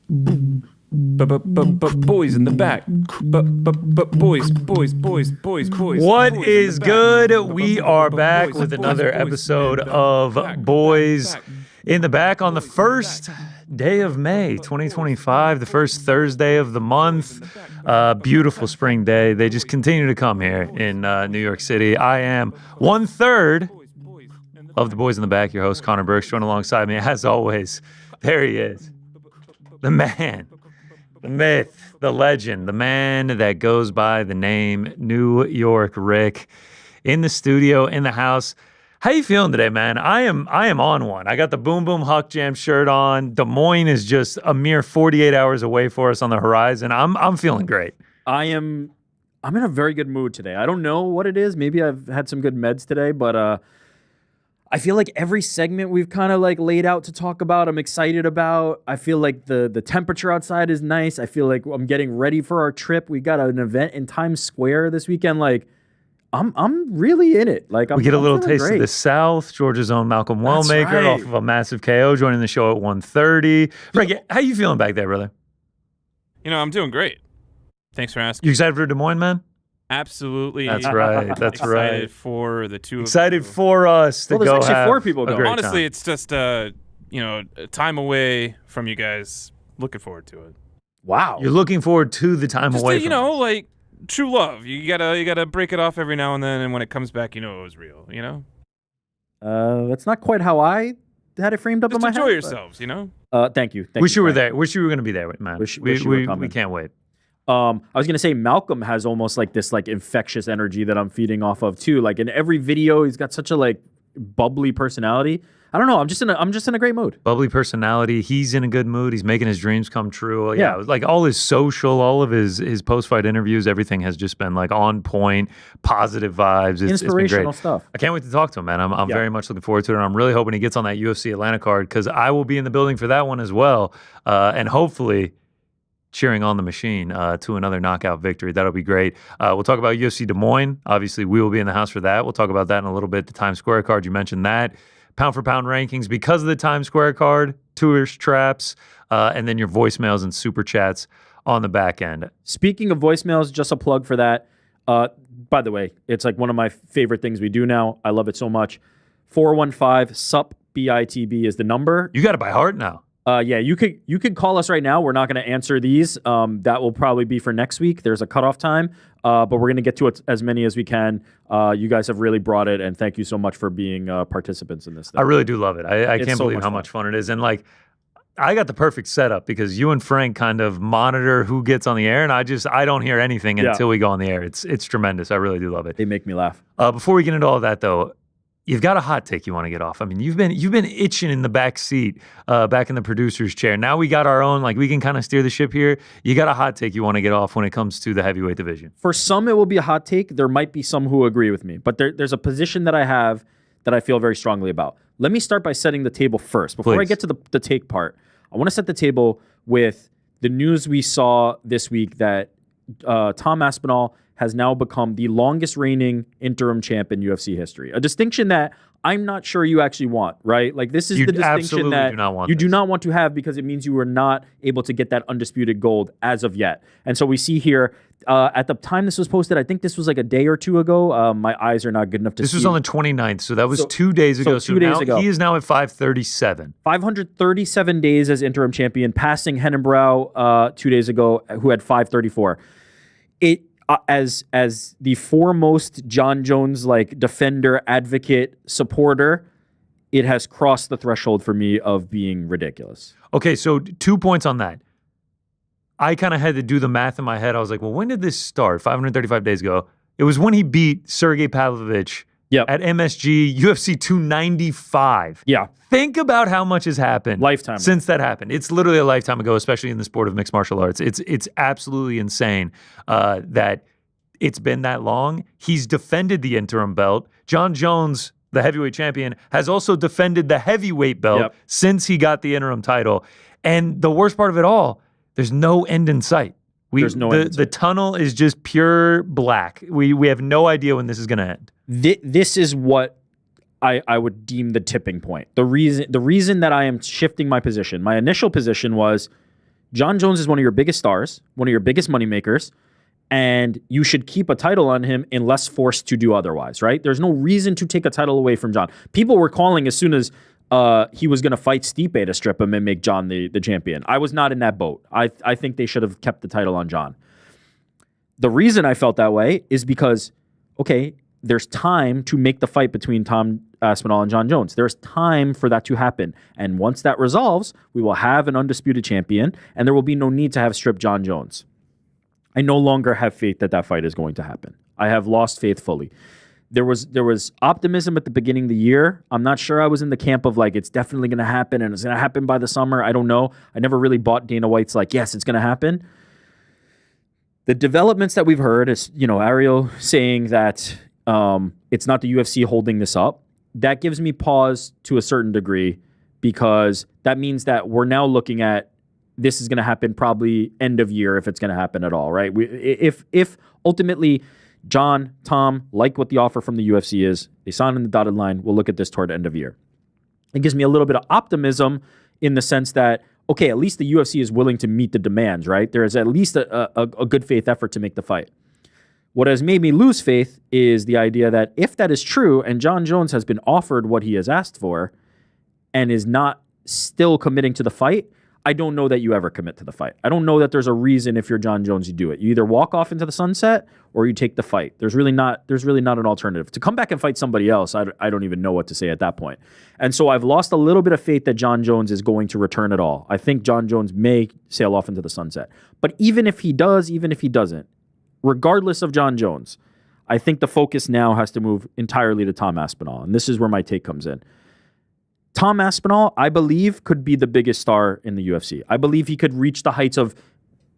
Boys in the back. Boys. What is good? We are back with another episode of Boys in the Back on the first day of May 2025, the first Thursday of the month. Beautiful spring day. They just continue to come here in New York City. I am 1/3 of the Boys in the Back, your host, Connor Burks, joined alongside me, as always. There he is. The man, the myth, the legend, the man that goes by the name New York Rick, in the studio, in the house. How you feeling today, man? I am on one. I got the Boom Boom Huck Jam shirt on. Des Moines is just a mere 48 hours away for us on the horizon. I'm feeling great. I'm in a very good mood today. I don't know what it is. Maybe I've had some good meds today, but I feel like every segment we've kind of like laid out to talk about, I'm excited about. I feel like the temperature outside is nice. I feel like I'm getting ready for our trip. We got an event in Times Square this weekend. Like, I'm really in it. Like, we get a little taste of the South. Georgia's own Malcolm Wellmaker off of a massive KO, joining the show at 1:30. Rick, how you feeling back there, brother? You know, I'm doing great. Thanks for asking. You excited for Des Moines, man? Absolutely. That's right. That's right. Excited for the two. Excited for us to go. There's actually have 4 people going. Honestly, it's just a time away from you guys. Looking forward to it. Wow. You're looking forward to the time Just away. to, like true love. You gotta break it off every now and then, and when it comes back, you know it was real. You know. That's not quite how I had it framed up Just in my head. enjoy yourselves. You know. Thank you. Wish you were there. Wish you were going to be there, man. Wish you were coming. We can't wait. I was gonna say Malcolm has almost like this like infectious energy that I'm feeding off of too. Like in every video, he's got such a like bubbly personality. I don't know. I'm just in a great mood. Bubbly personality. He's in a good mood. He's making his dreams come true. Yeah, like all his social, all of his post-fight interviews, everything has just been like on point, positive vibes. It's Inspirational been great. stuff. I can't wait to talk to him, man. I'm very much looking forward to it. And I'm really hoping he gets on that UFC Atlanta card because I will be in the building for that one as well. And hopefully cheering on the machine to another knockout victory. That'll be great. We'll talk about UFC Des Moines. Obviously, we will be in the house for that. We'll talk about that in a little bit. The Times Square card, you mentioned that. Pound for pound rankings because of the Times Square card, tourist traps, and then your voicemails and super chats on the back end. Speaking of voicemails, just a plug for that. By the way, it's like one of my favorite things we do now. I love it so much. 415-SUP BITB is the number. You got it by heart now. Yeah, you could call us right now. We're not going to answer these. That will probably be for next week. There's a cutoff time, but we're going to get to it as many as we can. You guys have really brought it, and thank you so much for being participants in this thing. I really do love it. I can't believe how much fun it is. And like, I got the perfect setup because you and Frank kind of monitor who gets on the air, and I don't hear anything until we go on the air. It's tremendous. I really do love it. They make me laugh. Before we get into all of that, though, you've got a hot take you want to get off. I mean, you've been itching in the back seat, back in the producer's chair. Now we got our own, like we can kind of steer the ship here. You got a hot take you want to get off when it comes to the heavyweight division. For some, it will be a hot take. There might be some who agree with me, but there's a position that I have that I feel very strongly about. Let me start by setting the table first. Before I get to the take part, I want to set the table with the news we saw this week that Tom Aspinall has now become the longest reigning interim champ in UFC history. A distinction that I'm not sure you actually want, right? Like this is the distinction that you do not want to have because it means you were not able to get that undisputed gold as of yet. And so we see here, at the time this was posted, I think this was like a day or two ago. My eyes are not good enough to see. This was on the 29th, so that was 2 days ago. So 2 days ago. He is now at 537. 537 days as interim champion, passing Hennenbrow 2 days ago, who had 534. As the foremost Jon Jones like defender, advocate, supporter, it has crossed the threshold for me of being ridiculous. Okay, so 2 points on that. I kind of had to do the math in my head. I was like, well, when did this start? 535 days ago. It was when he beat Sergey Pavlovich at MSG UFC 295. Yeah. Think about how much has happened since that happened. It's literally a lifetime ago, especially in the sport of mixed martial arts. It's absolutely insane that it's been that long. He's defended the interim belt. Jon Jones, the heavyweight champion, has also defended the heavyweight belt since he got the interim title. And the worst part of it all, there's no end in sight. The tunnel is just pure black. We have no idea when this is going to end. This is what I would deem the tipping point. The reason that I am shifting my position. My initial position was Jon Jones is one of your biggest stars, one of your biggest moneymakers, and you should keep a title on him unless forced to do otherwise, right? There's no reason to take a title away from Jon. People were calling as soon as he was going to fight Stipe to strip him and make Jon the champion. I was not in that boat. I think they should have kept the title on Jon. The reason I felt that way is because, okay, there's time to make the fight between Tom Aspinall and Jon Jones. There's time for that to happen. And once that resolves, we will have an undisputed champion, and there will be no need to have stripped Jon Jones. I no longer have faith that fight is going to happen. I have lost faith fully. There was optimism at the beginning of the year. I'm not sure I was in the camp of like, it's definitely going to happen and it's going to happen by the summer. I don't know. I never really bought Dana White's like, yes, it's going to happen. The developments that we've heard is, Ariel saying that it's not the UFC holding this up. That gives me pause to a certain degree because that means that we're now looking at this is going to happen probably end of year if it's going to happen at all, right? If ultimately Jon, Tom like what the offer from the UFC is, they sign in the dotted line, we'll look at this toward the end of year. It gives me a little bit of optimism in the sense that, okay, at least the UFC is willing to meet the demands, right? There is at least a good faith effort to make the fight. What has made me lose faith is the idea that if that is true and Jon Jones has been offered what he has asked for and is not still committing to the fight, I don't know that you ever commit to the fight. I don't know that there's a reason if you're Jon Jones you do it. You either walk off into the sunset or you take the fight. There's really not an alternative. To come back and fight somebody else, I don't even know what to say at that point. And so I've lost a little bit of faith that Jon Jones is going to return at all. I think Jon Jones may sail off into the sunset. But even if he does, even if he doesn't, regardless of Jon Jones, I think the focus now has to move entirely to Tom Aspinall. And this is where my take comes in. Tom Aspinall, I believe, could be the biggest star in the UFC. I believe he could reach the heights of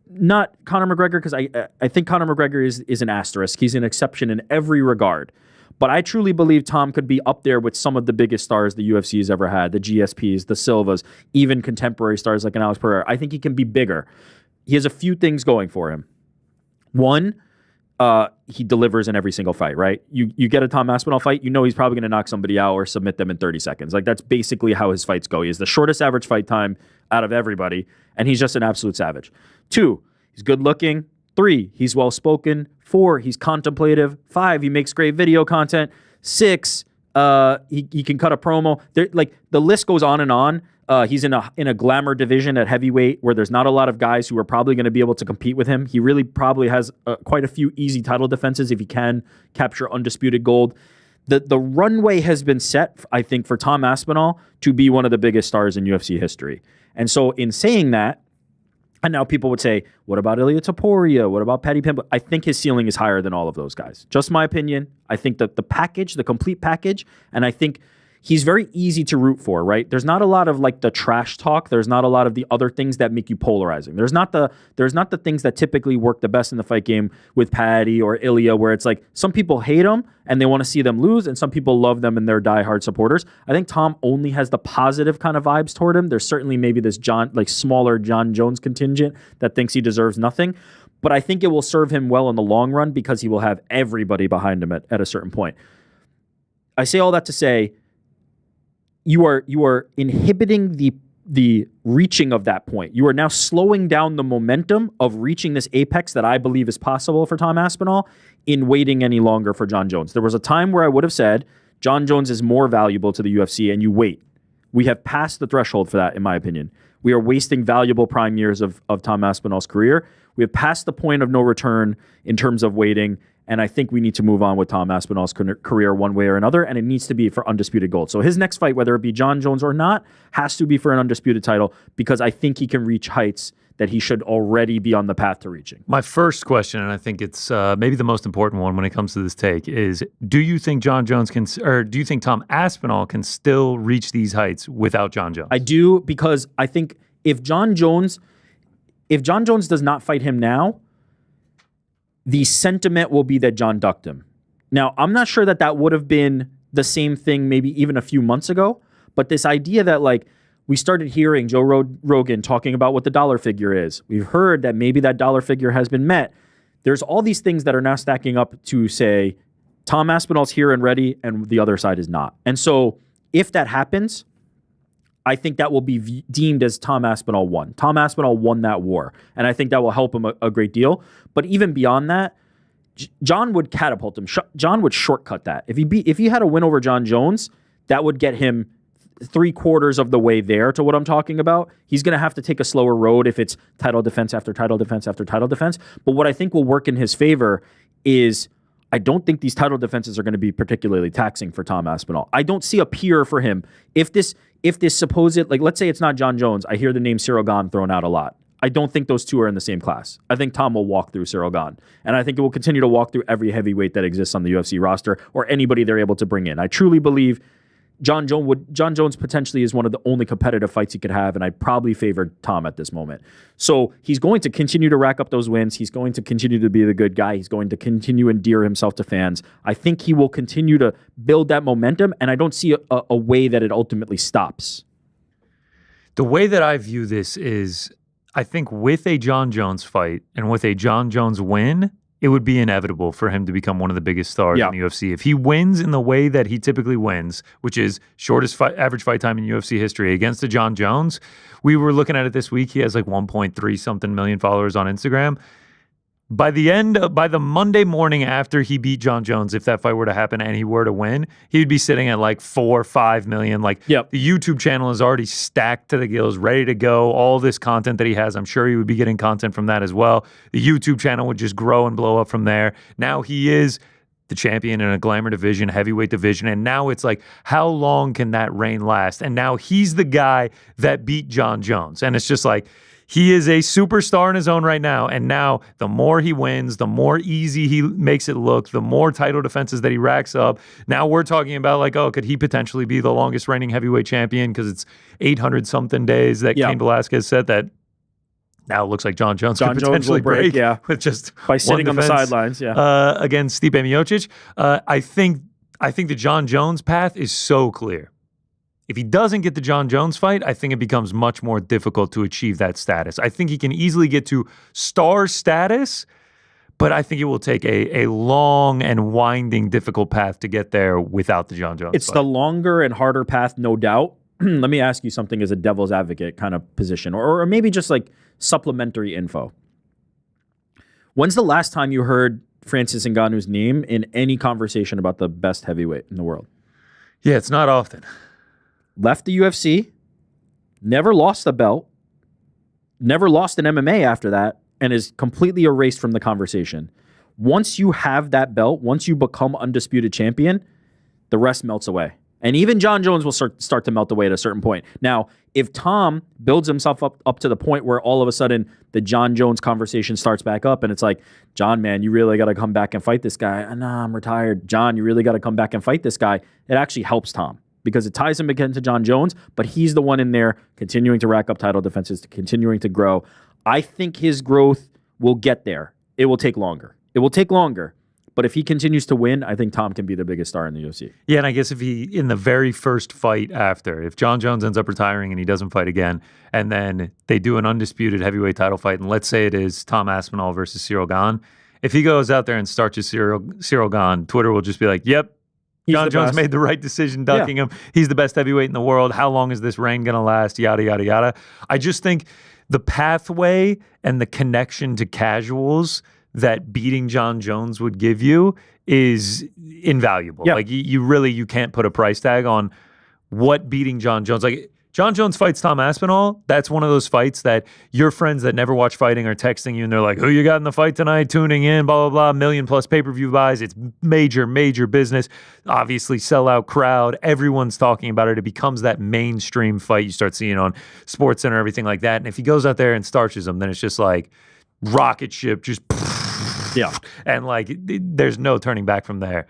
not Conor McGregor, because I think Conor McGregor is an asterisk. He's an exception in every regard. But I truly believe Tom could be up there with some of the biggest stars the UFC has ever had, the GSPs, the Silvas, even contemporary stars like an Alex Pereira. I think he can be bigger. He has a few things going for him. One, he delivers in every single fight, right? You get a Tom Aspinall fight, he's probably going to knock somebody out or submit them in 30 seconds. Like, that's basically how his fights go. He has the shortest average fight time out of everybody, and he's just an absolute savage. 2, he's good looking. 3, he's well-spoken. 4, he's contemplative. 5, he makes great video content. 6, he can cut a promo. The list goes on and on. He's in a glamour division at heavyweight where there's not a lot of guys who are probably going to be able to compete with him. He really probably has quite a few easy title defenses if he can capture undisputed gold. The runway has been set, I think, for Tom Aspinall to be one of the biggest stars in UFC history. And so in saying that, and now people would say, what about Ilia Topuria? What about Paddy Pimblett? I think his ceiling is higher than all of those guys. Just my opinion. I think that the package, the complete package, and I think he's very easy to root for, right? There's not a lot of like the trash talk. There's not a lot of the other things that make you polarizing. There's not the things that typically work the best in the fight game with Paddy or Ilia, where it's like some people hate them and they want to see them lose, and some people love them and they're diehard supporters. I think Tom only has the positive kind of vibes toward him. There's certainly maybe this smaller Jon Jones contingent that thinks he deserves nothing. But I think it will serve him well in the long run because he will have everybody behind him at a certain point. I say all that to say, you are inhibiting the reaching of that point. You are now slowing down the momentum of reaching this apex that I believe is possible for Tom Aspinall in waiting any longer for Jon Jones. There was a time where I would have said Jon Jones is more valuable to the UFC, and you wait. We have passed the threshold for that, in my opinion. We are wasting valuable prime years of Tom Aspinall's career. We have passed the point of no return in terms of waiting, and I think we need to move on with Tom Aspinall's career one way or another, and it needs to be for undisputed gold. So his next fight, whether it be Jon Jones or not, has to be for an undisputed title because I think he can reach heights that he should already be on the path to reaching. My first question, and I think it's maybe the most important one when it comes to this take, is do you think Jon Jones can, or do you think Tom Aspinall can still reach these heights without Jon Jones? I do, because I think if Jon Jones does not fight him now, the sentiment will be that Jon ducked him. Now, I'm not sure that would have been the same thing maybe even a few months ago, but this idea that we started hearing Joe Rogan talking about what the dollar figure is. We've heard that maybe that dollar figure has been met. There's all these things that are now stacking up to say Tom Aspinall's here and ready and the other side is not. And so if that happens, I think that will be deemed as Tom Aspinall won. Tom Aspinall won that war, and I think that will help him a great deal. But even beyond that, Jon would catapult him. Jon would shortcut that. If he had a win over Jon Jones, that would get him 3/4 of the way there to what I'm talking about. He's going to have to take a slower road if it's title defense after title defense after title defense. But what I think will work in his favor is I don't think these title defenses are going to be particularly taxing for Tom Aspinall. I don't see a peer for him. If this supposed, like, let's say it's not Jon Jones. I hear the name Cyril Gane thrown out a lot. I don't think those two are in the same class. I think Tom will walk through Cyril Gane. And I think it will continue to walk through every heavyweight that exists on the UFC roster or anybody they're able to bring in. I truly believe Jon Jones potentially is one of the only competitive fights he could have, and I probably favored Tom at this moment. So he's going to continue to rack up those wins. He's going to continue to be the good guy. He's going to continue to endear himself to fans. I think he will continue to build that momentum, and I don't see a way that it ultimately stops. The way that I view this is, I think with a Jon Jones fight and with a Jon Jones win, it would be inevitable for him to become one of the biggest stars in the UFC. If he wins in the way that he typically wins, which is shortest average fight time in UFC history against a Jon Jones, we were looking at it this week. He has like 1.3 something million followers on Instagram. By the Monday morning after he beat Jon Jones, if that fight were to happen and he were to win, he'd be sitting at like 4 or 5 million. Like the YouTube channel is already stacked to the gills, ready to go. All this content that he has, I'm sure he would be getting content from that as well. The YouTube channel would just grow and blow up from there. Now he is the champion in a glamour division, heavyweight division, and now it's like, how long can that reign last? And now he's the guy that beat Jon Jones. And it's just like, he is a superstar in his own right now, and now the more he wins, the more easy he makes it look, the more title defenses that he racks up. Now we're talking about like, oh, could he potentially be the longest reigning heavyweight champion because it's 800-something days that Cain Velasquez said that now it looks like Jon Jones could potentially break with just by sitting on the sidelines against Stipe Miocic. I think the Jon Jones path is so clear. If he doesn't get the Jon Jones fight, I think it becomes much more difficult to achieve that status. I think he can easily get to star status, but I think it will take a long and winding, difficult path to get there without the Jon Jones It's fight. The longer and harder path, no doubt. Let me ask you something as a devil's advocate kind of position, or maybe just like supplementary info. When's the last time you heard Francis Ngannou's name in any conversation about the best heavyweight in the world? Yeah, it's not often. Left the UFC, never lost a belt, never lost an MMA after that, and is completely erased from the conversation. Once you have that belt, once you become undisputed champion, the rest melts away. And even Jon Jones will start to melt away at a certain point. Now, if Tom builds himself up to the point where all of a sudden the Jon Jones conversation starts back up and it's like, Jon, man, you really got to come back and fight this guy. Nah, I'm retired. Jon, you really got to come back and fight this guy. It actually helps Tom, because it ties him again to Jon Jones, but he's the one in there continuing to rack up title defenses, continuing to grow. I think his growth will get there. It will take longer. But if he continues to win, I think Tom can be the biggest star in the UFC. Yeah, and I guess if he, in the very first fight after, if Jon Jones ends up retiring and he doesn't fight again, and then they do an undisputed heavyweight title fight, and let's say it is Tom Aspinall versus Cyril Gane, if he goes out there and starches Cyril Gane, Twitter will just be like, yep, Jon Jones made the right decision ducking him. He's the best heavyweight in the world. How long is this reign going to last? Yada, yada, yada. I just think the pathway and the connection to casuals that beating Jon Jones would give you is invaluable. Like you can't put a price tag on what beating Jon Jones. Like Jon Jones fights Tom Aspinall. That's one of those fights that your friends that never watch fighting are texting you and they're like, who you got in the fight tonight? Tuning in, blah, blah, blah, 1 million+ pay-per-view buys. It's major, major business. Obviously, sellout crowd. Everyone's talking about it. It becomes that mainstream fight you start seeing on SportsCenter, everything like that. And if he goes out there and starches them, then it's just like rocket ship, just and like there's no turning back from there.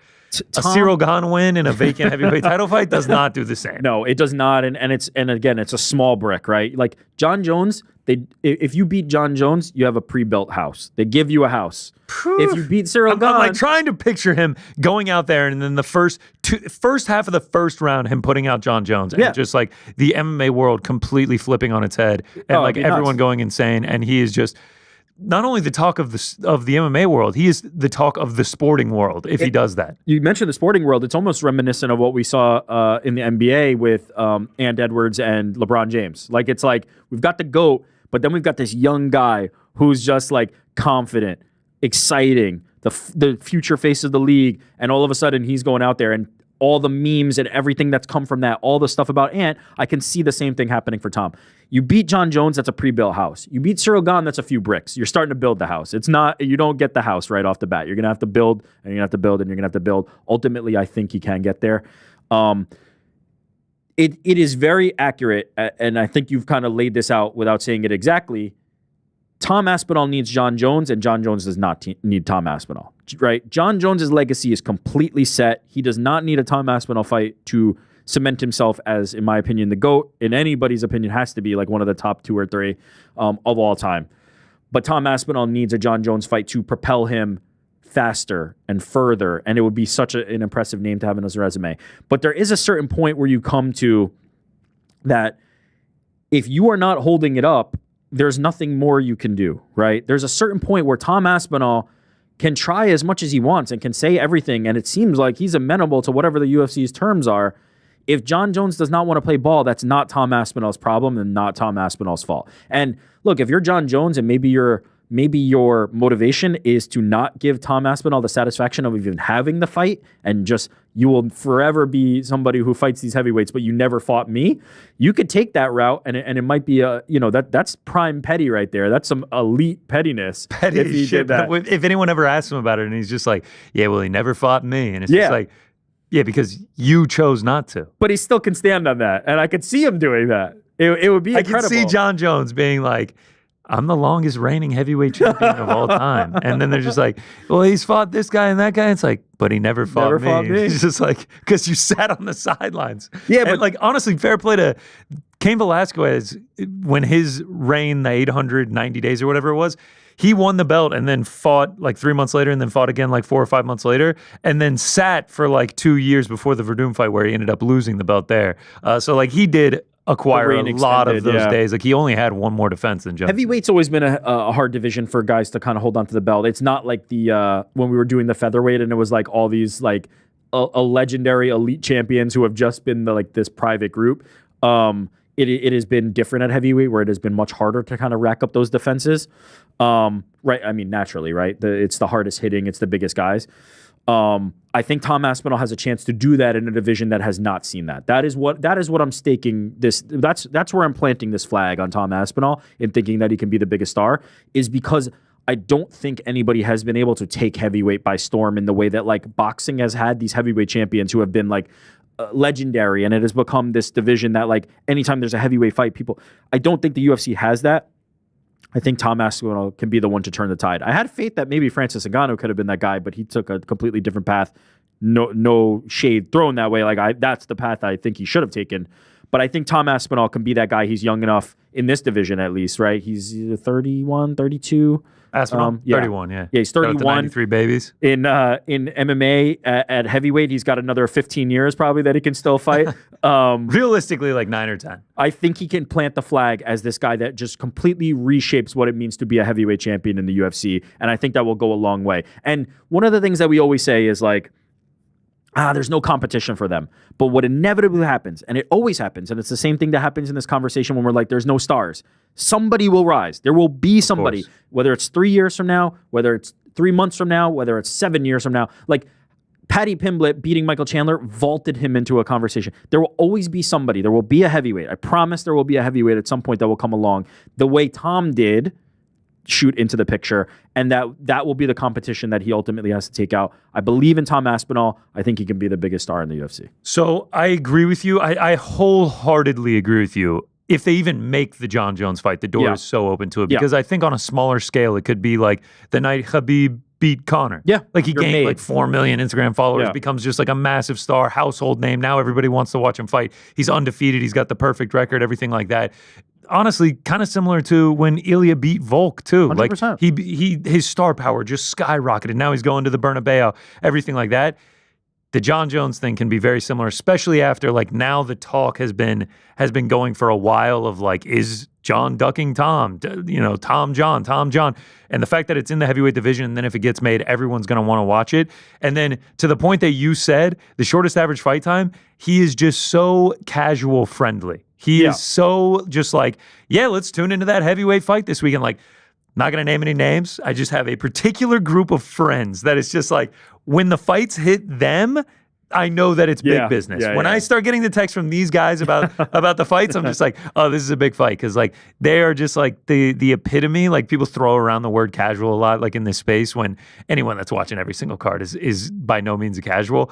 A Cyril Gane win in a vacant heavyweight title fight does not do the same. No, it does not. And again, it's a small brick, right? Like Jon Jones, if you beat Jon Jones, you have a pre-built house. They give you a house. If you beat Cyril Gane, I'm like trying to picture him going out there and then the first half of the first round, him putting out Jon Jones and just like the MMA world completely flipping on its head and like everyone going insane. And he is just not only the talk of the MMA world, he is the talk of the sporting world if he does that. You mentioned the sporting world. It's almost reminiscent of what we saw in the NBA with Ant Edwards and LeBron James. Like, it's like we've got the GOAT, but then we've got this young guy who's just like confident, exciting, the future face of the league, and all of a sudden he's going out there and all the memes and everything that's come from that, all the stuff about Ant, I can see the same thing happening for Tom. You beat Jon Jones, that's a pre-built house. You beat Cyril Gane, that's a few bricks. You're starting to build the house. It's not, you don't get the house right off the bat. You're going to have to build, and you're going to have to build, and you're going to have to build. Ultimately, I think he can get there. It is very accurate, and I think you've kind of laid this out without saying it exactly. Tom Aspinall needs Jon Jones, and Jon Jones does not need Tom Aspinall, right? Jon Jones' legacy is completely set. He does not need a Tom Aspinall fight to cement himself as, in my opinion, the GOAT. In anybody's opinion, has to be like one of the top 2 or 3 of all time. But Tom Aspinall needs a Jon Jones fight to propel him faster and further, and it would be such an impressive name to have in his resume. But there is a certain point where you come to that if you are not holding it up, there's nothing more you can do, right? There's a certain point where Tom Aspinall can try as much as he wants and can say everything, and it seems like he's amenable to whatever the UFC's terms are. If Jon Jones does not want to play ball, that's not Tom Aspinall's problem and not Tom Aspinall's fault. And look, if you're Jon Jones and maybe your motivation is to not give Tom Aspinall the satisfaction of even having the fight and just you will forever be somebody who fights these heavyweights, but you never fought me, you could take that route and it might be that's prime petty right there. That's some elite pettiness. Petty if he shit. did that. If anyone ever asks him about it and he's just like, yeah, well, he never fought me. And it's just like, yeah, because you chose not to. But he still can stand on that. And I could see him doing that. It would be incredible. I could see Jon Jones being like, I'm the longest reigning heavyweight champion of all time. And then they're just like, well, he's fought this guy and that guy. It's like, but he never fought me. It's just like, because you sat on the sidelines. Yeah, and but like, honestly, fair play to Cain Velasquez, when his reign, the 890 days or whatever it was, he won the belt and then fought like 3 months later and then fought again like 4 or 5 months later and then sat for like 2 years before the Verdum fight where he ended up losing the belt there. So like he did acquire a lot of those days. Like he only had one more defense than Jones. Heavyweight's always been a hard division for guys to kind of hold on to the belt. It's not like the when we were doing the featherweight and it was like all these like a legendary elite champions who have just been this private group. It has been different at heavyweight where it has been much harder to kind of rack up those defenses. Right. I mean, naturally, right? It's the hardest hitting. It's the biggest guys. I think Tom Aspinall has a chance to do that in a division that has not seen that. That is what I'm staking this. That's where I'm planting this flag on Tom Aspinall in thinking that he can be the biggest star, is because I don't think anybody has been able to take heavyweight by storm in the way that like boxing has had these heavyweight champions who have been like legendary, and it has become this division that like anytime there's a heavyweight fight, I don't think the UFC has that. I think Tom Aspinall can be the one to turn the tide. I had faith that maybe Francis Ngannou could have been that guy, but he took a completely different path. No shade thrown that way. That's the path I think he should have taken. But I think Tom Aspinall can be that guy. He's young enough in this division, at least, right? He's 31, 32. Aspinall, 31, yeah. Yeah, he's 31. 93 babies. In MMA at heavyweight, he's got another 15 years probably that he can still fight. Realistically, like 9 or 10. I think he can plant the flag as this guy that just completely reshapes what it means to be a heavyweight champion in the UFC, and I think that will go a long way. And one of the things that we always say is like, there's no competition for them. But what inevitably happens, and it always happens, and it's the same thing that happens in this conversation when we're like, there's no stars. Somebody will rise. There will be somebody, whether it's 3 years from now, whether it's 3 months from now, whether it's 7 years from now. Like Paddy Pimblett beating Michael Chandler vaulted him into a conversation. There will always be somebody. There will be a heavyweight. I promise there will be a heavyweight at some point that will come along the way Tom did shoot into the picture, and that will be the competition that he ultimately has to take out. I believe in Tom Aspinall. I think he can be the biggest star in the UFC. So I agree with you. I wholeheartedly agree with you. If they even make the Jon Jones fight, the door is so open to it, because I think on a smaller scale, it could be like the night Khabib beat Conor. Yeah. Like he gained like 4 million Instagram followers, becomes just like a massive star, household name. Now everybody wants to watch him fight. He's undefeated. He's got the perfect record, everything like that. Honestly, kind of similar to when Ilya beat Volk too. 100%. Like his star power just skyrocketed. Now he's going to the Bernabeu, everything like that. The Jon Jones thing can be very similar, especially after like now the talk has been going for a while of like, is John ducking Tom, Tom John. And the fact that it's in the heavyweight division, and then if it gets made, everyone's going to want to watch it. And then to the point that you said, the shortest average fight time, he is just so casual friendly. He is so just like, yeah, let's tune into that heavyweight fight this weekend. Like, not going to name any names. I just have a particular group of friends that it's just like, when the fights hit them, I know that it's big business. When I start getting the text from these guys about the fights, I'm just like, oh, this is a big fight. Because like they are just like the epitome. Like people throw around the word casual a lot, like in this space, when anyone that's watching every single card is by no means a casual.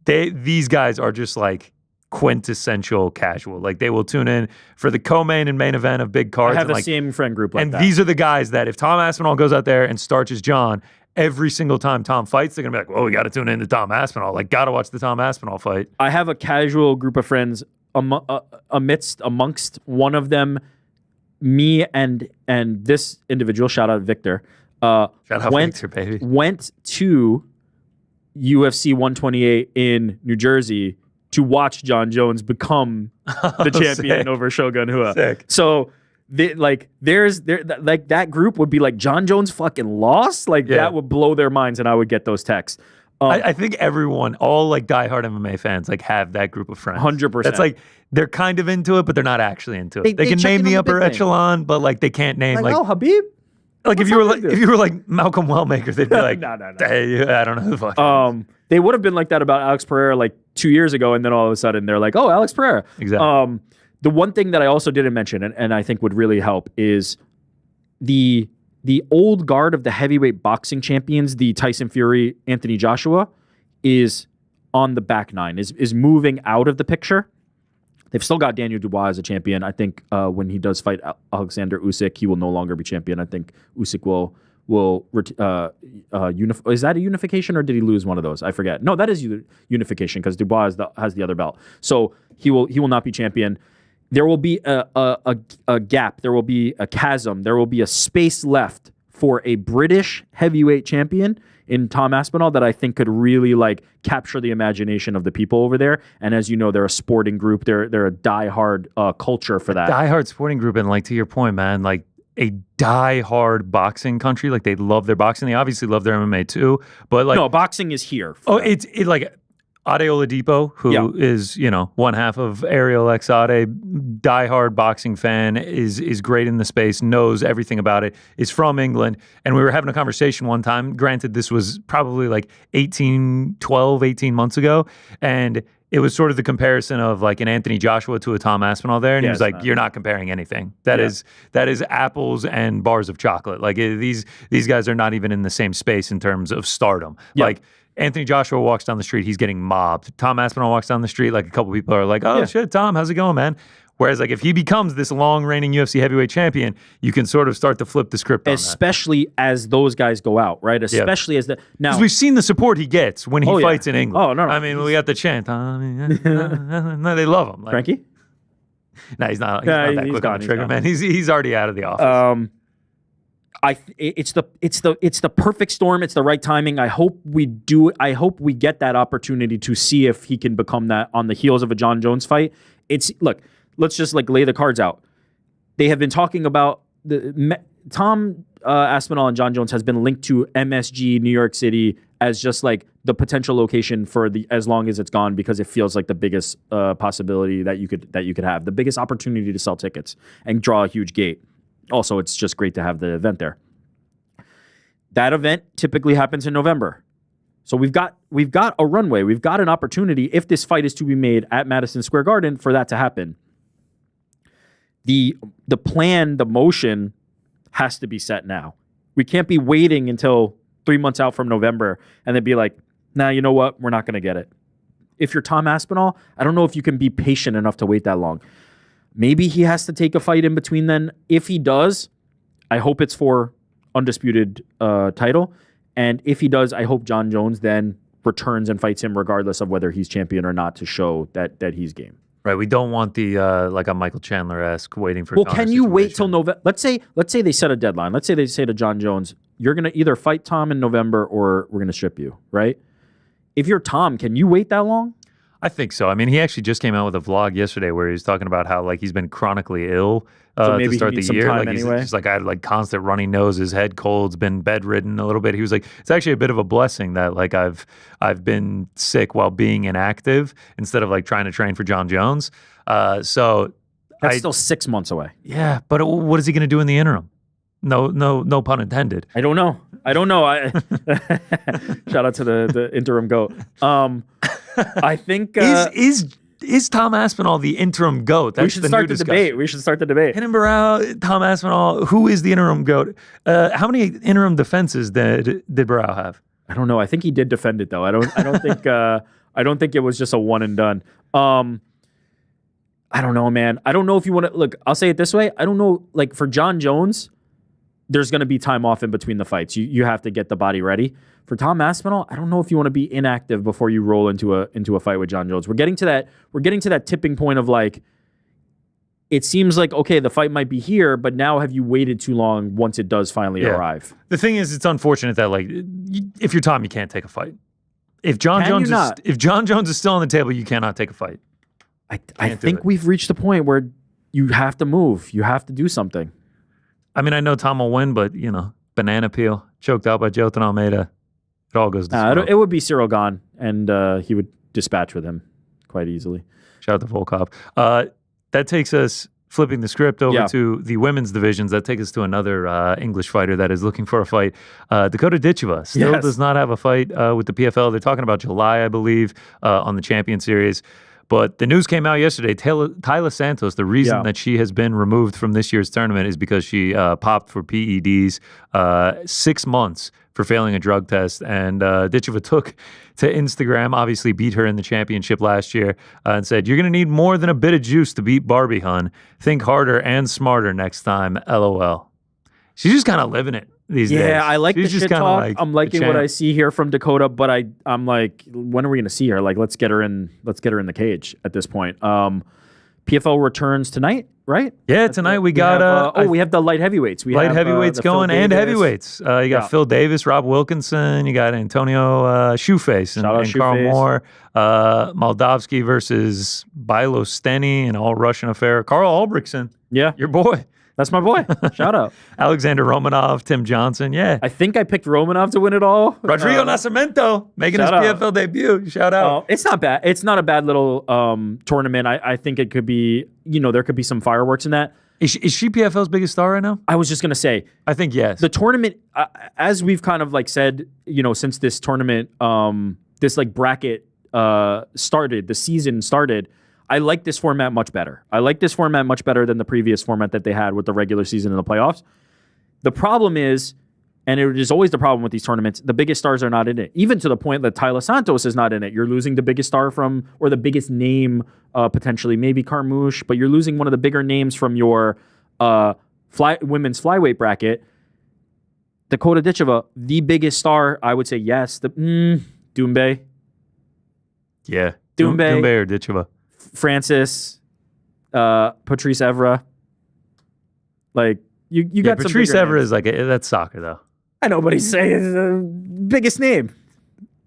These guys are just like quintessential casual. Like they will tune in for the co-main and main event of big cards. I have and the same friend group like and that. These are the guys that if Tom Aspinall goes out there and starches John, every single time Tom fights, they're going to be like, well, we got to tune in to Tom Aspinall. Like, got to watch the Tom Aspinall fight. I have a casual group of friends amongst one of them, me and this individual, shout out Victor, Victor, baby. Went to UFC 128 in New Jersey to watch Jon Jones become the champion over Shogun Rua. Sick. So that group would be like, Jon Jones fucking lost? Like that would blow their minds, and I would get those texts. I think everyone, all like diehard MMA fans, like have that group of friends. 100%. That's like, they're kind of into it, but they're not actually into it. They can name the upper echelon, but like they can't name like oh, Habib? Like if you were like Malcolm Wellmaker, they'd be like, no. Hey, I don't know who the fuck. They would have been like that about Alex Pereira like 2 years ago, and then all of a sudden they're like, oh, Alex Pereira. Exactly. The one thing that I also didn't mention, and I think would really help, is the old guard of the heavyweight boxing champions, the Tyson Fury, Anthony Joshua, is on the back nine, is moving out of the picture. They've still got Daniel Dubois as a champion. I think when he does fight Alexander Usyk, he will no longer be champion. I think Usyk will is that a unification, or did he lose one of those? I forget. No, that is unification, because Dubois has the other belt. So he will not be champion. There will be a gap. There will be a chasm. There will be a space left for a British heavyweight champion in Tom Aspinall that I think could really like capture the imagination of the people over there. And as you know, they're a sporting group. They're a diehard culture for that. Diehard sporting group, and like to your point, man, like a diehard boxing country. Like they love their boxing. They obviously love their MMA too. But like, no, boxing is here. It's like Adeola Depot, who is, one half of Ariel X Ade, diehard boxing fan, is great in the space, knows everything about it, is from England. And we were having a conversation one time. Granted, this was probably like 18 months ago. And it was sort of the comparison of like an Anthony Joshua to a Tom Aspinall there. And he was like, you're not comparing anything. That is apples and bars of chocolate. Like these guys are not even in the same space in terms of stardom. Yeah. Like, Anthony Joshua walks down the street, he's getting mobbed. Tom Aspinall walks down the street, like a couple people are like, oh shit, Tom, how's it going, man? Whereas like if he becomes this long reigning UFC heavyweight champion, you can sort of start to flip the script on especially as those guys go out, right? Especially as now, we've seen the support he gets when he fights in England. Oh no, I mean, we got the chant. No, they love him. Like, Frankie? No, he's not that quick on the trigger, man. He's already out of the office. It's the perfect storm. It's the right timing. I hope we get that opportunity to see if he can become that on the heels of a Jon Jones fight. Let's just like lay the cards out. They have been talking about Tom Aspinall and Jon Jones has been linked to MSG New York City as just like the potential location for as long as it's gone, because it feels like the biggest possibility that you could have, the biggest opportunity to sell tickets and draw a huge gate. Also, it's just great to have the event there. That event typically happens in November. So we've got a runway. We've got an opportunity, if this fight is to be made at Madison Square Garden, for that to happen. The plan, the motion has to be set now. We can't be waiting until 3 months out from November and then be like, nah, you know what? We're not going to get it. If you're Tom Aspinall, I don't know if you can be patient enough to wait that long. Maybe he has to take a fight in between then. If he does, I hope it's for undisputed title. And if he does, I hope Jon Jones then returns and fights him regardless of whether he's champion or not, to show that he's game. Right. We don't want the like a Michael Chandler-esque waiting for. Well, can you wait till November? Let's say they set a deadline. Let's say they say to Jon Jones, you're going to either fight Tom in November or we're going to strip you, right? If you're Tom, can you wait that long? I think so. I mean, he actually just came out with a vlog yesterday where he was talking about how like he's been chronically ill to start the year. Like he's just like I had like constant runny noses, head colds, been bedridden a little bit. He was like, it's actually a bit of a blessing that like I've been sick while being inactive instead of like trying to train for Jon Jones. So that's still 6 months away. Yeah, but what is he going to do in the interim? No pun intended. I don't know. Shout out to the interim GOAT. I think is Tom Aspinall the interim GOAT? That's we should start the debate. We should start the debate. Henning Barao, Tom Aspinall. Who is the interim GOAT? How many interim defenses did Barao have? I don't know. I think he did defend it though. I don't think it was just a one and done. I don't know, man. I don't know if you want to look. I'll say it this way. I don't know. Like for Jon Jones, there's going to be time off in between the fights. You have to get the body ready. For Tom Aspinall, I don't know if you want to be inactive before you roll into a fight with Jon Jones. We're getting to that tipping point of like, it seems like, okay, the fight might be here, but now have you waited too long once it does finally arrive? The thing is, it's unfortunate that like, if you're Tom, you can't take a fight. If Jon Jones is still on the table, you cannot take a fight. I think we've reached the point where you have to move. You have to do something. I mean, I know Tom will win, but, you know, banana peel, choked out by Jotan Almeida. It all goes to smoke. It would be Cyril Gahn, and he would dispatch with him quite easily. Shout out to Volkov. That takes us, flipping the script over to the women's divisions, that takes us to another English fighter that is looking for a fight. Dakota Ditcheva still does not have a fight with the PFL. They're talking about July, I believe, on the Champion Series. But the news came out yesterday. Taila Santos, the reason that she has been removed from this year's tournament is because she popped for PEDs 6 months for failing a drug test. And Ditcheva took to Instagram, obviously beat her in the championship last year, and said, "You're going to need more than a bit of juice to beat Barbie, hun. Think harder and smarter next time, LOL." She's just kind of living it these days. Yeah, I like the shit talk. Like I'm liking what I see here from Dakota, but I'm like, when are we going to see her? Like, let's get her in the cage at this point. PFL returns tonight, right? Yeah, tonight we got we have the light heavyweights. We light have, heavyweights going and heavyweights. You got Phil Davis, Rob Wilkinson, you got Antonio Shoeface and Carl Moore, Moldavsky versus Bilo Steny, an all-Russian affair. Carl Albrechtsen, your boy. That's my boy. Shout out. Alexander Romanov, Tim Johnson. Yeah. I think I picked Romanov to win it all. Rodrigo Nascimento making his PFL debut. Shout out. It's not bad. It's not a bad little tournament. I think it could be, there could be some fireworks in that. Is she PFL's biggest star right now? I was just going to say. I think yes. The tournament, as we've kind of like said, since this tournament, this like bracket started, the season started, I like this format much better. I like this format much better than the previous format that they had with the regular season and the playoffs. The problem is, and it is always the problem with these tournaments, the biggest stars are not in it. Even to the point that Taila Santos is not in it. You're losing the biggest star from, or the biggest name, potentially, maybe Carmouche, but you're losing one of the bigger names from your women's flyweight bracket. Dakota Ditcheva, the biggest star, I would say yes. Doumbé. Yeah. Doumbé or Ditcheva. Francis, Patrice Evra. Like, you got some Patrice Evra is like, that's soccer, though. I know, but he's saying the biggest name.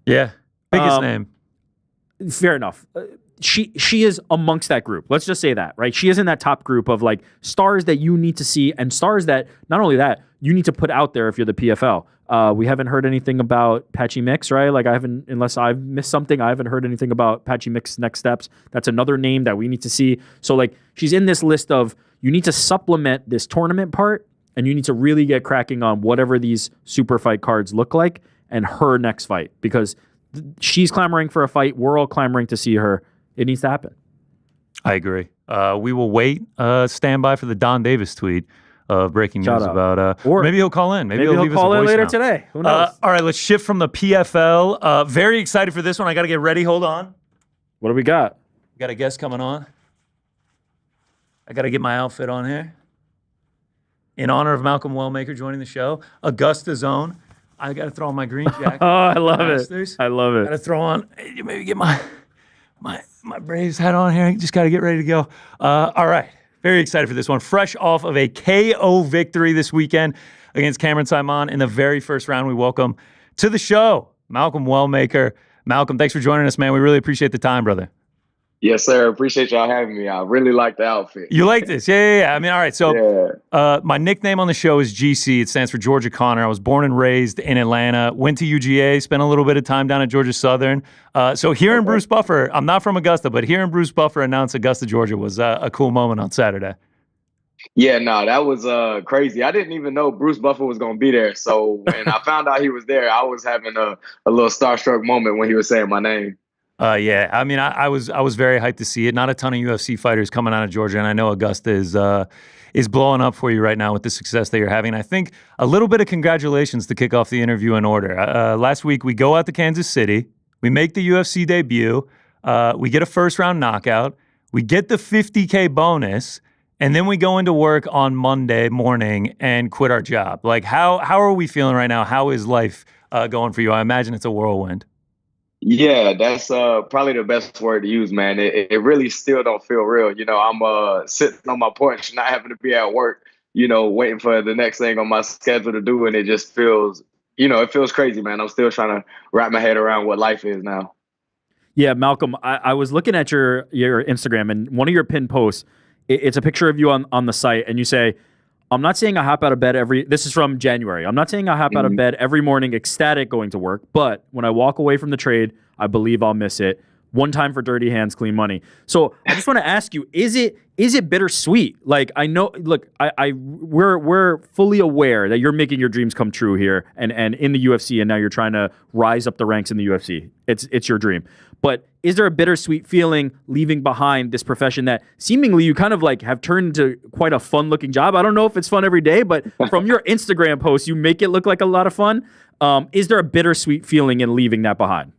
Yeah, biggest name. Fair enough. She is amongst that group. Let's just say that, right? She is in that top group of like stars that you need to see, and stars that, not only that, you need to put out there if you're the PFL. We haven't heard anything about Patchy Mix, right? Like unless I've missed something, I haven't heard anything about Patchy Mix's next steps. That's another name that we need to see. So like she's in this list of, you need to supplement this tournament part, and you need to really get cracking on whatever these super fight cards look like and her next fight, because she's clamoring for a fight. We're all clamoring to see her. It needs to happen. I agree. We will wait. Stand by for the Don Davis tweet. Breaking news about, or maybe he'll call in. Maybe he'll leave call us a in later voicemail. today. Who knows? All right, let's shift from the PFL. Very excited for this one. I got to get ready. Hold on. What do we got? We got a guest coming on. I got to get my outfit on here. In honor of Malcolm Wellmaker joining the show, Augusta Zone. I got to throw on my green jacket. Oh, I love it. I love it. Got to throw on. Maybe get my Braves hat on here. Just got to get ready to go. All right. Very excited for this one. Fresh off of a KO victory this weekend against Cameron Simon in the very first round, we welcome to the show Malcolm Wellmaker. Malcolm, thanks for joining us, man. We really appreciate the time, brother. Yes, sir. Appreciate y'all having me. I really like the outfit. You like this? Yeah. I mean, all right. So Yeah. my nickname on the show is GC. It stands for Georgia Connor. I was born and raised in Atlanta, went to UGA, spent a little bit of time down at Georgia Southern. So hearing Bruce Buffer, I'm not from Augusta, but hearing Bruce Buffer announce Augusta, Georgia was a cool moment on Saturday. Yeah, no, that was crazy. I didn't even know Bruce Buffer was going to be there. So when I found out he was there, I was having a little starstruck moment when he was saying my name. Yeah, I mean, I was very hyped to see it. Not a ton of UFC fighters coming out of Georgia, and I know Augusta is blowing up for you right now with the success that you're having. And I think a little bit of congratulations to kick off the interview in order. Last week we go out to Kansas City, we make the UFC debut, we get a first round knockout, we get the $50K bonus, and then we go into work on Monday morning and quit our job. Like, how are we feeling right now? How is life going for you? I imagine it's a whirlwind. Yeah, that's probably the best word to use, man. It really still don't feel real. You know, I'm sitting on my porch, not having to be at work, you know, waiting for the next thing on my schedule to do. And it just feels, you know, it feels crazy, man. I'm still trying to wrap my head around what life is now. Yeah, Malcolm, I was looking at your Instagram, and one of your pinned posts, it's a picture of you on the site, and you say, I'm not saying I hop out of bed this is from January. I'm not saying I hop out of bed every morning ecstatic going to work, but when I walk away from the trade, I believe I'll miss it. One time for dirty hands, clean money. So I just want to ask you, is it bittersweet? Like, I know, look, we're fully aware that you're making your dreams come true here and in the UFC, and now you're trying to rise up the ranks in the UFC. It's your dream. But is there a bittersweet feeling leaving behind this profession that seemingly you kind of like have turned into quite a fun looking job? I don't know if it's fun every day, but from your Instagram posts, you make it look like a lot of fun. Is there a bittersweet feeling in leaving that behind?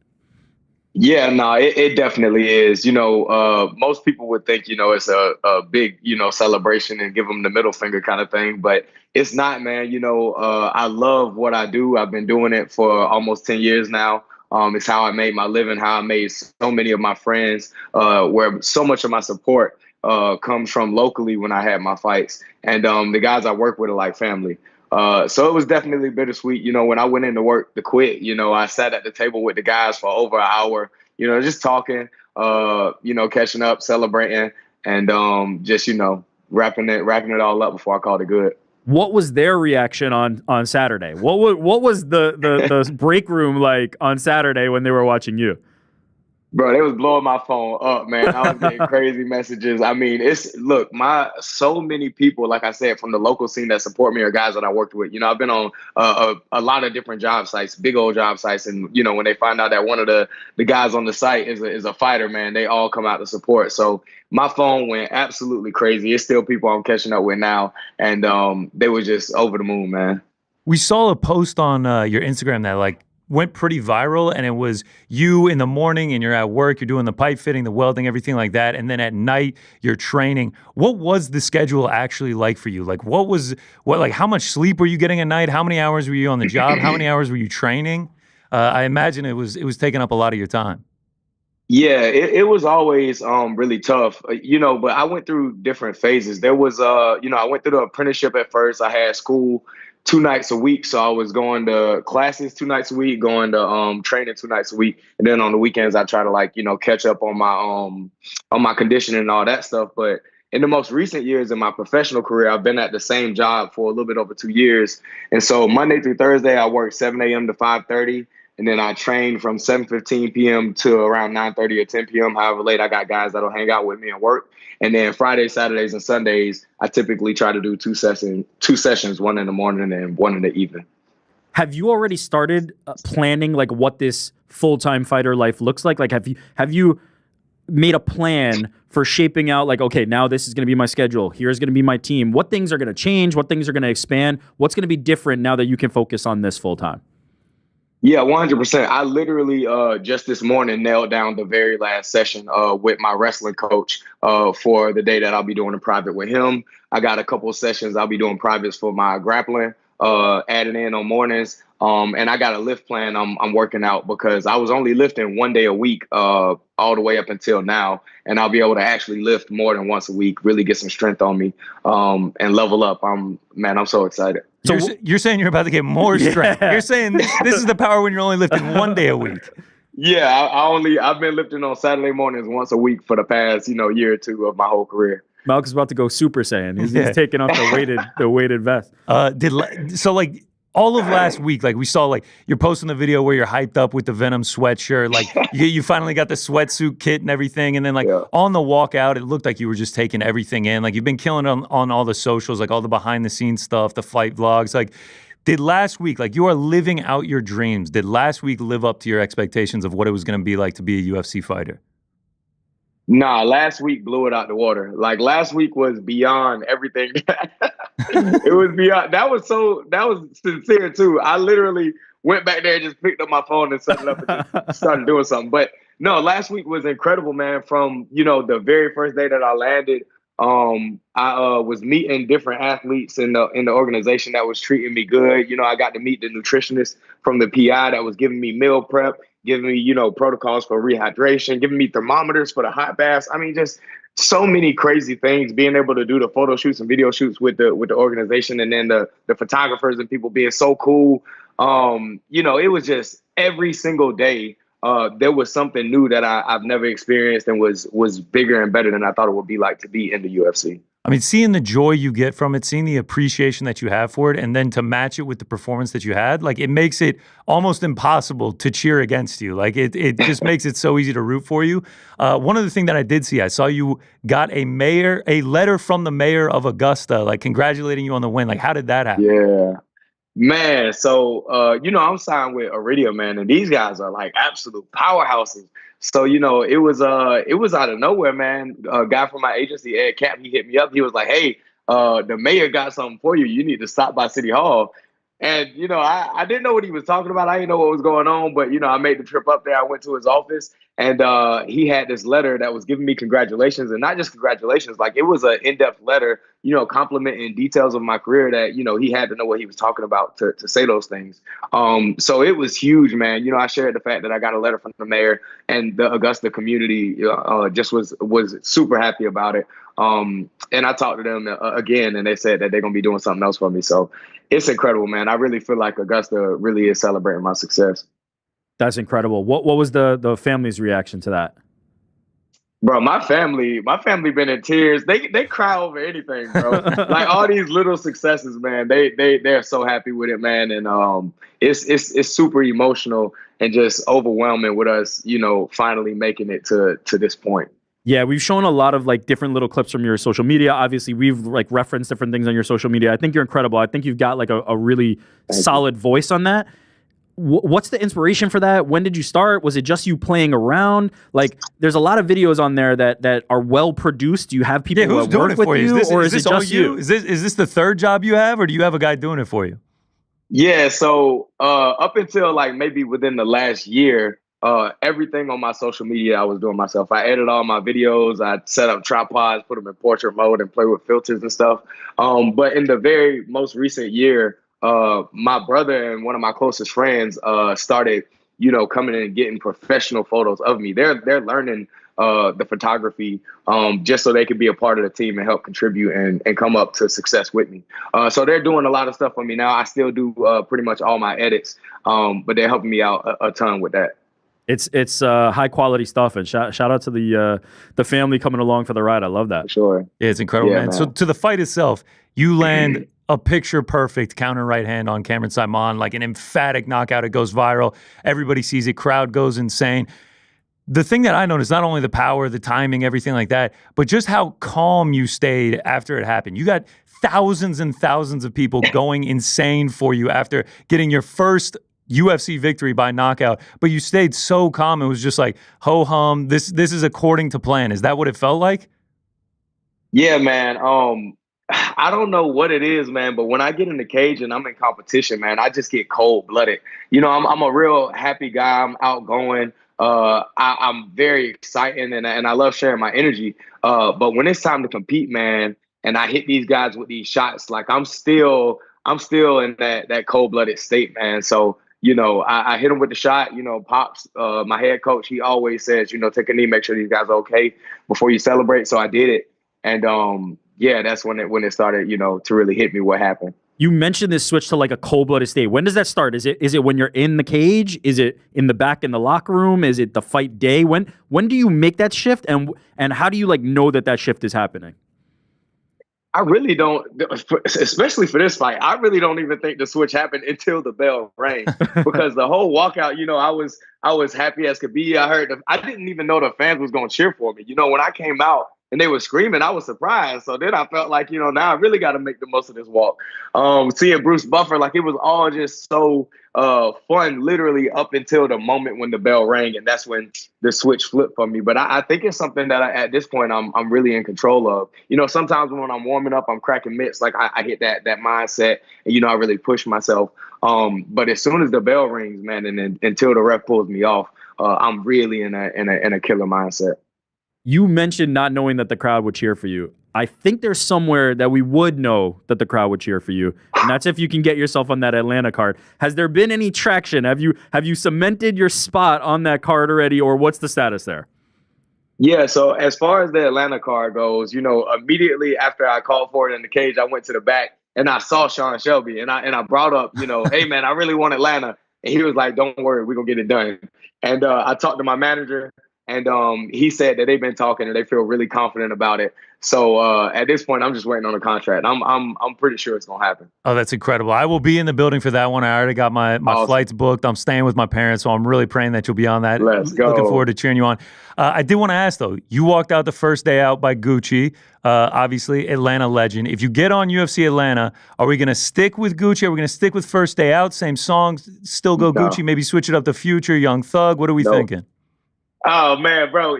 Yeah, no, it definitely is. You know, most people would think, you know, it's a big, you know, celebration and give them the middle finger kind of thing. But it's not, man. You know, I love what I do. I've been doing it for almost 10 years now. It's how I made my living, how I made so many of my friends, where so much of my support comes from locally when I had my fights. And the guys I work with are like family. So it was definitely bittersweet. You know, when I went into work to quit, you know, I sat at the table with the guys for over an hour, you know, just talking, you know, catching up, celebrating, and just, you know, wrapping it all up before I called it good. What was their reaction on Saturday? What was the break room like on Saturday when they were watching you? Bro, they was blowing my phone up, man. I was getting crazy messages. I mean, so many people, like I said, from the local scene that support me are guys that I worked with. You know, I've been on a lot of different job sites, big old job sites. And, you know, when they find out that one of the guys on the site is a fighter, man, they all come out to support. So my phone went absolutely crazy. It's still people I'm catching up with now. And they were just over the moon, man. We saw a post on your Instagram that like went pretty viral, and it was you in the morning and you're at work, you're doing the pipe fitting, the welding, everything like that, and then at night you're training. What was the schedule actually like for you? Like how much sleep were you getting at night? How many hours were you on the job? How many hours were you training? I imagine it was taking up a lot of your time. Yeah, it was always really tough, you know, but I went through different phases. There was, you know, I went through the apprenticeship at first. I had school 2 nights a week. So I was going to classes 2 nights a week, going to training 2 nights a week. And then on the weekends, I try to like, you know, catch up on my conditioning and all that stuff. But in the most recent years in my professional career, I've been at the same job for a little bit over 2 years. And so Monday through Thursday, I work 7 a.m. to 5:30. And then I train from 7:15 p.m. to around 9:30 or 10 p.m. However late, I got guys that'll hang out with me and work. And then Fridays, Saturdays, and Sundays, I typically try to do two sessions, one in the morning and one in the evening. Have you already started planning like what this full-time fighter life looks like? Like, have you made a plan for shaping out like, okay, now this is going to be my schedule. Here's going to be my team. What things are going to change? What things are going to expand? What's going to be different now that you can focus on this full-time? Yeah, 100%. I literally just this morning nailed down the very last session with my wrestling coach for the day that I'll be doing a private with him. I got a couple of sessions I'll be doing privates for my grappling, adding in on mornings. And I got a lift plan I'm working out because I was only lifting 1 day a week all the way up until now. And I'll be able to actually lift more than once a week, really get some strength on me and level up. I'm so excited. So you're saying you're about to get more strength. You're saying this is the power when you're only lifting 1 day a week. Yeah, I've been lifting on Saturday mornings once a week for the past, year or two of my whole career. Malcolm's about to go Super Saiyan. He's taking off the weighted vest. All of last week, like we saw, like you're posting the video where you're hyped up with the Venom sweatshirt, like you finally got the sweatsuit kit and everything, and then on the walkout, it looked like you were just taking everything in. Like you've been killing on all the socials, like all the behind the scenes stuff, the fight vlogs. Like, did last week, like you are living out your dreams? Did last week live up to your expectations of what it was going to be like to be a UFC fighter? Nah, last week blew it out the water. Like last week was beyond everything. It was beyond. That was sincere too. I literally went back there and just picked up my phone and set it up and just started doing something. But no, last week was incredible, man. From, the very first day that I landed, I was meeting different athletes in the organization that was treating me good. I got to meet the nutritionist from the PI that was giving me meal prep, giving me, protocols for rehydration, giving me thermometers for the hot baths. I mean, just so many crazy things, being able to do the photo shoots and video shoots with the organization, and then the photographers and people being so cool. It was just every single day. There was something new that I've never experienced and was bigger and better than I thought it would be like to be in the UFC. I mean, seeing the joy you get from it, seeing the appreciation that you have for it, and then to match it with the performance that you had, like it makes it almost impossible to cheer against you. Like it just makes it so easy to root for you. One of the things that I did see, I saw you got a letter from the mayor of Augusta, like congratulating you on the win. Like, how did that happen? Yeah. Man, so I'm signed with Ariel, man, and these guys are like absolute powerhouses. So it was out of nowhere, man. A guy from my agency, Ed Cap, he hit me up. He was like, "Hey, the mayor got something for you. You need to stop by City Hall." And I didn't know what he was talking about. I didn't know what was going on, but I made the trip up there. I went to his office, and he had this letter that was giving me congratulations, and not just congratulations. Like it was an in-depth letter, complimenting details of my career that he had to know what he was talking about to say those things. So it was huge, man. I shared the fact that I got a letter from the mayor, and the Augusta community just was super happy about it. And I talked to them again, and they said that they're gonna be doing something else for me. So it's incredible, man. I really feel like Augusta really is celebrating my success. That's incredible. What was the family's reaction to that? Bro, my family been in tears. They cry over anything, bro. Like all these little successes, man. They're so happy with it, man. And it's super emotional and just overwhelming with us, finally making it to this point. Yeah, we've shown a lot of like different little clips from your social media. Obviously, we've like referenced different things on your social media. I think you're incredible. I think you've got like a really solid voice on that. What's the inspiration for that? When did you start? Was it just you playing around? Like, there's a lot of videos on there that are well produced. Do you have people who's that work with you, or is it just you? Is this the third job you have, or do you have a guy doing it for you? Yeah, so up until like maybe within the last year, everything on my social media I was doing myself. I edit all my videos. I set up tripods, put them in portrait mode, and play with filters and stuff. But in the very most recent year, my brother and one of my closest friends started, coming in and getting professional photos of me. They're learning the photography just so they could be a part of the team and help contribute and come up to success with me. So they're doing a lot of stuff for me now. I still do pretty much all my edits, but they're helping me out a ton with that. It's high quality stuff, and shout out to the family coming along for the ride. I love that. For sure. Yeah, it's incredible, man. So to the fight itself, you land a picture perfect counter right hand on Cameron Simon, like an emphatic knockout. It goes viral. Everybody sees it. Crowd goes insane. The thing that I noticed, not only the power, the timing, everything like that, but just how calm you stayed after it happened. You got thousands and thousands of people going insane for you after getting your first UFC victory by knockout, but you stayed so calm. It was just like, ho-hum, this is according to plan. Is that what it felt like? Yeah, man. I don't know what it is, man, but when I get in the cage and I'm in competition, man, I just get cold-blooded. I'm a real happy guy. I'm outgoing. I'm very excited, and I love sharing my energy. But when it's time to compete, man, and I hit these guys with these shots, like I'm still in that cold-blooded state, man. So, I hit him with the shot, Pops, my head coach, he always says, take a knee, make sure these guys are okay before you celebrate. So I did it. And, yeah, that's when it started, to really hit me what happened. You mentioned this switch to like a cold-blooded state. When does that start? Is it when you're in the cage? Is it in the back in the locker room? Is it the fight day? When do you make that shift, and how do you like know that shift is happening? I really don't, especially for this fight. I really don't even think the switch happened until the bell rang, because the whole walkout, I was happy as could be. I didn't even know the fans was going to cheer for me. When I came out and they were screaming, I was surprised. So then I felt like, now I really got to make the most of this walk. Seeing Bruce Buffer, like, it was all just so fun, literally up until the moment when the bell rang, and that's when the switch flipped for me. But I think it's something that at this point I'm really in control of. Sometimes when I'm warming up, I'm cracking mitts, like I hit that mindset, and I really push myself. But as soon as the bell rings, man, and then until the ref pulls me off, I'm really in a killer mindset. You mentioned not knowing that the crowd would cheer for you. I think there's somewhere that we would know that the crowd would cheer for you, and that's if you can get yourself on that Atlanta card. Has there been any traction? Have you cemented your spot on that card already, or what's the status there? Yeah, so as far as the Atlanta card goes, immediately after I called for it in the cage, I went to the back and I saw Sean Shelby, and I brought up, hey man, I really want Atlanta, and he was like, "Don't worry, we're gonna get it done." And I talked to my manager. And he said that they've been talking and they feel really confident about it. So at this point, I'm just waiting on a contract. I'm pretty sure it's gonna happen. Oh, that's incredible! I will be in the building for that one. I already got my awesome flights booked. I'm staying with my parents, so I'm really praying that you'll be on that. Let's go. Looking forward to cheering you on. I did want to ask though. You walked out the first day out by Gucci, obviously Atlanta legend. If you get on UFC Atlanta, are we going to stick with Gucci? Are we going to stick with First Day Out? Same songs, still go Gucci? Maybe switch it up to Future, Young Thug. What are we thinking? Oh man, bro,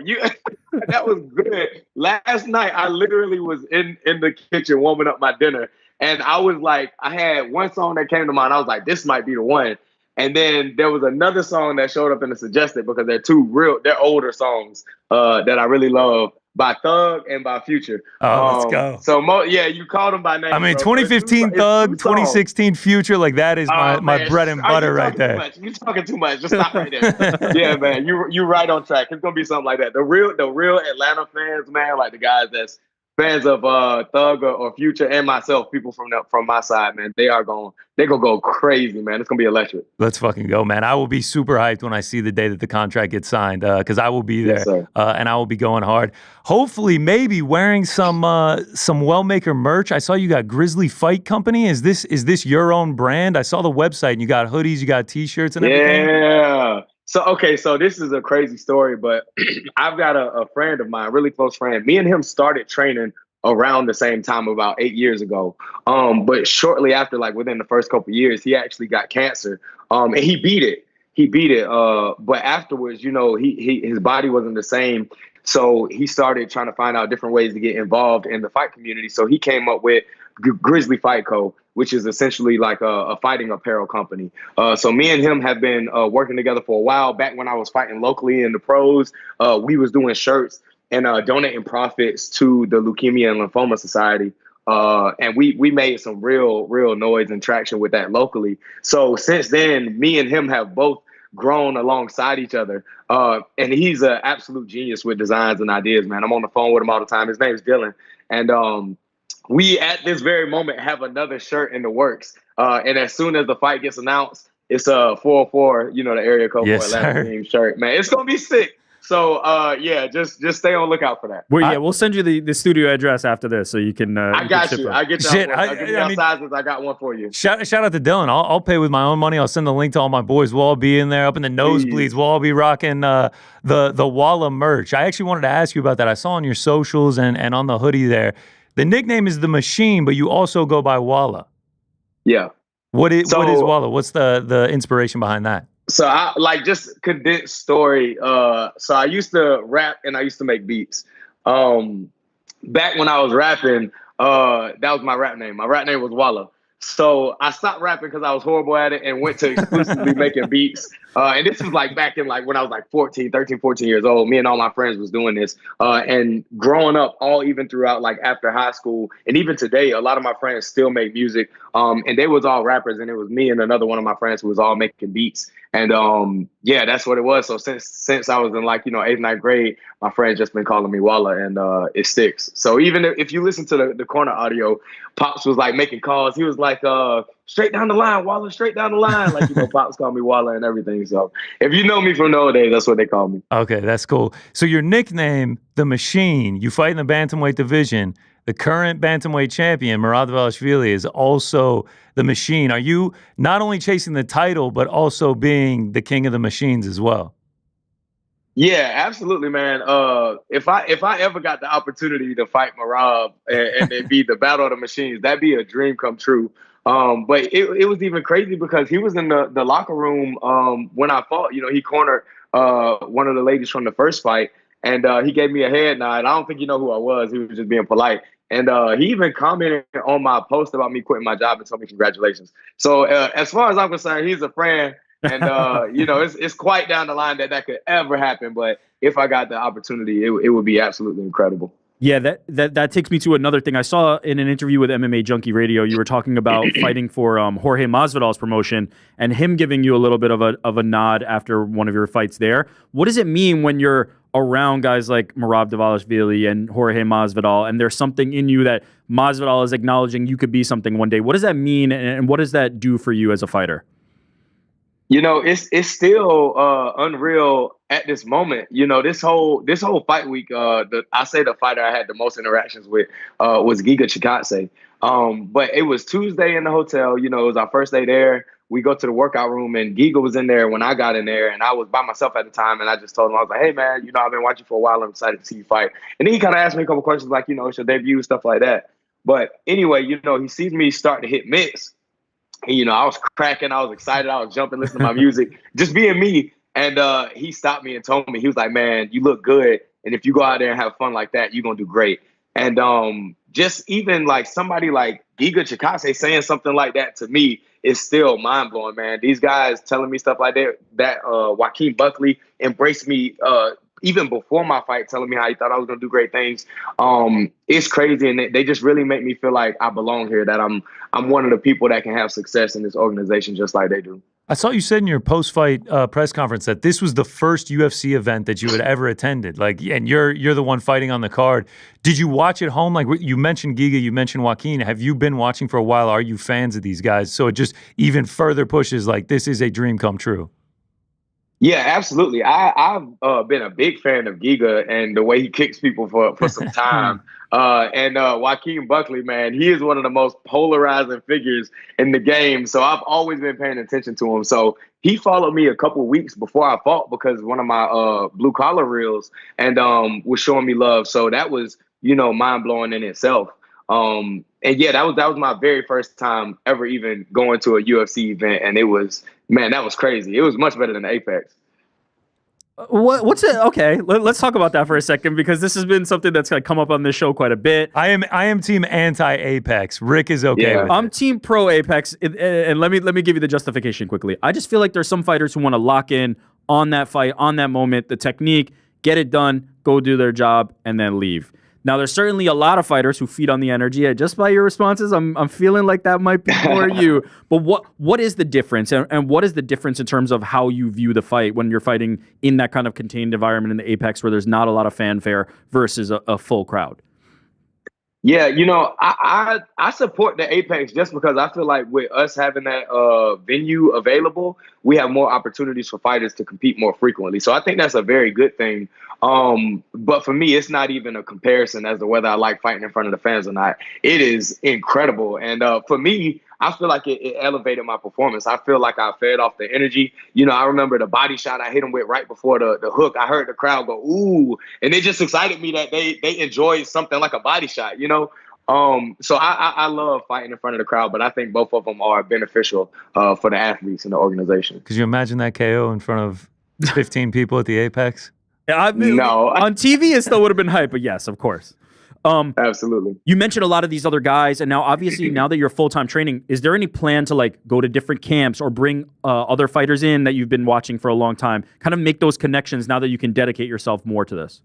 that was good. Last night, I literally was in the kitchen warming up my dinner, and I was like, I had one song that came to mind. I was like, this might be the one. And then there was another song that showed up in the suggested, because they're older songs that I really love, by Thug and by Future. Oh, let's go. So you called them by name. I mean, bro. 2015 Thug, 2016 Future, like that is my bread and butter right there. You're talking too much. Just stop right there. Yeah, man, you're right on track. It's gonna be something like that. The real Atlanta fans, man, like the guys that's fans of Thug or Future, and myself, people from my side, man, they're gonna go crazy, man. It's gonna be electric. Let's fucking go, man. I will be super hyped when I see the day that the contract gets signed, because I will be there, yes, and I will be going hard. Hopefully, maybe wearing some Wellmaker merch. I saw you got Grizzly Fight Company. Is this your own brand? I saw the website and you got hoodies, you got t-shirts and everything. Yeah. So this is a crazy story, but I've got a friend of mine, a really close friend. Me and him started training around the same time, about 8 years ago. But shortly after, like within the first couple of years, he actually got cancer. And he beat it. But afterwards, his body wasn't the same. So he started trying to find out different ways to get involved in the fight community. So he came up with Grizzly Fight Co., which is essentially like a fighting apparel company. So me and him have been working together for a while. Back when I was fighting locally in the pros, we was doing shirts and donating profits to the Leukemia and Lymphoma Society. And we made some real noise and traction with that locally. So since then, me and him have both grown alongside each other. And he's an absolute genius with designs and ideas, man. I'm on the phone with him all the time. His name is Dylan. And we, at this very moment, have another shirt in the works. And as soon as the fight gets announced, it's a 404, the area code for Atlanta team shirt, man. It's going to be sick. So, just stay on lookout for that. We'll send you the studio address after this so you can. I got you. I get you. I'll give you sizes. I got one for you. Shout out to Dylan. I'll pay with my own money. I'll send the link to all my boys. We'll all be in there up in the nosebleeds. We'll all be rocking the Walla merch. I actually wanted to ask you about that. I saw on your socials and on the hoodie there. The nickname is The Machine, but you also go by Walla. Yeah. What is Walla? What's the inspiration behind that? So I just condensed story. So I used to rap and I used to make beats. Back when I was rapping, that was my rap name. My rap name was Walla. So I stopped rapping because I was horrible at it and went to exclusively making beats. And this was back in when I was 13, 14 years old. Me and all my friends was doing this. And growing up, even throughout after high school and even today, a lot of my friends still make music. And they was all rappers, and it was me and another one of my friends who was all making beats. And yeah, that's what it was. So since I was in like, 8th, 9th grade, my friends just been calling me Walla, and it sticks. So even if you listen to the corner audio, Pops was like making calls. He was like, straight down the line, Walla, straight down the line. Like, Pops called me Walla and everything. So if you know me from the old days, that's what they call me. Okay, that's cool. So your nickname, The Machine, you fight in the bantamweight division. The current bantamweight champion, Merab Dvalishvili, is also the Machine. Are you not only chasing the title, but also being the king of the machines as well? Yeah, absolutely, man. If I ever got the opportunity to fight Merab and it be the battle of the machines, that'd be a dream come true. But it was even crazy because he was in the locker room when I fought. He cornered one of the ladies from the first fight, and he gave me a head nod. I don't think you know who I was. He was just being polite. And he even commented on my post about me quitting my job and told me congratulations. So as far as I'm concerned, he's a friend. And, it's quite down the line that could ever happen. But if I got the opportunity, it would be absolutely incredible. Yeah, that takes me to another thing. I saw in an interview with MMA Junkie Radio, you were talking about fighting for Jorge Masvidal's promotion and him giving you a little bit of a nod after one of your fights there. What does it mean when you're around guys like Merab Dvalishvili and Jorge Masvidal, and there's something in you that Masvidal is acknowledging you could be something one day? What does that mean, and what does that do for you as a fighter? It's still unreal at this moment. This whole fight week, I say the fighter I had the most interactions with was Giga Chikadze. But it was Tuesday in the hotel. It was our first day there. We go to the workout room, and Giga was in there when I got in there, and I was by myself at the time, and I just told him, I was like, hey, man, I've been watching for a while. I'm excited to see you fight. And then he kind of asked me a couple questions like, it's your debut, stuff like that. But anyway, he sees me start to hit mitts. And, I was cracking. I was excited. I was jumping, listening to my music, just being me. And he stopped me and told me, he was like, man, you look good. And if you go out there and have fun like that, you're going to do great. And just even like somebody like Giga Chikadze saying something like that to me is still mind blowing, man. These guys telling me stuff like that Joaquin Buckley embraced me even before my fight, telling me how he thought I was going to do great things. It's crazy. And they just really make me feel like I belong here, that I'm one of the people that can have success in this organization just like they do. I saw you said in your post-fight press conference that this was the first UFC event that you had ever attended. And you're the one fighting on the card. Did you watch at home? Like you mentioned Giga, you mentioned Joaquin. Have you been watching for a while? Are you fans of these guys? So it just even further pushes like this is a dream come true. Yeah, absolutely. I've been a big fan of Giga and the way he kicks people for some time. And Joaquin Buckley, man, he is one of the most polarizing figures in the game. So I've always been paying attention to him. So he followed me a couple weeks before I fought because one of my blue collar reels and was showing me love. So that was, mind blowing in itself. And yeah, that was my very first time ever even going to a UFC event. And it was, man, that was crazy. It was much better than Apex. What's it? Okay, let's talk about that for a second because this has been something that's come up on this show quite a bit. I am team anti-Apex. Rick is okay with it. I'm team pro Apex, and let me give you the justification quickly. I just feel like there's some fighters who want to lock in on that fight, on that moment, the technique, get it done, go do their job, and then leave. Now, there's certainly a lot of fighters who feed on the energy. Just by your responses, I'm feeling like that might be more you. But what is the difference? And what is the difference in terms of how you view the fight when you're fighting in that kind of contained environment in the Apex where there's not a lot of fanfare versus a full crowd? Yeah, I support the Apex just because I feel like with us having that venue available, we have more opportunities for fighters to compete more frequently. So I think that's a very good thing. But for me, it's not even a comparison as to whether I like fighting in front of the fans or not. It is incredible. And for me, I feel like it elevated my performance. I feel like I fed off the energy. I remember the body shot I hit him with right before the hook. I heard the crowd go, ooh, and it just excited me that they enjoyed something like a body shot, So I love fighting in front of the crowd, but I think both of them are beneficial for the athletes and the organization. Could you imagine that KO in front of 15 people at the Apex? No. On TV, it still would have been hype, but yes, of course. Absolutely. You mentioned a lot of these other guys, and now obviously now that you're full-time training, is there any plan to go to different camps or bring other fighters in that you've been watching for a long time, kind of make those connections now that you can dedicate yourself more to this?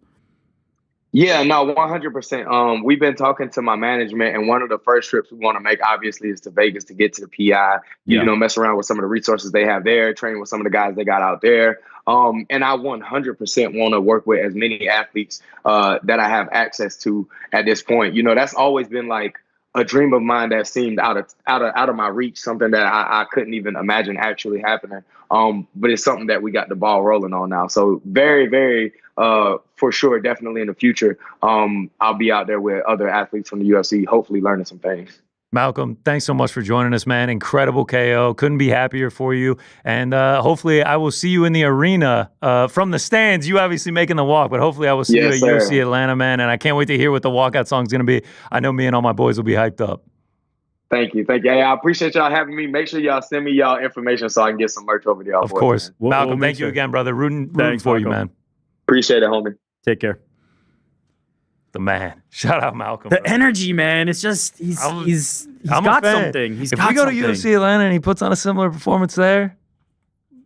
Yeah, no, 100%. We've been talking to my management, and one of the first trips we want to make, obviously, is to Vegas to get to the PI, mess around with some of the resources they have there, train with some of the guys they got out there. And I 100% want to work with as many athletes that I have access to at this point. That's always been like a dream of mine that seemed out of my reach, something that I couldn't even imagine actually happening. But it's something that we got the ball rolling on now. So very, very, for sure, definitely in the future, I'll be out there with other athletes from the UFC, hopefully learning some things. Malcolm, thanks so much for joining us, man. Incredible KO. Couldn't be happier for you. And hopefully I will see you in the arena from the stands. You obviously making the walk, but hopefully I will see you at UFC Atlanta, man. And I can't wait to hear what the walkout song is going to be. I know me and all my boys will be hyped up. Thank you. Hey, I appreciate y'all having me. Make sure y'all send me y'all information so I can get some merch over to y'all. Of course. Malcolm, thank you again, brother. Rooting for you, man. Appreciate it, homie. Take care. The man. Shout out Malcolm. The energy, man. It's just he's got something. If we go to UFC Atlanta and he puts on a similar performance there,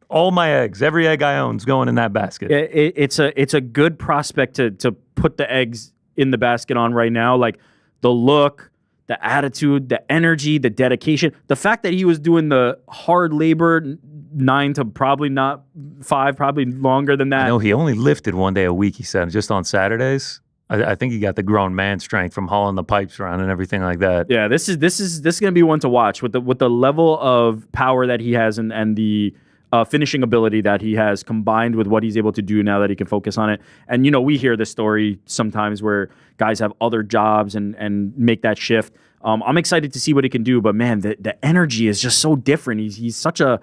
all my eggs, every egg I own is going in that basket. It's a good prospect to put the eggs in the basket on right now. Like the look, the attitude, the energy, the dedication, the fact that he was doing the hard labor 9 to probably not 5, probably longer than that. No, he only lifted one day a week, he said, just on Saturdays. I think he got the grown man strength from hauling the pipes around and everything like that. Yeah, this is going to be one to watch with the level of power that he has and the finishing ability that he has combined with what he's able to do now that he can focus on it. And we hear this story sometimes where guys have other jobs and make that shift. I'm excited to see what he can do, but man, the energy is just so different. He's such a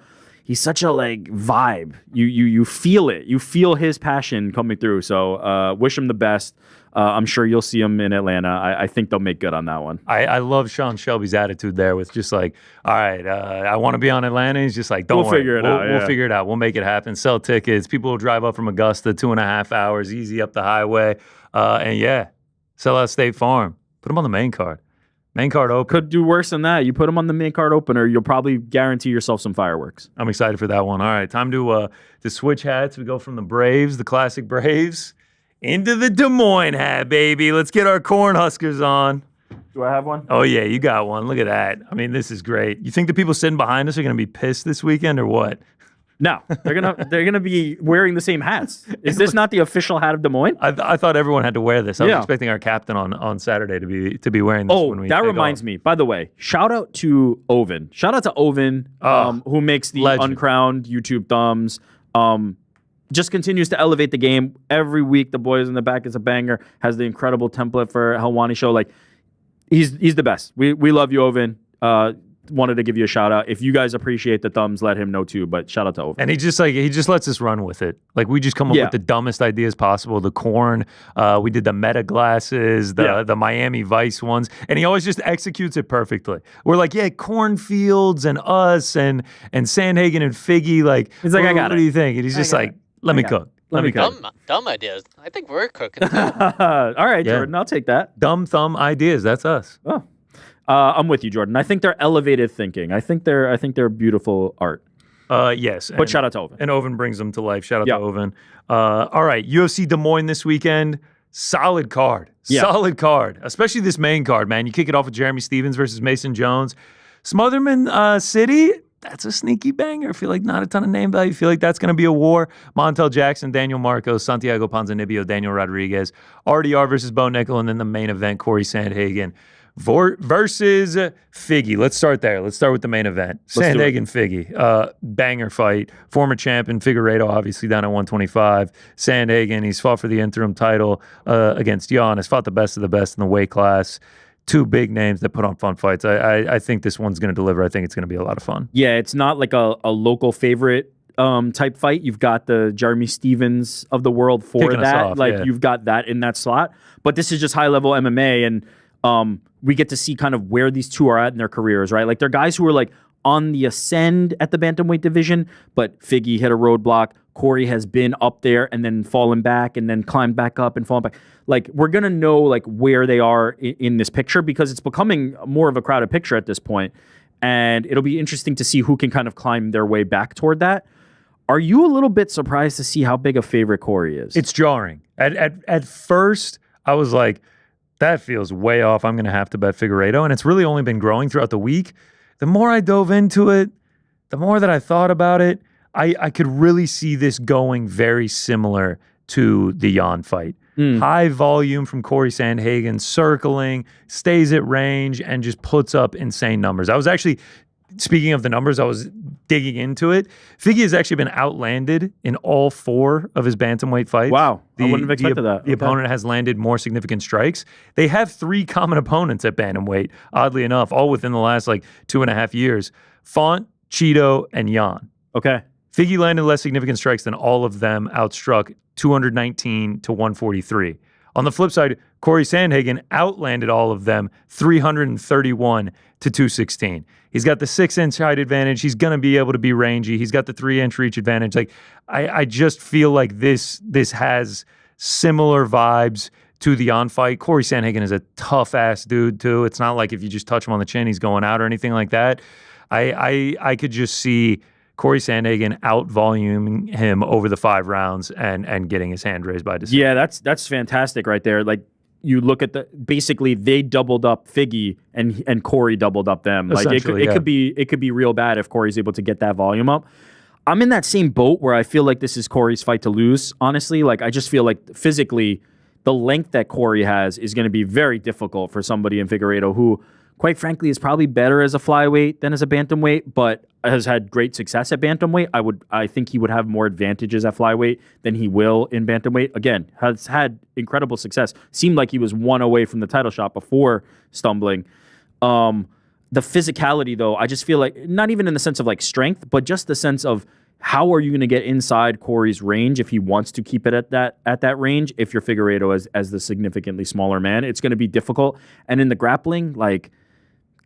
like vibe. You feel it. You feel his passion coming through. So wish him the best. I'm sure you'll see him in Atlanta. I think they'll make good on that one. I love Sean Shelby's attitude there with just like, all right, I want to be on Atlanta. He's just like, don't worry. We'll figure it out. We'll make it happen. Sell tickets. People will drive up from Augusta 2.5 hours, easy up the highway. And sell out State Farm. Put them on the main card. Main card open. Could do worse than that. You put them on the main card opener, you'll probably guarantee yourself some fireworks. I'm excited for that one. All right, time to switch hats. We go from the Braves, the classic Braves, into the Des Moines hat, baby. Let's get our Cornhuskers on. Do I have one? Oh, yeah, you got one. Look at that. I mean, this is great. You think the people sitting behind us are going to be pissed this weekend or what? No, they're gonna be wearing the same hats. Is this not the official hat of Des Moines? I thought everyone had to wear this. I was expecting our captain on Saturday to be wearing this. Oh, that reminds me. By the way, shout out to Oven. Shout out to Oven, who makes the uncrowned YouTube thumbs. Just continues to elevate the game every week. The boys in the back is a banger. Has the incredible template for Helwani show. Like he's the best. We love you, Oven. Wanted to give you a shout out. If you guys appreciate the thumbs, let him know too. But shout out to Oven. And he just lets us run with it. Like we just come up with the dumbest ideas possible. The corn, we did the Meta glasses, the Miami Vice ones, and he always just executes it perfectly. We're like, cornfields and us and Sandhagen and Figgy. Like he's like, I got it. What do you think? And he's just like, let me cook. Let me cook. Dumb ideas. I think we're cooking. All right, Jordan, I'll take that. Dumb thumb ideas. That's us. Oh. I'm with you, Jordan. I think they're elevated thinking. I think they're beautiful art. Yes. But shout out to Oven. And Oven brings them to life. Shout out to Oven. All right. UFC Des Moines this weekend. Solid card. Yeah. Solid card. Especially this main card, man. You kick it off with Jeremy Stephens versus Mason Jones. Smotherman City. That's a sneaky banger. I feel like not a ton of name value. I feel like that's going to be a war. Montel Jackson, Daniel Marcos, Santiago Ponzinibbio, Daniel Rodriguez. RDR versus Bo Nickel. And then the main event, Corey Sandhagen versus Figgy. Let's start there. Let's start with the main event. Sandhagen Figgy. Banger fight. Former champion Figueiredo, obviously down at 125. Sandhagen, he's fought for the interim title against Jan. Has fought the best of the best in the weight class. Two big names that put on fun fights. I think this one's going to deliver. I think it's going to be a lot of fun. Yeah, it's not like a local favorite type fight. You've got the Jeremy Stephens of the world for kicking that. You've got that in that slot. But this is just high-level MMA, and we get to see kind of where these two are at in their careers, right? Like they're guys who are like on the ascend at the bantamweight division, but Figgy hit a roadblock. Corey has been up there and then fallen back and then climbed back up and fallen back. Like we're going to know like where they are in this picture because it's becoming more of a crowded picture at this point. And it'll be interesting to see who can kind of climb their way back toward that. Are you a little bit surprised to see how big a favorite Corey is? It's jarring. At first, I was like, that feels way off. I'm going to have to bet Figueiredo. And it's really only been growing throughout the week. The more I dove into it, the more that I thought about it, I could really see this going very similar to the Jan fight. High volume from Corey Sandhagen, circling, stays at range, and just puts up insane numbers. I was actually, speaking of the numbers, I was digging into it. Figgy has actually been outlanded in all 4 of his bantamweight fights. Wow. I wouldn't have expected that. The opponent has landed more significant strikes. They have 3 common opponents at bantamweight, oddly enough, all within the last 2.5 years. Font, Cheeto, and Jan. Okay. Figgy landed less significant strikes than all of them, outstruck 219 to 143. On the flip side, Corey Sandhagen outlanded all of them 331 to 216. He's got the 6-inch height advantage. He's going to be able to be rangy. He's got the 3-inch reach advantage. I just feel like this has similar vibes to the on fight. Corey Sandhagen is a tough ass dude too. It's not like if you just touch him on the chin, he's going out or anything like that. I could just see Corey Sandhagen out-voluming him over the 5 rounds and getting his hand raised by decision. Yeah, that's fantastic right there. You look at basically they doubled up Figgy and Corey doubled up them. It could be real bad if Corey's able to get that volume up. I'm in that same boat where I feel like this is Corey's fight to lose, honestly. I just feel like physically the length that Corey has is going to be very difficult for somebody in Figueiredo who, quite frankly, is probably better as a flyweight than as a bantamweight, but has had great success at bantamweight. I think he would have more advantages at flyweight than he will in bantamweight. Again, has had incredible success. Seemed like he was 1 away from the title shot before stumbling. The physicality, though, I just feel like, not even in the sense of strength, but just the sense of how are you going to get inside Corey's range if he wants to keep it at that range? If you're Figueiredo as the significantly smaller man, it's going to be difficult. And in the grappling,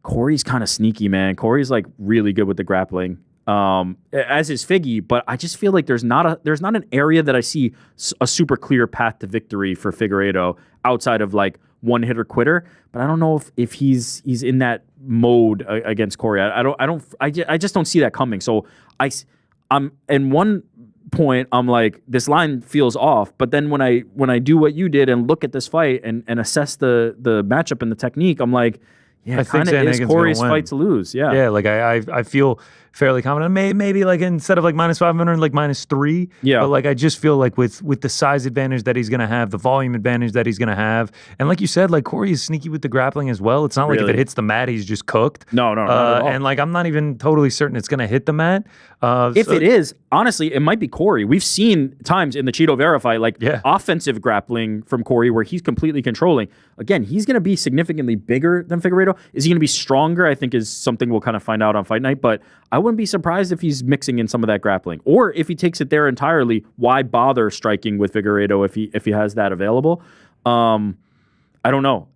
Corey's kind of sneaky, man. Corey's really good with the grappling, as is Figgy. But I just feel like there's not an area that I see a super clear path to victory for Figueiredo outside of one hitter quitter. But I don't know if he's in that mode against Corey. I just don't see that coming. So I'm in one point, I'm like, this line feels off. But then when I do what you did and look at this fight and assess the matchup and the technique, I'm like, yeah, it kind of is Corey's fight to lose. Yeah. Yeah, I feel fairly confident. Maybe instead of -500, -3. Yeah. But I just feel with the size advantage that he's going to have, the volume advantage that he's going to have. And like you said, Corey is sneaky with the grappling as well. It's not like if it hits the mat, he's just cooked. No, not at all. And I'm not even totally certain it's going to hit the mat. If it is, honestly, it might be Corey. We've seen times in the Cheeto Vera fight, offensive grappling from Corey where he's completely controlling. Again, he's going to be significantly bigger than Figueiredo. Is he going to be stronger? I think is something we'll kind of find out on fight night. But I wouldn't be surprised if he's mixing in some of that grappling, or if he takes it there entirely. Why bother striking with Figueiredo if he has that available? I don't know.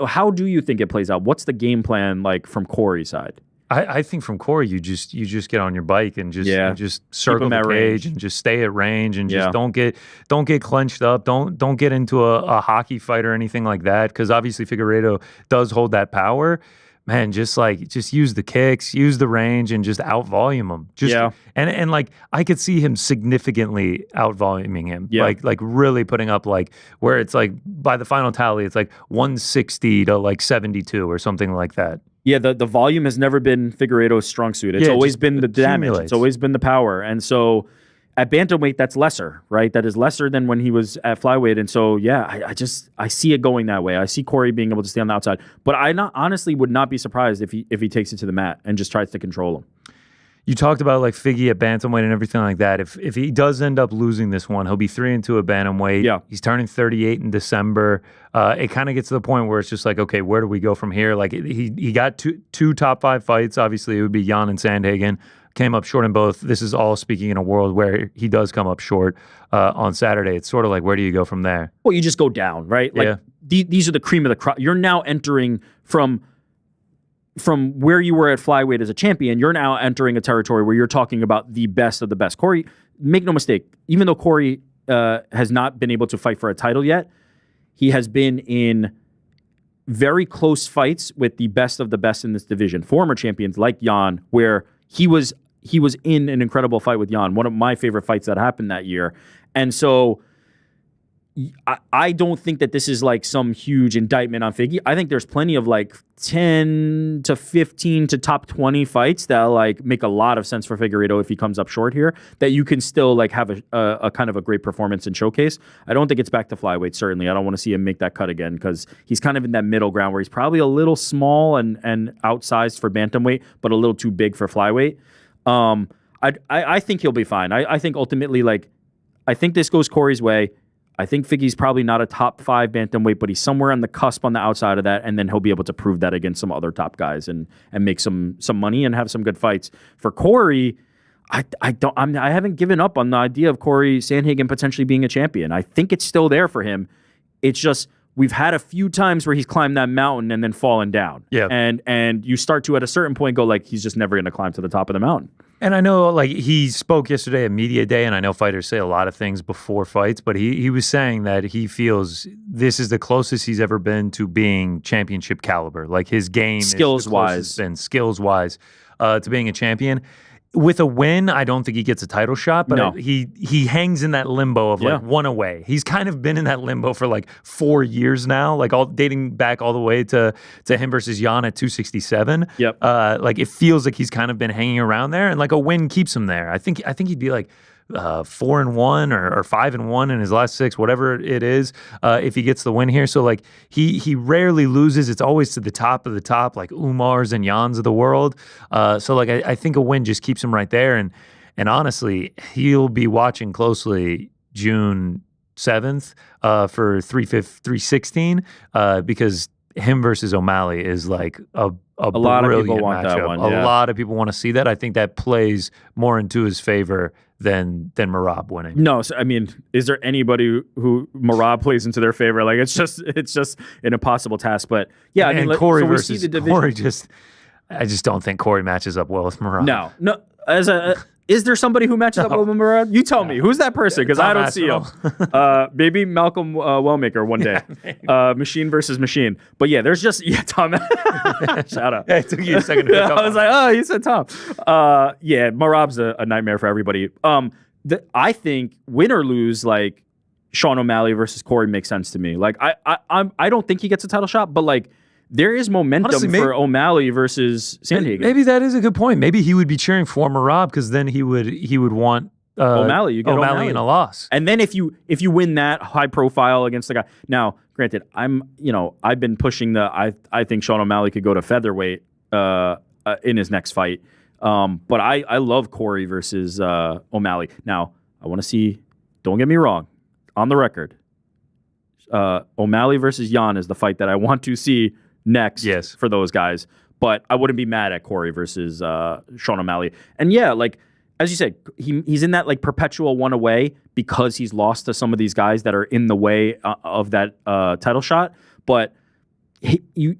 How do you think it plays out? What's the game plan from Corey's side? I think from Corey, you just get on your bike and just circle the cage and just stay at range and just don't get clenched up. Don't get into a hockey fight or anything like that, because obviously Figueiredo does hold that power. Man, just use the kicks, use the range, and just out-volume him. And I could see him significantly out-voluming him. Yeah. Really putting up where it's by the final tally, it's 160 to 72 or something like that. Yeah, the volume has never been Figueiredo's strong suit. It's always been the damage. It's always been the power. And so at bantamweight, that's lesser, right? That is lesser than when he was at flyweight. And so, I see it going that way. I see Corey being able to stay on the outside. But I honestly would not be surprised if he takes it to the mat and just tries to control him. You talked about Figgy at bantamweight and everything like that. If he does end up losing this one, he'll be 3-2 at bantamweight. Yeah. He's turning 38 in December. It kind of gets to the point where it's just okay, where do we go from here? He got two top 5 fights. Obviously, it would be Jan and Sandhagen. Came up short in both. This is all speaking in a world where he does come up short on Saturday. It's sort of where do you go from there? Well, you just go down, right? These are the cream of the crop. You're now entering from where you were at flyweight as a champion. You're now entering a territory where you're talking about the best of the best. Corey, make no mistake, even though Corey has not been able to fight for a title yet, he has been in very close fights with the best of the best in this division. Former champions like Jan, where he was in an incredible fight with Jan, one of my favorite fights that happened that year. And so I don't think that this is like some huge indictment on Figgy. I think there's plenty of like 10 to 15 to top 20 fights that like make a lot of sense for Figueiredo if he comes up short here, that you can still like have a kind of a great performance and showcase. I don't think it's back to flyweight, certainly. I don't want to see him make that cut again because he's kind of in that middle ground where he's probably a little small and outsized for bantamweight, but a little too big for flyweight. I think he'll be fine. I think ultimately, like, I think this goes Corey's way. I think Figgy's probably not a top 5 bantamweight, but he's somewhere on the cusp on the outside of that, and then he'll be able to prove that against some other top guys and make some money and have some good fights. For Corey, I haven't given up on the idea of Corey Sandhagen potentially being a champion. I think it's still there for him. It's just we've had a few times where he's climbed that mountain and then fallen down. Yeah. And you start to at a certain point go like he's just never going to climb to the top of the mountain. And I know, like, he spoke yesterday at Media Day, and I know fighters say a lot of things before fights, but he was saying that he feels this is the closest he's ever been to being championship caliber. Like, his game skills-wise to being a champion. With a win, I don't think he gets a title shot, but no. He hangs in that limbo of like one away. He's kind of been in that limbo for like 4 years now, like all dating back all the way to him versus Jan at 267. Yep. Like it feels like he's kind of been hanging around there, and like a win keeps him there. I think he'd be like 4-1 or 5-1 in his last 6, whatever it is, if he gets the win here. So like he rarely loses. It's always to the top of the top, like Umars and Jans of the world. So like I think a win just keeps him right there. And honestly, he'll be watching closely June 7th for 316 because him versus O'Malley is like a lot of people want matchup. that one. A lot of people want to see that. I think that plays more into his favor than Merab winning. No, so, I mean, is there anybody who Merab plays into their favor? Like it's just an impossible task. But yeah, I mean, Corey so versus we see the division. Corey I just don't think Corey matches up well with Merab. No. Is there somebody who matches up well with Merab? You tell me. Who's that person? Because I don't see him. Maybe Malcolm Wellmaker one day. Machine versus machine. But yeah, there's just Tom. Shout out. Yeah, it took you a second to pick up. I was like, oh, you said Tom. Yeah, Merab's a nightmare for everybody. I think win or lose, like Sean O'Malley versus Corey makes sense to me. Like I don't think he gets a title shot, but like there is momentum Honestly, for O'Malley versus Sandhagen. Maybe that is a good point. Maybe he would be cheering for Merab because then he would want O'Malley. You get O'Malley in a loss. And then if you win that high profile against the guy. Now, granted, I've been pushing I think Sean O'Malley could go to featherweight in his next fight. But I love Corey versus O'Malley. Now, I want to see, don't get me wrong, on the record, O'Malley versus Jan is the fight that I want to see next for those guys. But I wouldn't be mad at Corey versus Sean O'Malley. And yeah, like, as you said, he's in that like perpetual one away because he's lost to some of these guys that are in the way of that title shot. But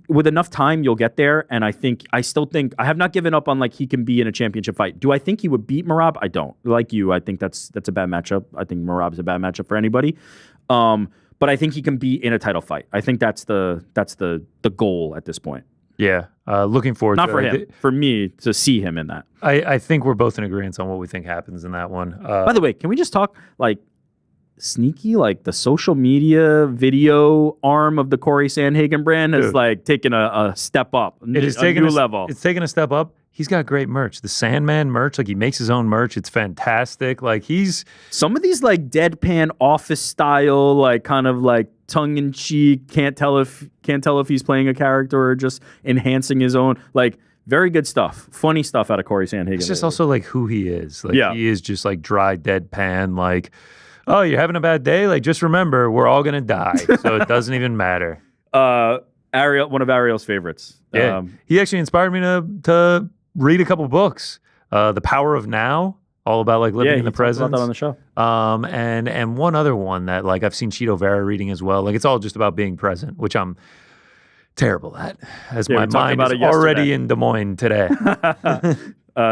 with enough time, you'll get there. And I still think I have not given up on like he can be in a championship fight. Do I think he would beat Merab? I don't. Like you, I think that's a bad matchup. I think Merab's a bad matchup for anybody. But I think he can be in a title fight. I think that's the goal at this point. Yeah, looking forward to it. Not for him, for me to see him in that. I think we're both in agreement on what we think happens in that one. By the way, can we just talk like sneaky, like the social media video arm of the Corey Sandhagen brand has like taken a step up. It is taking a new level. It's taken a step up. He's got great merch. The Sandman merch, like he makes his own merch. It's fantastic. Like some of these like deadpan office style, like kind of like tongue in cheek. Can't tell if he's playing a character or just enhancing his own. Like very good stuff, funny stuff out of Corey Sandhagen. It's just also like who he is. Like he is just like dry deadpan. Like, oh, you're having a bad day. Like just remember, we're all gonna die, so it doesn't even matter. Ariel, one of Ariel's favorites. Yeah, he actually inspired me to read a couple books. The Power of Now, all about like living in the present. About that on the show. And one other one that like I've seen Cheeto Vera reading as well. Like it's all just about being present, which I'm terrible at, as my mind is already in Des Moines today.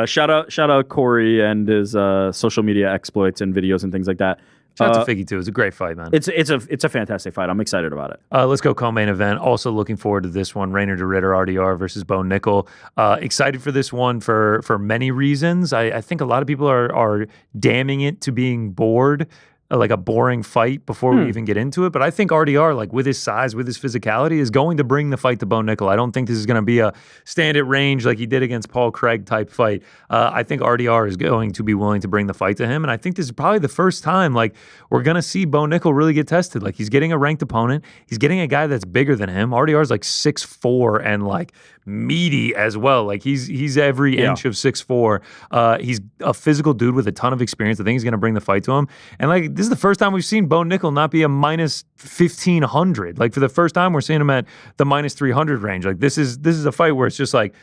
Shout out Corey and his social media exploits and videos and things like that. Shout out to Figgy too. It was a great fight, man. It's a fantastic fight. I'm excited about it. Let's go co-main event. Also looking forward to this one. Reiner de Ridder, RDR versus Bo Nickel. Excited for this one for many reasons. I think a lot of people are damning it to being bored. a boring fight before we even get into it. But I think RDR, like with his size, with his physicality, is going to bring the fight to Bo Nickel. I don't think this is going to be a stand at range like he did against Paul Craig type fight. I think RDR is going to be willing to bring the fight to him. And I think this is probably the first time like we're going to see Bo Nickel really get tested. Like he's getting a ranked opponent. He's getting a guy that's bigger than him. RDR is like 6'4" and like meaty as well. Like he's every inch of 6'4". He's a physical dude with a ton of experience. I think he's going to bring the fight to him. And like this is the first time we've seen Bo Nickel not be a minus 1,500. Like for the first time we're seeing him at the minus 300 range. Like this is a fight where it's just like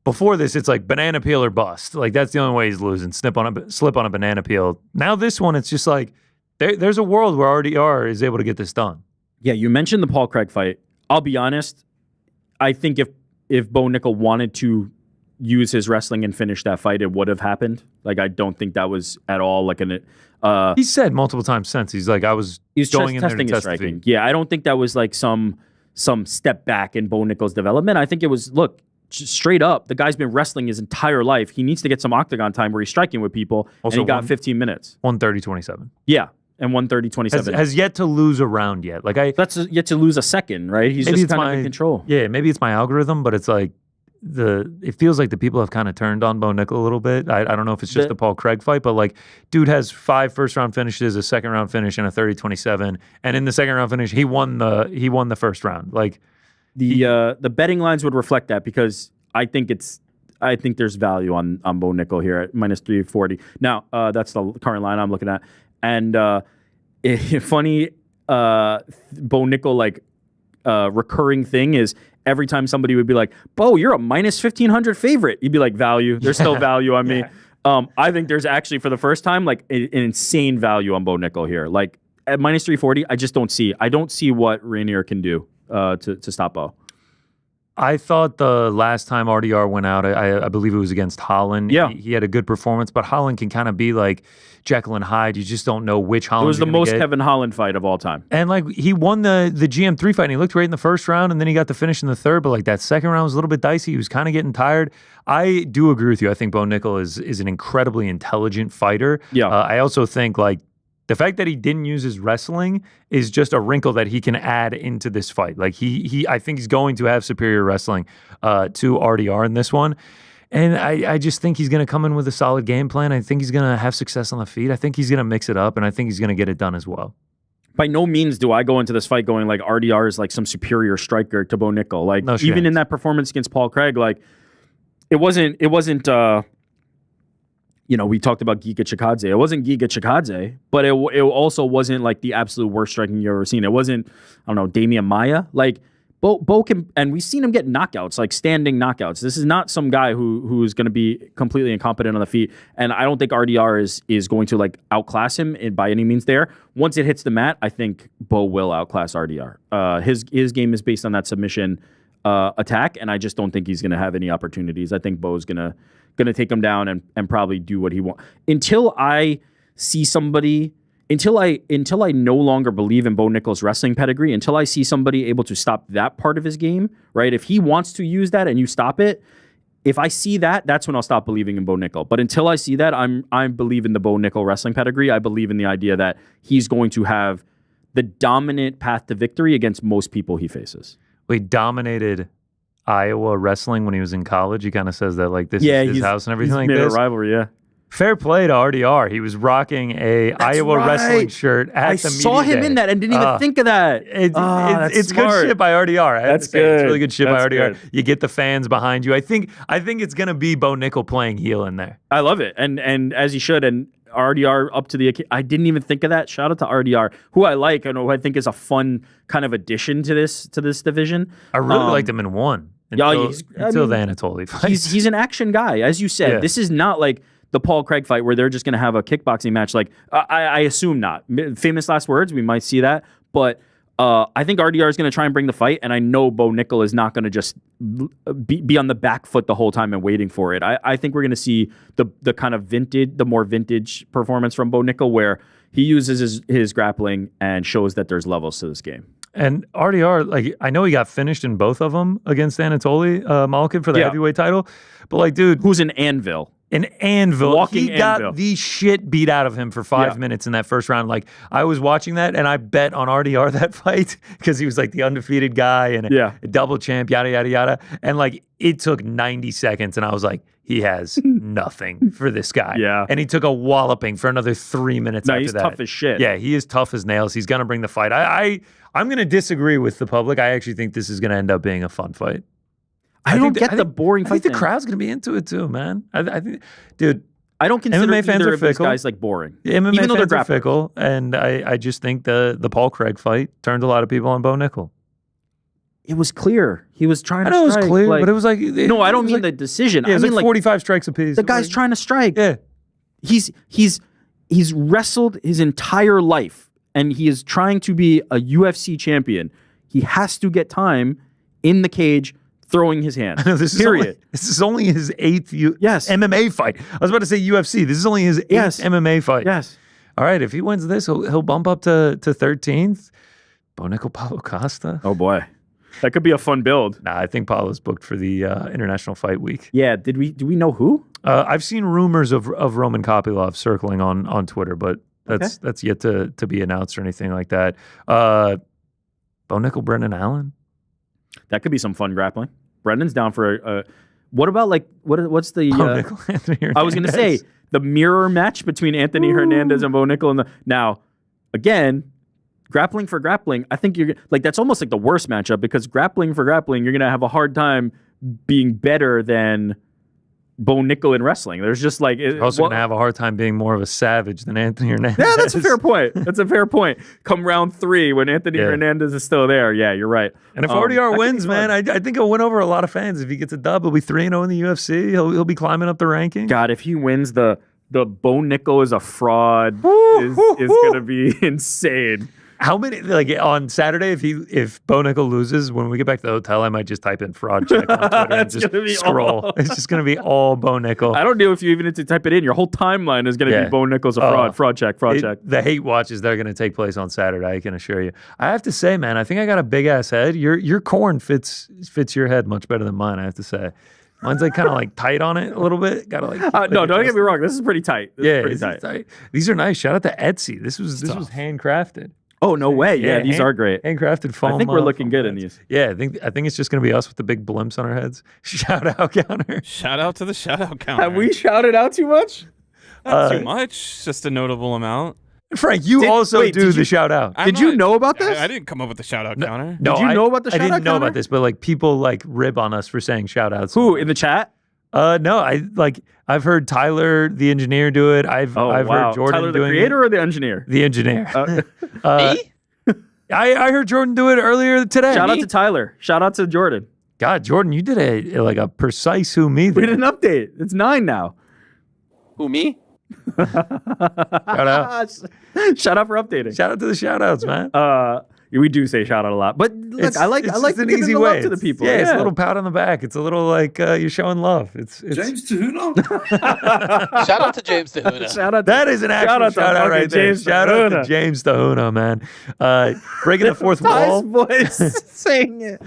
before this it's like banana peel or bust. Like that's the only way he's losing. Slip on a banana peel. Now this one it's just like there's a world where RDR is able to get this done. Yeah, you mentioned the Paul Craig fight. I'll be honest. I think if Bo Nickel wanted to use his wrestling and finish that fight, it would have happened. Like I don't think that was at all like an. He said multiple times since he's like he's going in there to test striking. Yeah, I don't think that was like some step back in Bo Nickel's development. I think it was straight up. The guy's been wrestling his entire life. He needs to get some octagon time where he's striking with people. Also, and he got 15 minutes. 130-27. Yeah. And 130-27 has yet to lose a round yet. Like that's yet to lose a second, right? He's just kind of in control. Yeah, maybe it's my algorithm, but it's like it feels like the people have kind of turned on Bo Nickel a little bit. I don't know if it's just the Paul Craig fight, but like dude has 5 first-round finishes, a second-round finish, and a 30-27. And in the second-round finish, he won the first round. Like the betting lines would reflect that because I think there's value on Bo Nickel here at minus 340. Now that's the current line I'm looking at. And funny, Bo Nickel recurring thing is every time somebody would be like, Bo, you're a minus 1,500 favorite. You'd be like, value. There's still value on me. I think there's actually for the first time like an insane value on Bo Nickel here. Like at minus 340, I just don't see. I don't see what Rainier can do to stop Bo. I thought the last time RDR went out, I believe it was against Holland. Yeah. He had a good performance, but Holland can kind of be like Jekyll and Hyde. You just don't know which Holland. It was the most Kevin Holland fight of all time. And like he won the GM3 fight and he looked great in the first round and then he got the finish in the third, but like that second round was a little bit dicey. He was kind of getting tired. I do agree with you. I think Bo Nickel is an incredibly intelligent fighter. Yeah. I also think like the fact that he didn't use his wrestling is just a wrinkle that he can add into this fight. Like I think he's going to have superior wrestling to RDR in this one. And I just think he's going to come in with a solid game plan. I think he's going to have success on the feet. I think he's going to mix it up, and I think he's going to get it done as well. By no means do I go into this fight going like RDR is like some superior striker to Bo Nickel. Like even in that performance against Paul Craig, like it wasn't we talked about Giga Chikadze. It wasn't Giga Chikadze, but it also wasn't like the absolute worst striking you've ever seen. It wasn't, I don't know, Damian Maia. Like Bo can, and we've seen him get knockouts, like standing knockouts. This is not some guy who's going to be completely incompetent on the feet. And I don't think RDR is going to like outclass him by any means there. Once it hits the mat, I think Bo will outclass RDR. His game is based on that submission attack, and I just don't think he's going to have any opportunities. I think Bo's going to take him down and probably do what he wants. Until I see somebody, until I no longer believe in Bo Nickel's wrestling pedigree, until I see somebody able to stop that part of his game, right? If he wants to use that and you stop it, if I see that, that's when I'll stop believing in Bo Nickel. But until I see that, I believe in the Bo Nickel wrestling pedigree. I believe in the idea that he's going to have the dominant path to victory against most people he faces. He dominated Iowa wrestling when he was in college. He kind of says that like this is his house and everything like this. A rivalry, yeah. Fair play to RDR. He was rocking a Iowa wrestling shirt at the media day. I saw him in that and didn't even think of that. It's good shit by RDR. That's good. It's really good shit by RDR. Good. You get the fans behind you. I think it's gonna be Bo Nickel playing heel in there. I love it, and as he should. And RDR up to the. I didn't even think of that. Shout out to RDR, who I like and who I think is a fun kind of addition to this division. I really liked him in one until the Anatoly fight. He's an action guy, as you said. Yeah. This is not like the Paul Craig fight where they're just going to have a kickboxing match. Like I assume not. Famous last words, we might see that. But I think RDR is going to try and bring the fight, and I know Bo Nickel is not going to just be on the back foot the whole time and waiting for it. I think we're going to see the kind of the more vintage performance from Bo Nickel where he uses his grappling and shows that there's levels to this game. And RDR, like I know he got finished in both of them against Anatoly Malkin for the heavyweight title, but like, dude, who's an anvil. An anvil. Walking he got anvil. the shit beat out of him for 5 minutes in that first round. Like, I was watching that, and I bet on RDR that fight because he was like the undefeated guy and a double champ, yada, yada, yada. And like, it took 90 seconds, and I was like, he has nothing for this guy. Yeah. And he took a walloping for another 3 minutes after he's that. tough as shit. Yeah, he is tough as nails. He's going to bring the fight. I'm going to disagree with the public. I actually think this is going to end up being a fun fight. I don't get the boring fight I think the thing. crowd's going to be into it too, man. I think, dude, I don't consider MMA fans either are of these fickle. guys like boring. MMA even though they're fans are grapplers. fickle, and I just think the Paul Craig fight turned a lot of people on Bo Nickel. It was clear. He was trying to I know strike. it was clear, like, but it was like... no, I don't mean the decision. Yeah, it I was mean like 45 strikes apiece. the guy's trying to strike. Yeah. He's wrestled his entire life, and he is trying to be a UFC champion. He has to get time in the cage throwing his hand. This is only his 8th MMA fight. I was about to say UFC. This is only his 8th MMA fight. Yes. All right, if he wins this, he'll bump up to 13th. Bo Nickel, Paulo Costa. Oh, boy. That could be a fun build. Nah, I think Paulo's booked for the International Fight Week. Yeah. Do we know who? I've seen rumors of Roman Kopylov circling on Twitter, but that's yet to be announced or anything like that. Bo Nickel, Brendan Allen. That could be some fun grappling. Brendan's down for a what about like what's the Bo Nickel, Anthony I was going to say the mirror match between Anthony Hernandez and Bo Nickel now again, grappling for grappling, I think you're like that's almost like the worst matchup because grappling for grappling, you're going to have a hard time being better than Bo Nickel in wrestling. There's just like You're also going to have a hard time being more of a savage than Anthony Hernandez. Yeah, that's a fair point. That's a fair point. Come round 3 when Anthony Hernandez is still there. Yeah, you're right. And if RDR wins, man, I think he'll win over a lot of fans. If he gets a dub, he'll be 3-0 in the UFC. He'll be climbing up the ranking. God, if he wins the Bo Nickel is a fraud is going to be insane. How many, like on Saturday, if Bo Nickel loses, when we get back to the hotel, I might just type in fraud check on Twitter and just scroll. It's just going to be all Bo Nickel. I don't know if you even need to type it in. Your whole timeline is going to be Bo Nickel's a fraud, fraud check. The hate watches that are going to take place on Saturday, I can assure you. I have to say, man, I think I got a big ass head. Your corn fits your head much better than mine, I have to say. Mine's like kind of like tight on it a little bit. Got to like. No, don't get me wrong. This is pretty tight. This is pretty tight. These are nice. Shout out to Etsy. This was handcrafted. Oh, no way. Yeah, these are great. Handcrafted foam. I think we're looking good in these. Yeah, I think it's just going to be us with the big blimps on our heads. Shout out counter. Shout out to the shout out counter. Have we shouted out too much? Not too much, just a notable amount. Frank, you also do the shout out. Did you know about this? I didn't come up with the shout out counter. No, did you know about the shout out counter? I didn't know about this, but like people like rib on us for saying shout outs. Who, in the chat? No, I've heard Tyler the engineer do it. I've heard Jordan Tyler the doing creator it. or the engineer? The engineer. Me? I heard Jordan do it earlier today. Shout out to Tyler. Shout out to Jordan. God, Jordan, you did a precise who me. We did an update. It's 9 now. Who, me? Shout out. Shout out for updating. Shout out to the shout outs, man. We do say shout out a lot, but look, I like an giving easy the way love to the people. Yeah, it's a little pat on the back. It's a little like you're showing love. It's James Tahuna. Shout out to James Tahuna. Shout out. That is an actual shout out right there. Shout out to James Tahuna, man. Breaking the fourth wall. Voice saying it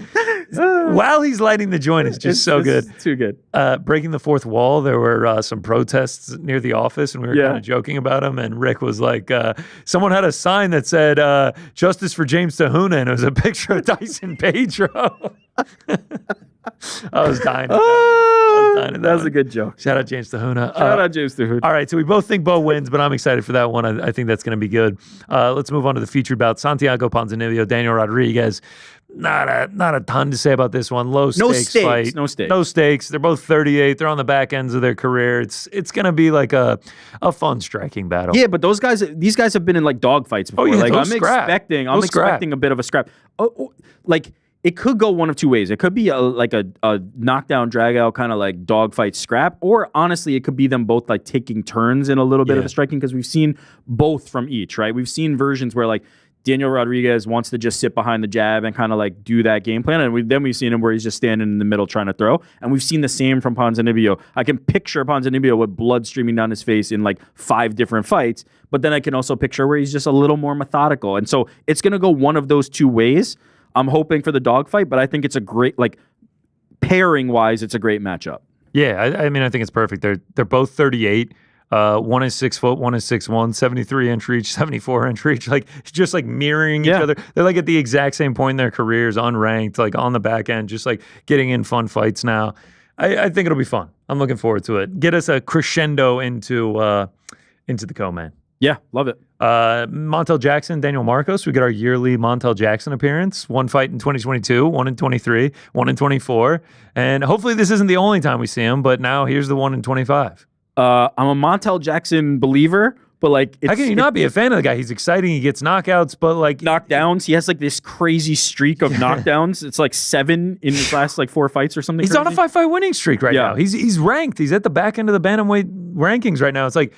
While he's lighting the joint is just so good. Too good. Breaking the fourth wall. There were some protests near the office, and we were kind of joking about them. And Rick was like, someone had a sign that said "Justice for James Tahuna," and it was a picture of Tyson Pedro. I was dying. That was a good joke. Shout out James Tahuna. Shout out James Tahuna. All right, so we both think Bo wins, but I'm excited for that one. I think that's going to be good. Let's move on to the featured bout. Santiago Ponzinibbio, Daniel Rodriguez. Not a ton to say about this one. Low stakes fight. No stakes. No stakes. They're both 38. They're on the back ends of their career. It's going to be like a fun striking battle. Yeah, but these guys have been in like dog fights before. Yeah, like I'm expecting a bit of a scrap. Like it could go one of two ways. It could be a knockdown, drag out kind of like dogfight scrap, or honestly, it could be them both like taking turns in a little bit of the striking because we've seen both from each, right? We've seen versions where like Daniel Rodriguez wants to just sit behind the jab and kind of like do that game plan, and we've seen him where he's just standing in the middle trying to throw, and we've seen the same from Ponzinibbio. I can picture Ponzinibbio with blood streaming down his face in like 5 different fights, but then I can also picture where he's just a little more methodical, and so it's gonna go one of those two ways. I'm hoping for the dogfight, but I think it's a great, like, pairing-wise, it's a great matchup. Yeah, I mean, I think it's perfect. They're both 38. One is 6 foot, one is 6'1", 73 inch reach, 74 inch reach, like just like mirroring each other. They're like at the exact same point in their careers, unranked, like on the back end, just like getting in fun fights now. I think it'll be fun. I'm looking forward to it. Get us a crescendo into the co-main. Yeah, love it. Montel Jackson, Daniel Marcos. We get our yearly Montel Jackson appearance. One fight in 2022, one in 23, one in 24. And hopefully this isn't the only time we see him, but now here's the one in 25. I'm a Montel Jackson believer, but like, how can you not be a fan of the guy? He's exciting. He gets knockouts, but like knockdowns. He has like this crazy streak of knockdowns. It's like 7 in his last like 4 fights or something. He's on a 5-fight winning streak right now. He's ranked. He's at the back end of the bantamweight rankings right now. It's like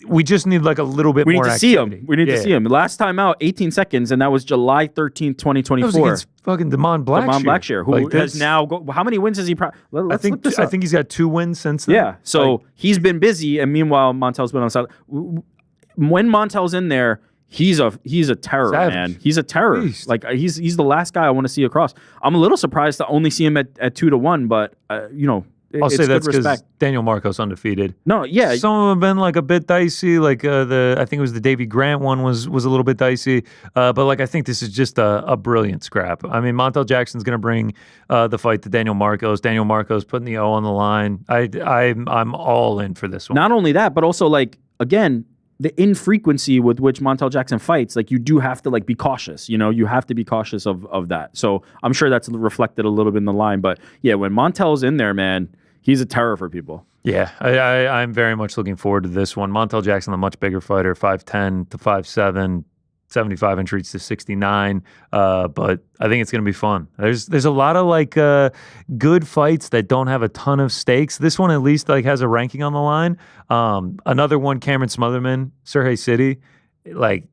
we just need like a little bit more. We need to see him. We need to see him. Last time out, 18 seconds, and that was July 13th, 2024. That was against fucking Damon Blackshear. Who has now how many wins has he? I think he's got 2 wins since then. Yeah, so he's been busy, and meanwhile Montel's been on the side. When Montel's in there, he's a terror, man. He's a terror. Beast. Like he's the last guy I want to see across. I'm a little surprised to only see him at 2-1, but you know. I'll say that's because Daniel Marcos undefeated. No, yeah. Some of them have been like a bit dicey. Like I think it was the Davey Grant one was a little bit dicey. But like I think this is just a brilliant scrap. I mean, Montel Jackson's going to bring the fight to Daniel Marcos. Daniel Marcos putting the O on the line. I'm all in for this one. Not only that, but also like again, the infrequency with which Montel Jackson fights, like you do have to like be cautious. You know, you have to be cautious of that. So I'm sure that's reflected a little bit in the line. But yeah, when Montel's in there, man. He's a terror for people. Yeah, I'm very much looking forward to this one. Montel Jackson, the much bigger fighter, 5'10" to 5'7", 75 inch reach to 69. But I think it's going to be fun. There's a lot of like good fights that don't have a ton of stakes. This one at least like has a ranking on the line. Another one, Cameron Smotherman, Surrey City, like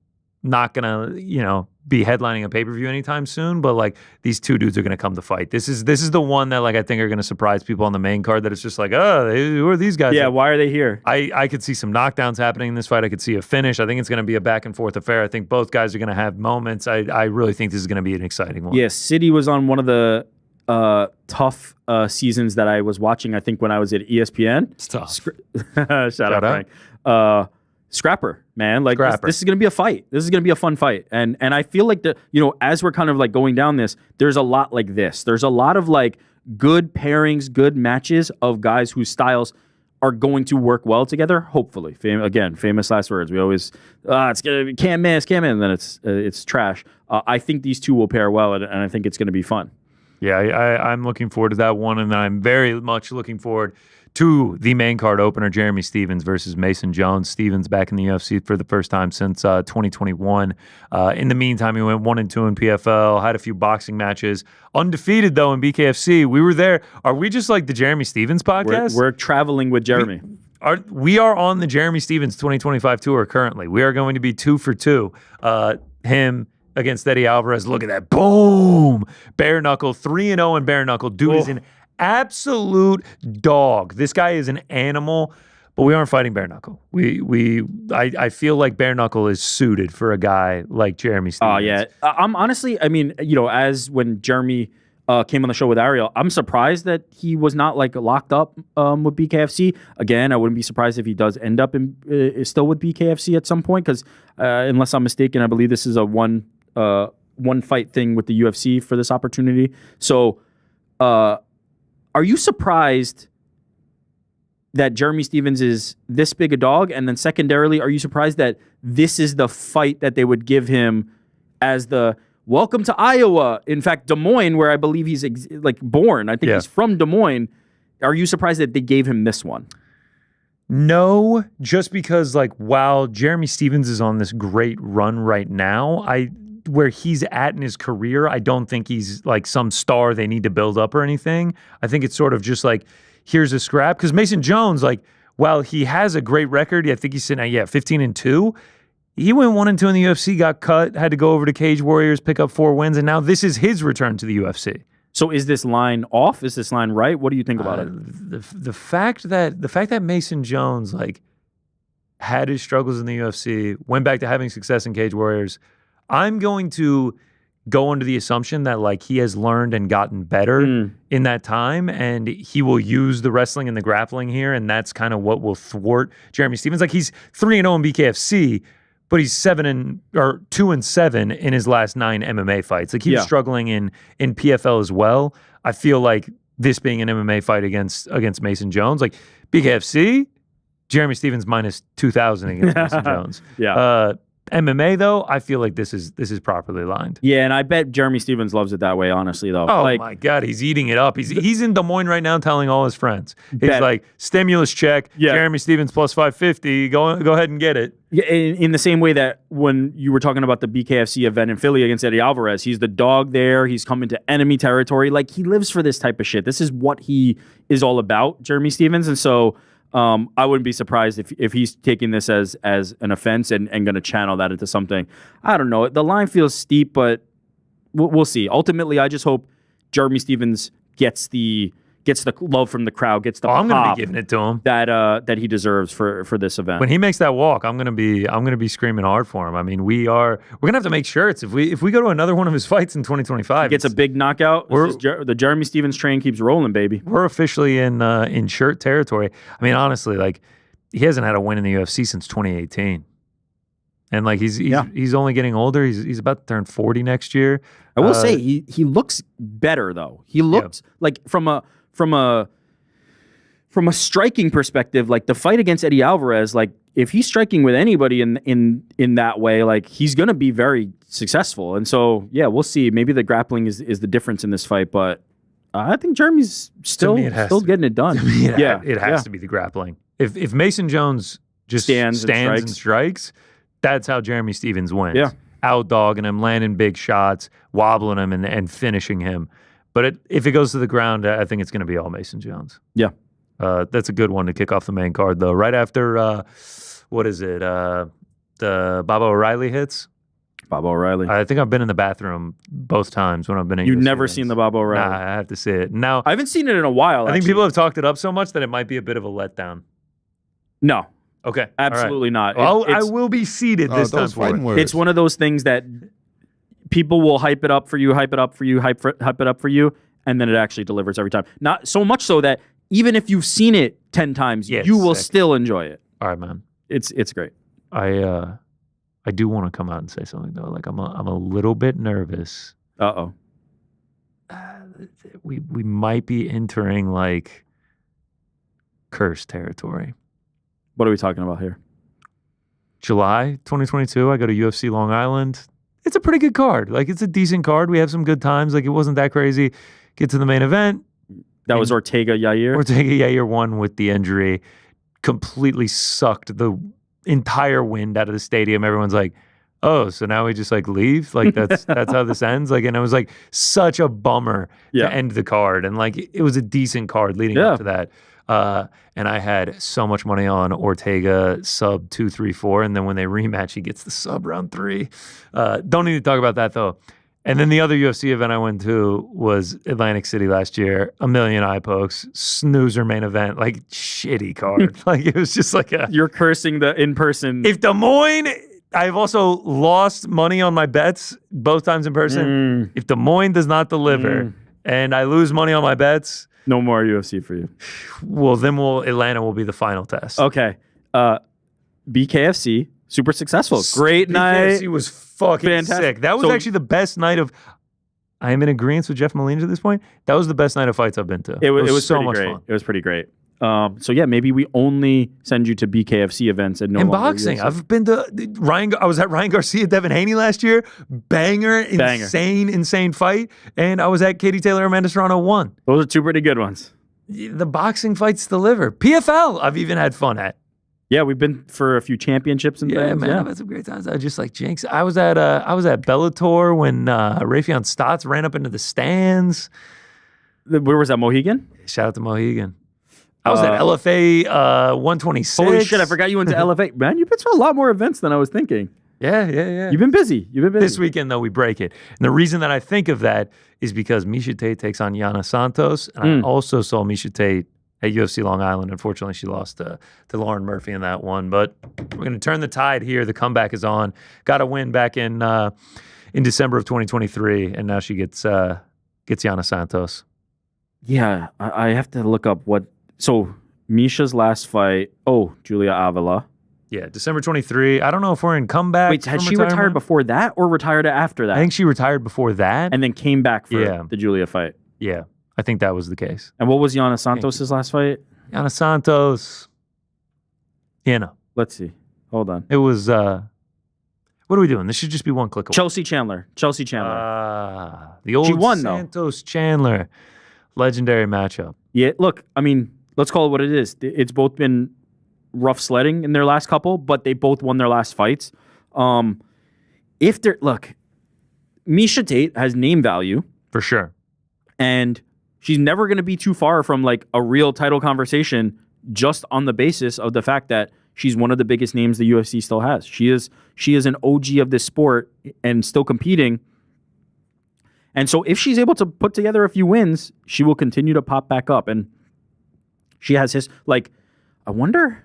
not gonna be headlining a pay-per-view anytime soon, but like these two dudes are gonna come to fight. This is the one that like I think are gonna surprise people on the main card. That it's just like, who are these guys? Yeah, why are they here? I could see some knockdowns happening in this fight. I could see a finish. I think it's gonna be a back and forth affair. I think both guys are gonna have moments. I really think this is gonna be an exciting one. Yeah, City was on one of the tough seasons that I was watching. I think when I was at ESPN. It's tough. Shout out, Frank. Scrapper, man. Like this is gonna be a fight. This is gonna be a fun fight. And I feel like as we're kind of like going down this, there's a lot like this. There's a lot of like good pairings, good matches of guys whose styles are going to work well together. Hopefully, famous last words. We always can't miss, and then it's trash. I think these two will pair well, and I think it's gonna be fun. Yeah, I'm looking forward to that one, and I'm very much looking forward to the main card opener, Jeremy Stephens versus Mason Jones. Stephens back in the UFC for the first time since 2021. In the meantime, he went 1-2 in PFL, had a few boxing matches. Undefeated, though, in BKFC. We were there. Are we just like the Jeremy Stephens podcast? We're traveling with Jeremy. We are on the Jeremy Stephens 2025 tour currently. We are going to be 2 for 2. Him against Eddie Alvarez. Look at that. Boom! Bare knuckle. 3-0 in bare knuckle. Dude is an absolute dog. This guy is an animal, but we aren't fighting bare knuckle. I feel like bare knuckle is suited for a guy like Jeremy Stephens. Oh yeah. I'm honestly, I mean, as when Jeremy came on the show with Ariel, I'm surprised that he was not like locked up with BKFC. Again, I wouldn't be surprised if he does end up still with BKFC at some point, because unless I'm mistaken, I believe this is a one fight thing with the UFC for this opportunity. So are you surprised that Jeremy Stephens is this big a dog? And then secondarily, are you surprised that this is the fight that they would give him as the welcome to Iowa? In fact, Des Moines, where I believe he's born. I think he's from Des Moines. Are you surprised that they gave him this one? No, just because while Jeremy Stephens is on this great run right now, where he's at in his career, I don't think he's like some star they need to build up or anything. I think it's sort of just like, here's a scrap. Because Mason Jones, while he has a great record, I think he's sitting at 15-2. He went 1-2 in the UFC, got cut, had to go over to Cage Warriors, pick up 4 wins, and now this is his return to the UFC. So is this line off? Is this line right? What do you think about it? The fact that Mason Jones had his struggles in the UFC, went back to having success in Cage Warriors, I'm going to go under the assumption that like he has learned and gotten better in that time, and he will use the wrestling and the grappling here, and that's kind of what will thwart Jeremy Stephens. Like he's 3-0 in BKFC, but he's 2-7 in his last 9 MMA fights. Like he was struggling in PFL as well. I feel like this being an MMA fight against Mason Jones, like BKFC, Jeremy Stephens minus 2,000 against Mason Jones. MMA though, I feel like this is properly lined. Yeah, and I bet Jeremy Stephens loves it that way. Honestly, though. Oh my God, he's eating it up. He's in Des Moines right now, telling all his friends. He's like, stimulus check. Jeremy Stephens plus 550. Go ahead and get it. Yeah, in the same way that when you were talking about the BKFC event in Philly against Eddie Alvarez, he's the dog there. He's coming to enemy territory. Like he lives for this type of shit. This is what he is all about, Jeremy Stephens, and so. I wouldn't be surprised if he's taking this as an offense and going to channel that into something. I don't know. The line feels steep, but we'll see. Ultimately, I just hope Jeremy Stephens gets the love from the crowd, gets the I'm going to be giving it to him that he deserves for this event. When he makes that walk, I'm going to be screaming hard for him. I mean, we're going to have to make shirts if we go to another one of his fights in 2025. He gets a big knockout. The Jeremy Stephens train keeps rolling, baby. We're officially in shirt territory. I mean, honestly, like he hasn't had a win in the UFC since 2018. And like he's only getting older. He's about to turn 40 next year. I will say he looks better though. He looks like from a striking perspective, like the fight against Eddie Alvarez, like if he's striking with anybody in that way, like he's going to be very successful. And so, yeah, we'll see. Maybe the grappling is the difference in this fight, but I think Jeremy's still getting it done. It has to be the grappling. If Mason Jones just stands and strikes, that's how Jeremy Stephens wins. Yeah. Out-dogging him, landing big shots, wobbling him, and finishing him. But if it goes to the ground, I think it's going to be all Mason Jones. Yeah. That's a good one to kick off the main card, though. Right after, what is it, the Baba O'Reilly hits? Baba O'Reilly. I think I've been in the bathroom both times when I've been in You've never seen the Baba O'Reilly? Nah, I have to see it. Now, I haven't seen it in a while, I think people have talked it up so much that it might be a bit of a letdown. No. Okay. Absolutely not. Well, I will be seated this time for it. It's one of those things that people will hype it up for you, hype it up for you, hype it up for you, and then it actually delivers every time. Not so much so that even if you've seen it 10 times, you will still enjoy it. All right, man. It's great. I do want to come out and say something though. Like I'm a little bit nervous. Uh-oh. We might be entering like cursed territory. What are we talking about here? July 2022, I go to UFC Long Island. It's a pretty good card. Like, it's a decent card. We have some good times. Like, it wasn't that crazy. Get to the main event. That was Ortega Yair? Ortega Yair won with the injury. Completely sucked the entire wind out of the stadium. Everyone's like, oh, so now we just, like, leave? Like, that's how this ends? Like, and it was, like, such a bummer to end the card. And, like, it was a decent card leading up to that. And I had so much money on Ortega sub 2-3-4, and then when they rematch, he gets the sub round 3. Don't need to talk about that though. And then the other UFC event I went to was Atlantic City last year. 1 million eye pokes, snoozer main event, like shitty card. Like it was just like you're cursing the in person. If Des Moines, I've also lost money on my bets both times in person. If Des Moines does not deliver and I lose money on my bets. No more UFC for you. Well, then Atlanta will be the final test. Okay. BKFC, super successful. Great night. BKFC was fucking fantastic. Sick. That was actually the best night of... I am in agreement with Jeff Molina at this point. That was the best night of fights I've been to. It was so much fun. It was pretty great. So yeah, maybe we only send you to BKFC events and no longer boxing. UFC. I've been to I was at Ryan Garcia, Devin Haney last year. Banger. Insane fight. And I was at Katie Taylor, Amanda Serrano 1. Those are 2 pretty good ones. The boxing fights deliver. PFL, I've even had fun at. Yeah, we've been for a few championships and things. Man, I've had some great times. I just like jinx. I was at Bellator when Rafion Stotts ran up into the stands. Where was that, Mohegan? Shout out to Mohegan. I was at LFA 126. Holy shit, I forgot you went to LFA. Man, you've been to a lot more events than I was thinking. Yeah. You've been busy. This weekend, though, we break it. And the reason that I think of that is because Misha Tate takes on Yana Santos. And I also saw Misha Tate at UFC Long Island. Unfortunately, she lost to Lauren Murphy in that one. But we're going to turn the tide here. The comeback is on. Got a win back in in December of 2023, and now she gets Yana Santos. Yeah, I have to look up what. So Misha's last fight. Oh, Julia Avila. Yeah, December 23. I don't know if we're in comeback. Wait, had she retired before that or retired after that? I think she retired before that. And then came back for the Julia fight. Yeah, I think that was the case. And what was Yana Santos' last fight? Yana Santos. Let's see. Hold on. It was, what are we doing? This should just be one click away. Chelsea Chandler. The old she won, Santos Chandler. Legendary matchup. Yeah, look, I mean, let's call it what it is. It's both been rough sledding in their last couple, but they both won their last fights. Look, Miesha Tate has name value. For sure. And she's never going to be too far from like a real title conversation just on the basis of the fact that she's one of the biggest names the UFC still has. She is an OG of this sport and still competing. And so if she's able to put together a few wins, she will continue to pop back up. And she has I wonder,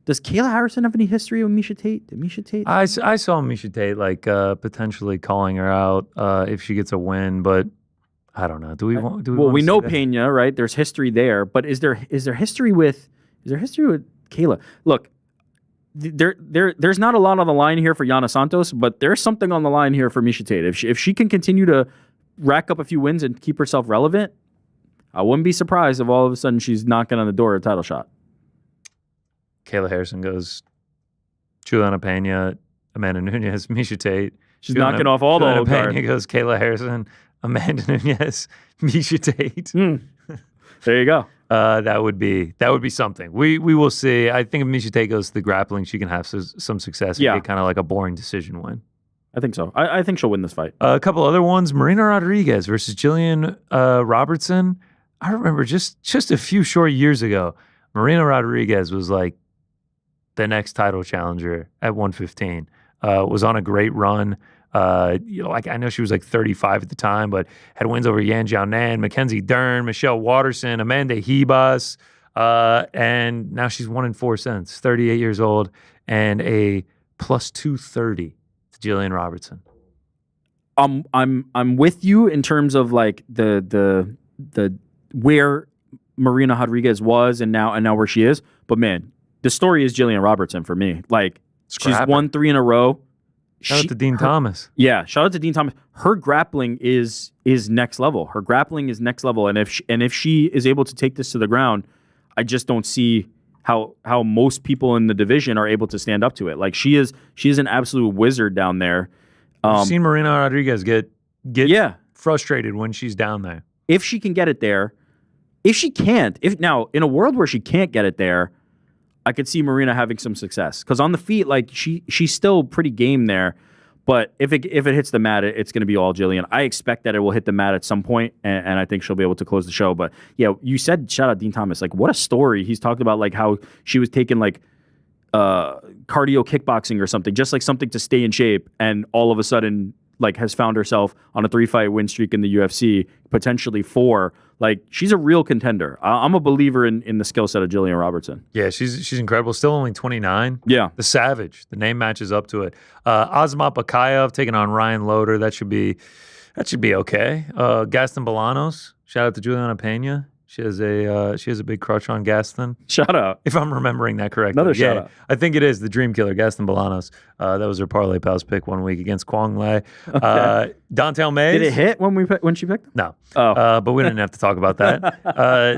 does Kayla Harrison have any history with Miesha Tate? Did Miesha Tate? I saw Miesha Tate potentially calling her out if she gets a win, but I don't know. Do we Well, we know Pena, right? There's history there, but is there history with Kayla? Look, there's not a lot on the line here for Yana Santos, but there's something on the line here for Miesha Tate. If she can continue to rack up a few wins and keep herself relevant, I wouldn't be surprised if all of a sudden she's knocking on the door of a title shot. Kayla Harrison goes Juliana Pena, Amanda Nunes, Miesha Tate. She's knocking off all the old guard. Pena goes Kayla Harrison, Amanda Nunes, Miesha Tate. There you go. That would be something. We will see. I think if Miesha Tate goes to the grappling, she can have some success and get kind of like a boring decision win. I think so. I think she'll win this fight. A couple other ones: Marina Rodriguez versus Jillian Robertson. I remember just a few short years ago, Marina Rodriguez was like the next title challenger at 115. Was on a great run. I know she was like 35 at the time, but had wins over Yan Jiaonan, Mackenzie Dern, Michelle Watterson, Amanda Hebas, and now she's 1-4 since. 38 years old and a plus 230 to Jillian Robertson. I'm with you in terms of like the where Marina Rodriguez was and now where she is, but man, the story is Jillian Robertson for me. Like she's won 3 in a row. Shout out to Dean Thomas. Yeah, shout out to Dean Thomas. Her grappling is next level. Her grappling is next level, and if she is able to take this to the ground, I just don't see how most people in the division are able to stand up to it. Like she is an absolute wizard down there. I've seen Marina Rodriguez get frustrated when she's down there. If she can get it there, if she can't, now in a world where she can't get it there, I could see Marina having some success because on the feet, like she's still pretty game there. But if it hits the mat, it's going to be all Jillian. I expect that it will hit the mat at some point, and I think she'll be able to close the show. But yeah, you said shout out Dean Thomas. Like what a story. He's talked about like how she was taking like cardio kickboxing or something, just like something to stay in shape, and all of a sudden like has found herself on a 3-fight win streak in the UFC, potentially 4. Like she's a real contender. I'm a believer in the skill set of Jillian Robertson. Yeah, she's incredible. Still only 29. Yeah, the Savage. The name matches up to it. Azamat Bakayev taking on Ryan Loder. That should be okay. Gaston Bolanos. Shout out to Juliana Pena. She has a big crush on Gaston. Shout out. If I'm remembering that correctly. Another shout out. I think it is the Dream Killer, Gaston Bolanos. That was her Parlay Pals pick one week against Kwong Le. Okay. Dantel Mays. Did it hit when she picked him? No. Oh. But we didn't have to talk about that.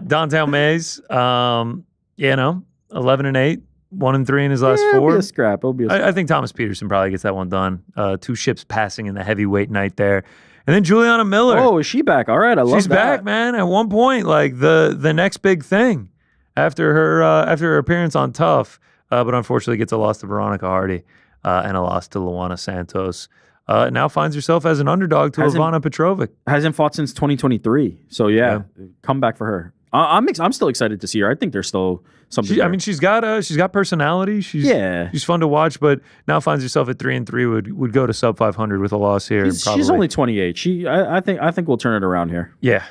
Dantel Mays, 11-8, 1-3 in his last 4. It'll be a scrap. I think Thomas Peterson probably gets that one done. 2 ships passing in the heavyweight night there. And then Juliana Miller. Oh, is she back? All right, I love that. She's back, man. At one point, like the next big thing after her appearance on Tough, but unfortunately gets a loss to Veronica Hardy and a loss to Luana Santos. Now finds herself as an underdog to Ivana Petrovic. Hasn't fought since 2023. So yeah, comeback for her. I'm still excited to see her. I think there's still something. She's got personality. She's fun to watch, but now finds herself at 3-3. Would go to sub 500 with a loss here. She's only 28. I think we'll turn it around here. Yeah.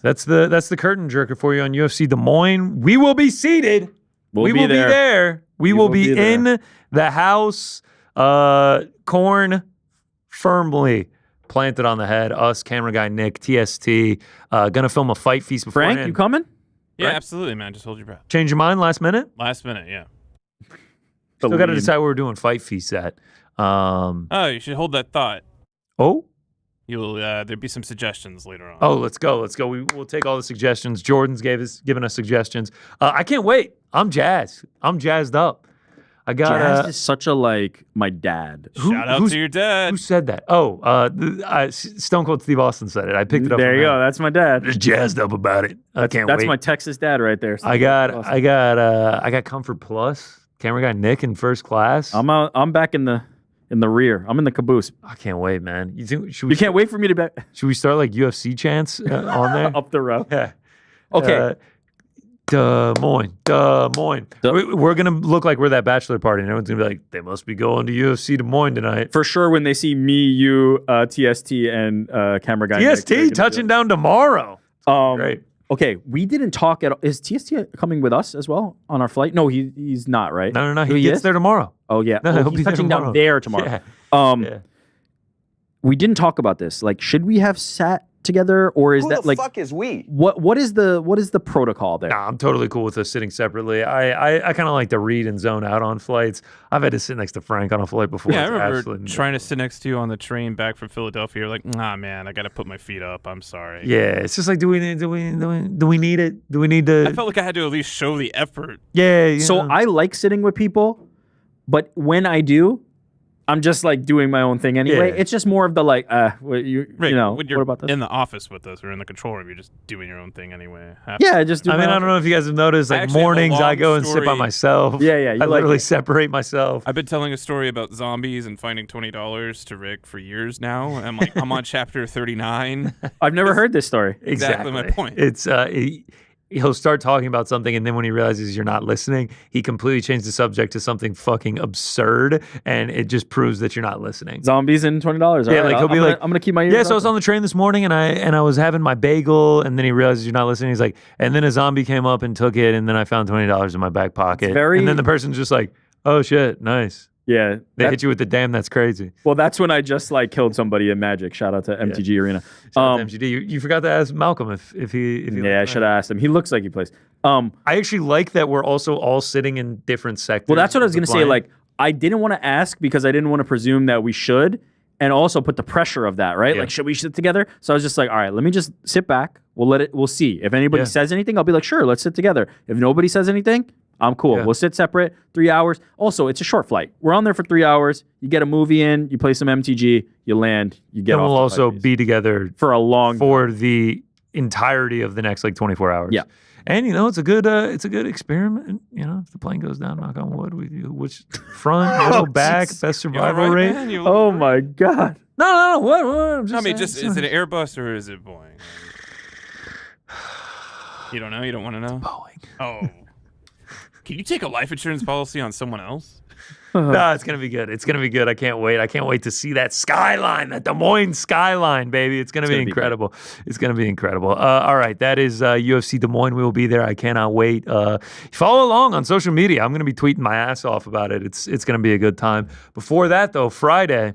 That's the curtain jerker for you on UFC Des Moines. We will be seated. We will be there. We will be in the house. Corn firmly planted on the head. Us, camera guy Nick, TST, gonna film a fight feast beforehand. Frank, you coming? Yeah, Right. absolutely, man. Just hold your breath. Change your mind last minute? Last minute, yeah. Still got to decide where we're doing fight feast at. Oh, you should hold that thought. Oh? You'll there'll be some suggestions later on. Oh, let's go. We'll take all the suggestions. Jordan's given us suggestions. I can't wait. I'm jazzed. I'm jazzed up. I got Jazz is such a my dad. Shout out to your dad. Who said that? Oh, Stone Cold Steve Austin said it. I picked it up. There from you him. go. That's my dad. Just jazzed up about it. I can't wait. That's my Texas dad right there. I got Comfort Plus. Camera guy Nick in first class. I'm back in the rear. I'm in the caboose. I can't wait, man. You think You can't wait for me to be should we start like UFC chants on there? up the road. Yeah. Okay. Des Moines. We're going to look like we're that bachelor party. And everyone's going to be like, they must be going to UFC Des Moines tonight. For sure, when they see me, you, TST, and camera guy. TST touching down tomorrow. Great. Okay, we didn't talk at all. Is TST coming with us as well on our flight? No, he's not, right? No. He gets there tomorrow. Oh, yeah. No, he'll he's be there touching tomorrow. down there tomorrow. Yeah. We didn't talk about this. Should we have sat together, or is that fuck is we? what is the protocol there? Nah, I'm totally cool with us sitting separately. I kind of like to read and zone out on flights. I've had to sit next to Frank on a flight before. Yeah, I It's remember absolutely trying to sit next to you on the train back from Philadelphia. You're like, nah, man, I got to put my feet up. I'm sorry. Yeah, it's just like, do we need it? Do we need to? I felt like I had to at least show the effort. Yeah. So I like sitting with people, but when I do, I'm just doing my own thing anyway. Yeah. It's just more of the Right. when You're what about this? in the office with us or in the control room, you're just doing your own thing anyway. Yeah, just do I mean, I don't know if you guys have noticed, I actually have a mornings I long go and sit by story. myself. Yeah, you I like literally it. separate myself. I've been telling a story about zombies and finding $20 to Rick for years now. I'm on chapter 39. I've never heard this story. Exactly my point. It's he'll start talking about something, and then when he realizes you're not listening, he completely changed the subject to something fucking absurd, and it just proves that you're not listening. Zombies and $20. Yeah, he'll be like, I'm gonna keep my ears. Yeah, so I was on the train this morning, and I was having my bagel, and then he realizes you're not listening. He's like, and then a zombie came up and took it, and then I found $20 in my back pocket. And then the person's just like, oh shit, nice. Yeah, They hit you with the damn, that's crazy. Well, that's when I just killed somebody in Magic. Shout out to MTG Arena. Shout out to MGD. You forgot to ask Malcolm if he Yeah, I should have asked him. He looks like he plays. I actually like that we're also all sitting in different sectors. Well, that's what I was of gonna the say. plane. I didn't want to ask because I didn't want to presume that we should, and also put the pressure of that, right? Yeah. Should we sit together? So I was just like, all right, let me just sit back. We'll see. If anybody Yeah. says anything, I'll be like, sure, let's sit together. If nobody says anything, I'm cool. Yeah. We'll sit separate. 3 hours. Also, it's a short flight. We're on there for 3 hours. You get a movie in, you play some MTG, you land, you get and off. we'll the also flight be together for a long for the entirety of the next 24 hours. Yeah. And it's a good experiment. If the plane goes down, knock on wood, we do which front, middle, back, best You all survival right, rate. man? You Oh all right? my god. No, what? I'm just I mean, saying, is it an Airbus or is it Boeing? You don't know? You don't want to know? Boeing. Oh. Can you take a life insurance policy on someone else? No, it's gonna be good. It's gonna be good. I can't wait. I can't wait to see that skyline, that Des Moines skyline, baby. It's gonna be incredible. It's gonna be incredible. All right, that is UFC Des Moines. We will be there. I cannot wait. Follow along on social media. I'm gonna be tweeting my ass off about it. It's gonna be a good time. Before that, though, Friday,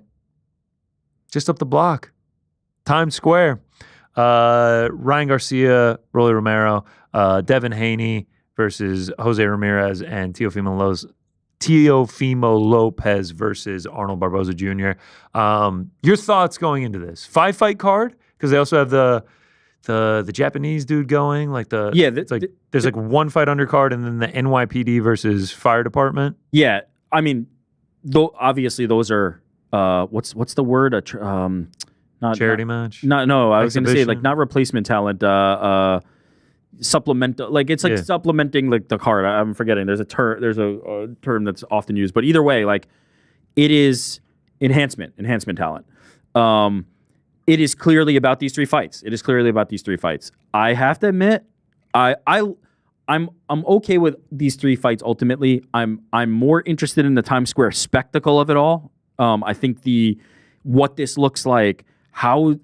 just up the block, Times Square. Ryan Garcia, Rolly Romero, Devin Haney versus Jose Ramirez, and Teofimo Lopez versus Arnold Barboza Jr. Your thoughts going into this 5-fight card? Because they also have the Japanese dude going. There's one fight undercard, and then the NYPD versus Fire Department. Yeah, I mean, obviously those are what's the word? Not Charity match. No, I was going to say Exhibition? not replacement talent. Supplemental, it's supplementing the card. I'm forgetting. There's a term that's often used, but either way, it is enhancement talent. It is clearly about these 3 fights. I have to admit, I'm okay with these 3 fights. Ultimately, I'm more interested in the Times Square spectacle of it all. I think what this looks like. How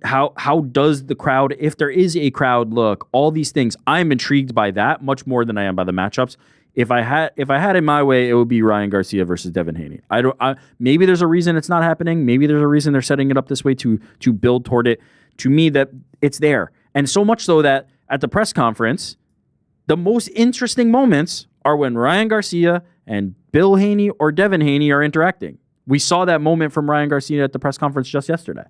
does the crowd, if there is a crowd, look? All these things, I'm intrigued by that much more than I am by the matchups. If I had it my way, it would be Ryan Garcia versus Devin Haney. Maybe there's a reason it's not happening. Maybe there's a reason they're setting it up this way to build toward it. To me, that it's there. And so much so that at the press conference, the most interesting moments are when Ryan Garcia and Bill Haney or Devin Haney are interacting. We saw that moment from Ryan Garcia at the press conference just yesterday.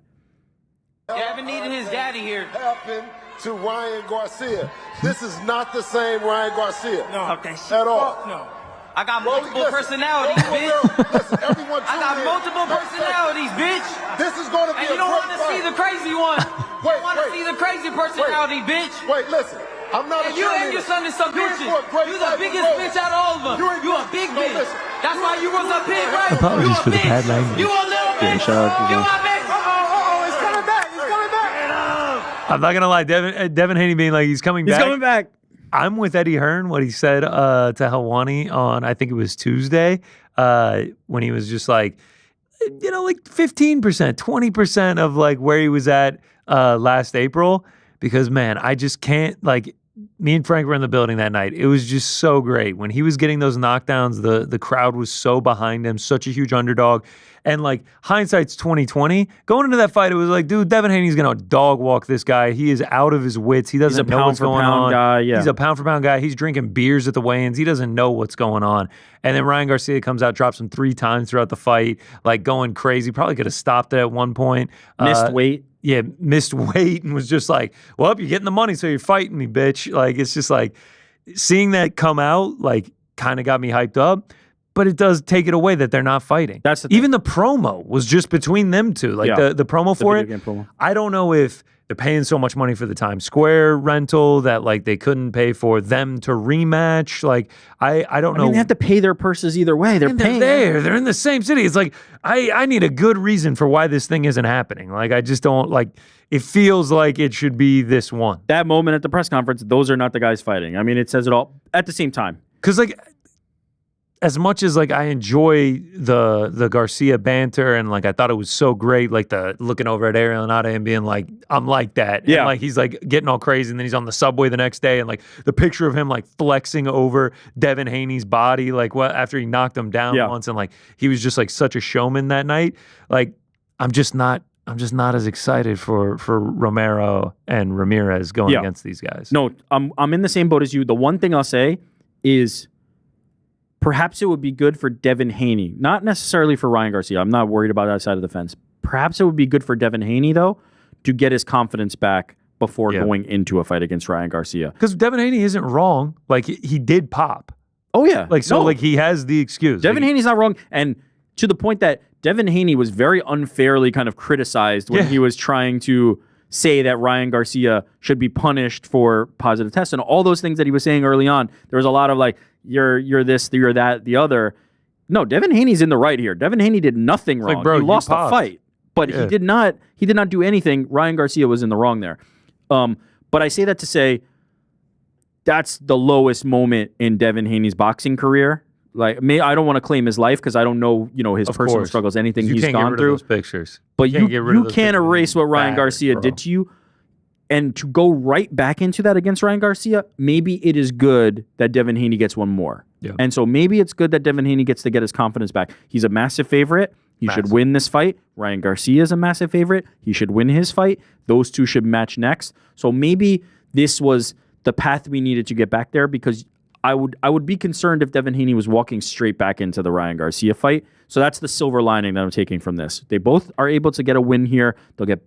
Devin needed his daddy here. Happened to Ryan Garcia. This is not the same Ryan Garcia. No, at all. No. I got multiple personalities, bitch. Listen, everyone I got multiple personalities, bitch. This is going to be and you don't want to see the crazy one. You want to see the crazy personality, bitch. Wait, listen. I'm not a you and your son is some bitches. You the biggest bitch out of all of them. You a big bitch. That's why you was a pig, right? Apologies for the bad language. You a little bitch. Shout out to you a bitch. It's coming back. It's coming back. I'm not gonna lie, Devin Haney being like he's coming back. He's coming back. I'm with Eddie Hearn, what he said to Helwani on, I think it was Tuesday, when he was just like, like 15%, 20% of like where he was at last April. Because, man, I just can't, like, me and Frank were in the building that night. It was just so great. When he was getting those knockdowns, the crowd was so behind him, such a huge underdog. And, like, hindsight's 2020. Going into that fight, it was like, dude, Devin Haney's going to dog walk this guy. He is out of his wits. He doesn't know what's going on. Guy, yeah. He's a pound-for-pound guy. He's drinking beers at the weigh-ins. He doesn't know what's going on. And then Ryan Garcia comes out, drops him 3 times throughout the fight, like going crazy. Probably could have stopped it at one point. Missed weight. Yeah, missed weight and was just like, well, you're getting the money, so you're fighting me, bitch. Like, it's just like, seeing that come out, like, kind of got me hyped up. But it does take it away that they're not fighting. That's the thing. Even the promo was just between them two. Like, the promo for it, promo. I don't know if they're paying so much money for the Times Square rental that, like, they couldn't pay for them to rematch. Like, I don't know. I mean, they have to pay their purses either way. They're paying. They're in the same city. It's like, I need a good reason for why this thing isn't happening. Like, I just don't, like, it feels like it should be this one. That moment at the press conference, those are not the guys fighting. I mean, it says it all at the same time. Because, like, as much as, like, I enjoy the Garcia banter and, like, I thought it was so great, like, the looking over at Ariel and being like, I'm like that. Yeah. And, like, he's, like, getting all crazy, and then he's on the subway the next day, and, like, the picture of him, like, flexing over Devin Haney's body, like, after he knocked him down once, and, like, he was just, like, such a showman that night. Like, I'm just not as excited for Romero and Ramirez going against these guys. No, I'm in the same boat as you. The one thing I'll say is, perhaps it would be good for Devin Haney, not necessarily for Ryan Garcia. I'm not worried about that side of the fence. Perhaps it would be good for Devin Haney, though, to get his confidence back before going into a fight against Ryan Garcia. Because Devin Haney isn't wrong. Like, he did pop. Oh, yeah. Like, so, like, he has the excuse. Devin Haney's not wrong. And to the point that Devin Haney was very unfairly kind of criticized when he was trying to say that Ryan Garcia should be punished for positive tests and all those things that he was saying early on. There was a lot of, like, you're this, you're that, the other. No, Devin Haney's in the right here. Devin Haney did nothing wrong. Like, bro, he lost the fight, but he did not do anything. Ryan Garcia was in the wrong there. But I say that to say that's the lowest moment in Devin Haney's boxing career. Like, I don't want to claim his life because I don't know, his personal struggles, anything he's gone through. Those pictures. But you can't erase what Ryan Garcia did to you. And to go right back into that against Ryan Garcia, maybe it is good that Devin Haney gets one more. Yeah. And so maybe it's good that Devin Haney gets to get his confidence back. He's a massive favorite. He should win this fight. Ryan Garcia is a massive favorite. He should win his fight. Those two should match next. So maybe this was the path we needed to get back there, because I would be concerned if Devin Haney was walking straight back into the Ryan Garcia fight. So that's the silver lining that I'm taking from this. They both are able to get a win here. They'll get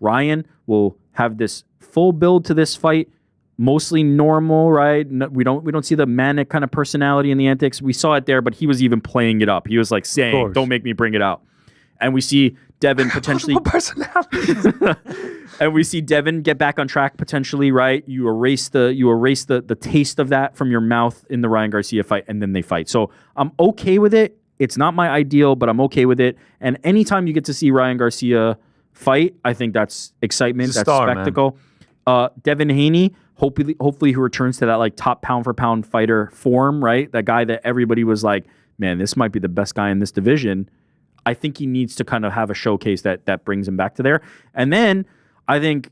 Ryan will have this full build to this fight, mostly normal, right? No, we don't see the manic kind of personality in the antics. We saw it there, but he was even playing it up. He was like saying, "Don't make me bring it out." And we see Devin potentially personality. And we see Devin get back on track potentially, right? You erase the taste of that from your mouth in the Ryan Garcia fight, and then they fight. So I'm okay with it. It's not my ideal, but I'm okay with it. And anytime you get to see Ryan Garcia fight, I think that's excitement, that's spectacle. Devin Haney, hopefully he returns to that, like, top pound for pound fighter form, right? That guy that everybody was like, man, this might be the best guy in this division. I think he needs to kind of have a showcase that brings him back to there. And then I think,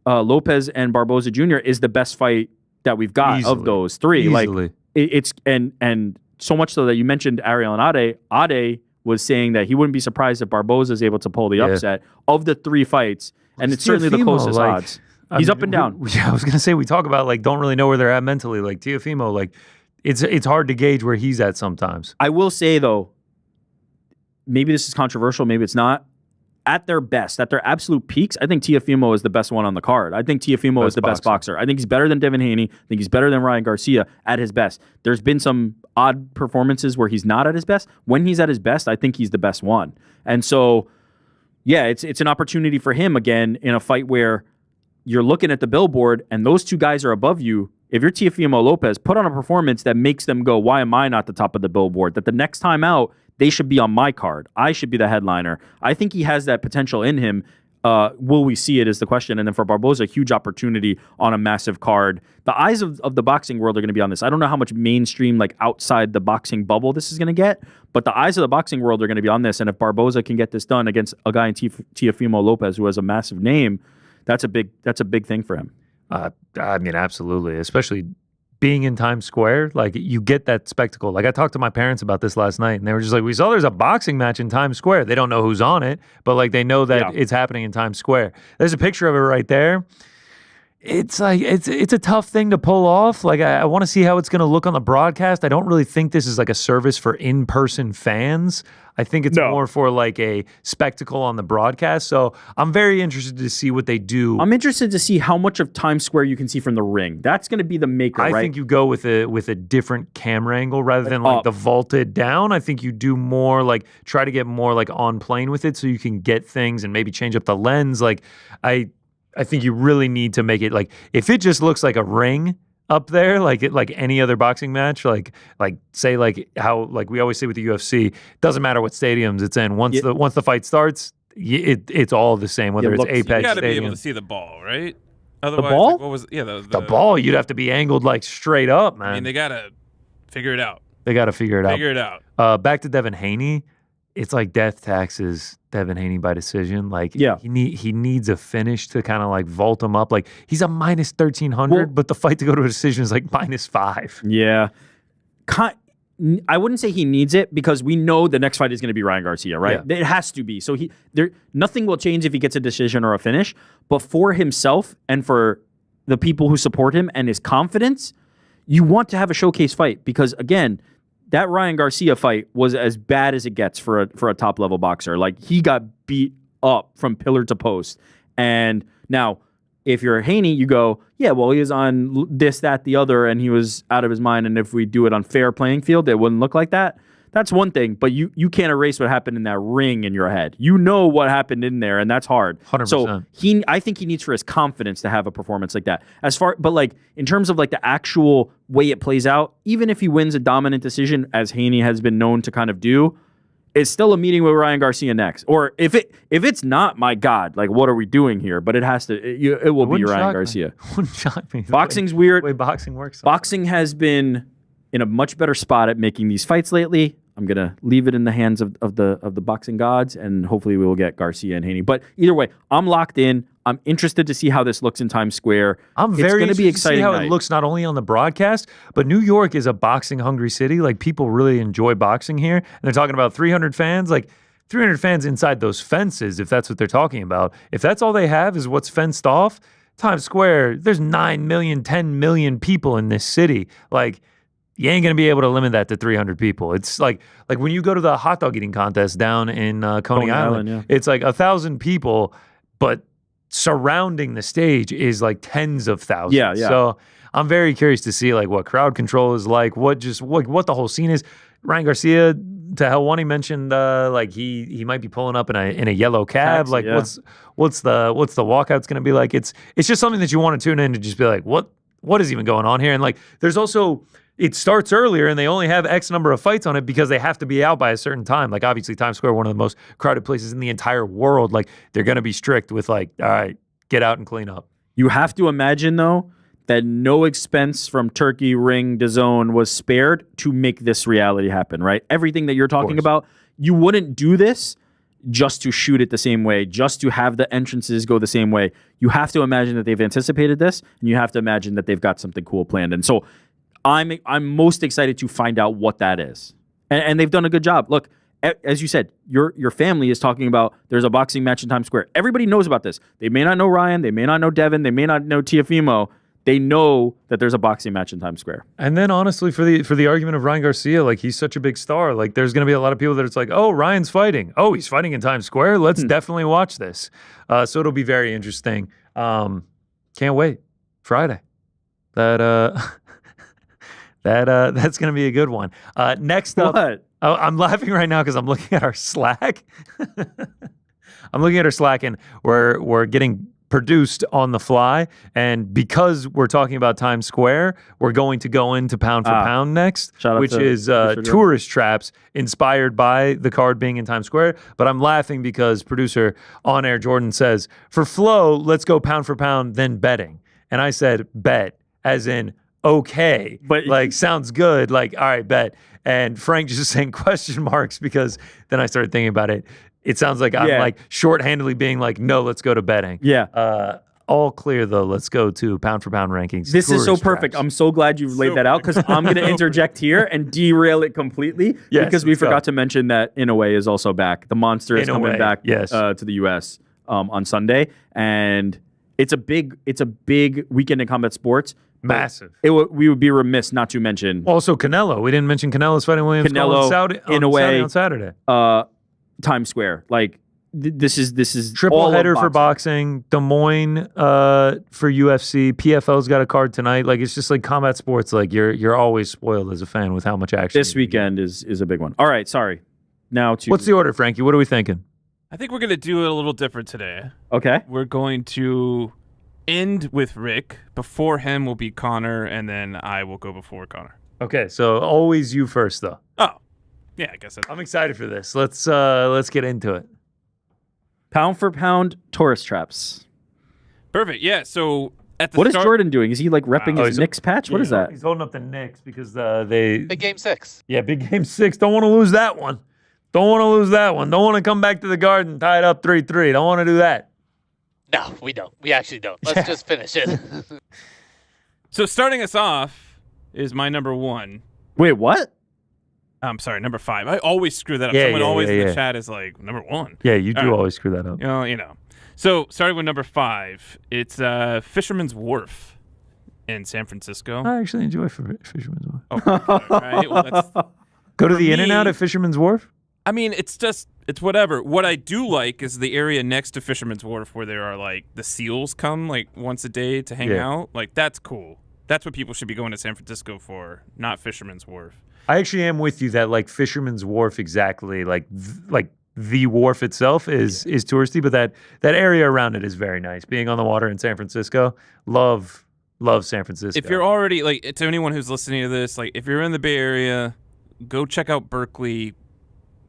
Lopez and Barboza Jr. is the best fight that we've got of those three. Easily. it's and so much so that you mentioned Ariel and Ade. Ade was saying that he wouldn't be surprised if Barboza is able to pull the upset of the 3 fights, and it's certainly the closest odds. He's up and down. I was gonna say, we talk about like don't really know where they're at mentally. Like Teofimo, like it's hard to gauge where he's at sometimes. I will say though, maybe this is controversial, maybe it's not. At their best, at their absolute peaks, I think Teofimo is the best one on the card. I think Teofimo is the best boxer. I think he's better than Devin Haney. I think he's better than Ryan Garcia at his best. There's been some odd performances where he's not at his best. When he's at his best, I think he's the best one. And so, yeah, it's an opportunity for him again in a fight where you're looking at the billboard and those 2 guys are above you. If you're Teofimo Lopez, put on a performance that makes them go, why am I not the top of the billboard? That the next time out, they should be on my card. I should be the headliner. I think he has that potential in him. Will we see it is the question. And then for Barboza, a huge opportunity on a massive card. The eyes of the boxing world are going to be on this. I don't know how much mainstream, like outside the boxing bubble this is going to get, but the eyes of the boxing world are going to be on this. And if Barboza can get this done against a guy in Teofimo Lopez who has a massive name, that's a big thing for him. I mean, absolutely, especially being in Times Square, like you get that spectacle. Like I talked to my parents about this last night and they were just like, we saw there's a boxing match in Times Square. They don't know who's on it, but like they know that it's happening in Times Square. There's a picture of it right there. It's like, it's a tough thing to pull off. Like I want to see how it's going to look on the broadcast. I don't really think this is like a service for in-person fans. I think it's more for like a spectacle on the broadcast. So I'm very interested to see what they do. I'm interested to see how much of Times Square you can see from the ring. That's going to be the maker, right? I think you go with a different camera angle rather than like the vaulted down. I think you do more like try to get more like on plane with it so you can get things and maybe change up the lens. Like I think you really need to make it like if it just looks like a ring up there, like any other boxing match, like say like how like we always say with the UFC, doesn't matter what stadiums it's in. Once the fight starts, it's all the same. Whether it's Apex, you got to be Stadium. able to see the ball, right? Otherwise, the ball? like, what was the ball? You'd have to be angled like straight up, man. I mean, they gotta figure it out. They got to figure it out. Back to Devin Haney. It's like death taxes Devin Haney by decision. Like he needs a finish to kind of like vault him up. Like he's a minus 1,300, but the fight to go to a decision is like -5. Yeah. I wouldn't say he needs it because we know the next fight is going to be Ryan Garcia, right? Yeah. It has to be. So nothing will change if he gets a decision or a finish. But for himself and for the people who support him and his confidence, you want to have a showcase fight because again, that Ryan Garcia fight was as bad as it gets for a top level boxer. Like he got beat up from pillar to post. And now, if you're Haney, you go, yeah, well, he was on this, that, the other, and he was out of his mind. And if we do it on fair playing field, it wouldn't look like that. That's one thing, but you can't erase what happened in that ring in your head. You know what happened in there, and that's hard. 100%. So I think he needs for his confidence to have a performance like that. But like in terms of like the actual way it plays out, even if he wins a dominant decision, as Haney has been known to kind of do, it's still a meeting with Ryan Garcia next. Or if it's not, my God, like what are we doing here? But it has to. It will be Ryan Garcia. Wouldn't shock me. Boxing's weird. The way boxing works. Boxing has been in a much better spot at making these fights lately. I'm gonna leave it in the hands of the boxing gods, and hopefully we will get Garcia and Haney. But either way, I'm locked in. I'm interested to see how this looks in Times Square. It's going to be exciting to see how it looks not only on the broadcast, but New York is a boxing hungry city. Like people really enjoy boxing here, and they're talking about 300 fans. Like 300 fans inside those fences, if that's what they're talking about. If that's all they have is what's fenced off, Times Square, there's 9 million, 10 million people in this city. Like. You ain't going to be able to limit that to 300 people. It's like when you go to the hot dog eating contest down in Coney Island, it's like 1,000 people, but surrounding the stage is like tens of thousands. Yeah. So I'm very curious to see like what crowd control is like, what the whole scene is. Ryan Garcia, to Helwani mentioned like he might be pulling up in a yellow cab. Taxi, what's the walkout's going to be like? It's just something that you want to tune in to just be like, what is even going on here? And like there's also. It starts earlier, and they only have X number of fights on it because they have to be out by a certain time. Like, obviously, Times Square, one of the most crowded places in the entire world. Like, they're going to be strict with, like, all right, get out and clean up. You have to imagine, though, that no expense from Turkey, Ring, DAZN was spared to make this reality happen, right? Everything that you're talking about, you wouldn't do this just to shoot it the same way, just to have the entrances go the same way. You have to imagine that they've anticipated this, and you have to imagine that they've got something cool planned. And so I'm most excited to find out what that is. And they've done a good job. Look, as you said, your family is talking about there's a boxing match in Times Square. Everybody knows about this. They may not know Ryan. They may not know Devin. They may not know Teofimo. They know that there's a boxing match in Times Square. And then honestly, for the argument of Ryan Garcia, like he's such a big star. Like there's going to be a lot of people that it's like, oh, Ryan's fighting. Oh, he's fighting in Times Square. Let's definitely watch this. So it'll be very interesting. Can't wait. Friday. That's going to be a good one. Next up. What? I'm laughing right now because I'm looking at our Slack. I'm looking at our Slack and we're getting produced on the fly. And because we're talking about Times Square, we're going to go into Pound for Pound next, which is Tourist Traps, inspired by the card being in Times Square. But I'm laughing because producer on air Jordan says, for flow, let's go pound for pound, then betting. And I said, bet, as in, okay, but like sounds good. Like, all right, bet. And Frank just saying question marks because then I started thinking about it. It sounds like I'm like shorthandedly being like, no, let's go to betting. Yeah. All clear though. Let's go to pound for pound rankings. This is so perfect. Traps. I'm so glad you've laid that out because I'm going to interject here and derail it completely because we forgot to mention that In A Way is also back. The Monster is coming back to the U.S. On Sunday, and it's a big weekend in combat sports. Massive. We would be remiss not to mention also Canelo. We didn't mention Canelo's fighting Williams In A Way on Saturday. Times Square. Like this is triple header for boxing. Des Moines for UFC. PFL's got a card tonight. Like it's just like combat sports. Like you're always spoiled as a fan with how much action. This weekend is a big one. All right, sorry. Now to what's the order, Frankie? What are we thinking? I think we're going to do it a little different today. Okay. We're going to end with Rick. Before him will be Connor, and then I will go before Connor. Okay, so always you first, though. Oh, yeah, I guess I'm excited for this. Let's get into it. Pound for pound tourist traps. Perfect. Yeah. So at the what is Jordan doing? Is he like repping his Knicks patch? What is that? He's holding up the Knicks because they Big game 6. Yeah, big game 6. Don't want to lose that one. Don't want to come back to the Garden, tie it up 3-3. Don't want to do that. No, we don't. We actually don't. Let's just finish it. So starting us off is my number 1. Wait, what? I'm sorry, number 5. I always screw that up. Yeah, Someone always in the yeah. chat is like, number 1. Yeah, you do All right. always screw that up. You know. So starting with number 5, it's Fisherman's Wharf in San Francisco. I actually enjoy Fisherman's Wharf. Oh, all right. Well, that's, Go to the me, In-N-Out at Fisherman's Wharf? I mean, it's whatever. What I do like is the area next to Fisherman's Wharf where there are like the seals come like once a day to hang out. Like that's cool. That's what people should be going to San Francisco for, not Fisherman's Wharf. I actually am with you that like Fisherman's Wharf exactly, like the wharf itself is touristy, but that area around it is very nice. Being on the water in San Francisco, love San Francisco. If you're already like to anyone who's listening to this, like if you're in the Bay Area, go check out Berkeley.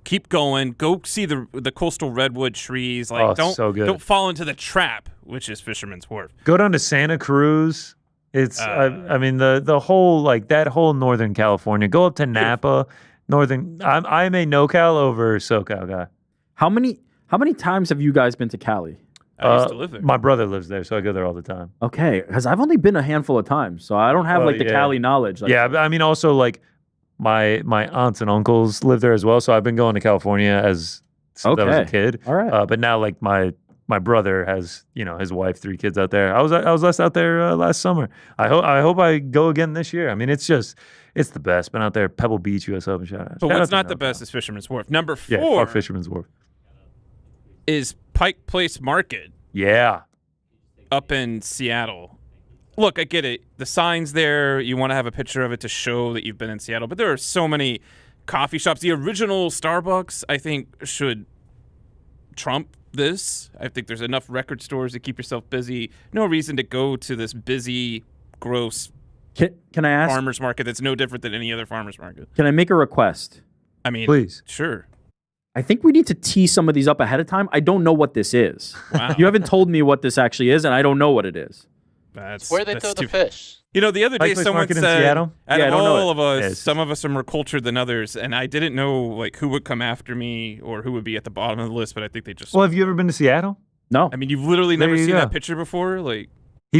Keep going. Go see the coastal redwood trees. Like don't fall into the trap, which is Fisherman's Wharf. Go down to Santa Cruz. It's I mean the whole like that whole Northern California. Go up to Napa, Northern. I'm a NoCal over SoCal guy. How many times have you guys been to Cali? I used to live there. My brother lives there, so I go there all the time. Okay, because I've only been a handful of times, so I don't have like the Cali knowledge. Like, yeah, I mean also like my aunts and uncles live there as well, so I've been going to California since I was a kid. All right, but now like my brother has his wife, 3 kids out there. I was last out there last summer. I hope I go again this year. I mean it's the best. Been out there, Pebble Beach, US Open. Shout out. But what's not the best is Fisherman's Wharf. Number 4 fuck Fisherman's Wharf is Pike Place Market. Yeah, up in Seattle. Look, I get it. The sign's there. You want to have a picture of it to show that you've been in Seattle. But there are so many coffee shops. The original Starbucks, I think, should trump this. I think there's enough record stores to keep yourself busy. No reason to go to this busy, gross can I ask? Farmer's market that's no different than any other farmer's market. Can I make a request? I mean, please. Sure. I think we need to tee some of these up ahead of time. I don't know what this is. Wow. You haven't told me what this actually is, and I don't know what it is. That's where they throw the fish. You know, the other day Pike Place someone Market said, in Seattle? out of all of us, Yes. some of us are more cultured than others, and I didn't know like who would come after me or who would be at the bottom of the list, but I think they just... Well, have you ever been to Seattle? No. I mean, you've literally There never you seen go. that picture before? Like,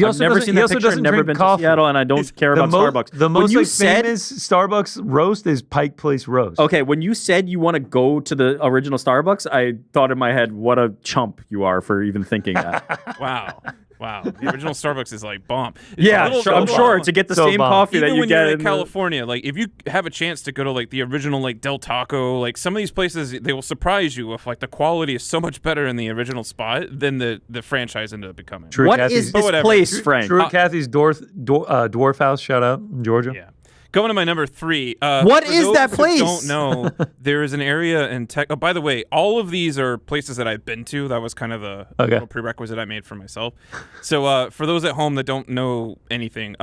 I've never seen that picture. Never been to Seattle, and I don't care about Starbucks. The most famous Starbucks roast is Pike Place roast. Okay, when you said you want to go to the original Starbucks, I thought in my head, what a chump you are for even thinking that. Wow. The original Starbucks is like bomb. I'm sure to get the same coffee that you get in California. Like if you have a chance to go to like the original like Del Taco, like some of these places, they will surprise you if like the quality is so much better in the original spot than the franchise ended up becoming. What is this place, Frank? True Kathy's Dwarf House. Shout out in Georgia. Yeah. Going to my number 3. What is that place? Don't know. There is an area in Tech. Oh, by the way, all of these are places that I've been to. That was kind of a little prerequisite I made for myself. So for those at home that don't know anything,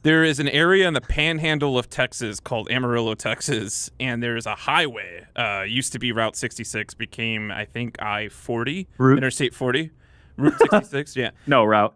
there is an area in the panhandle of Texas called Amarillo, Texas, and there's a highway. Used to be Route 66, became I think I-40, Interstate 40, Route 66. Yeah. No, Route.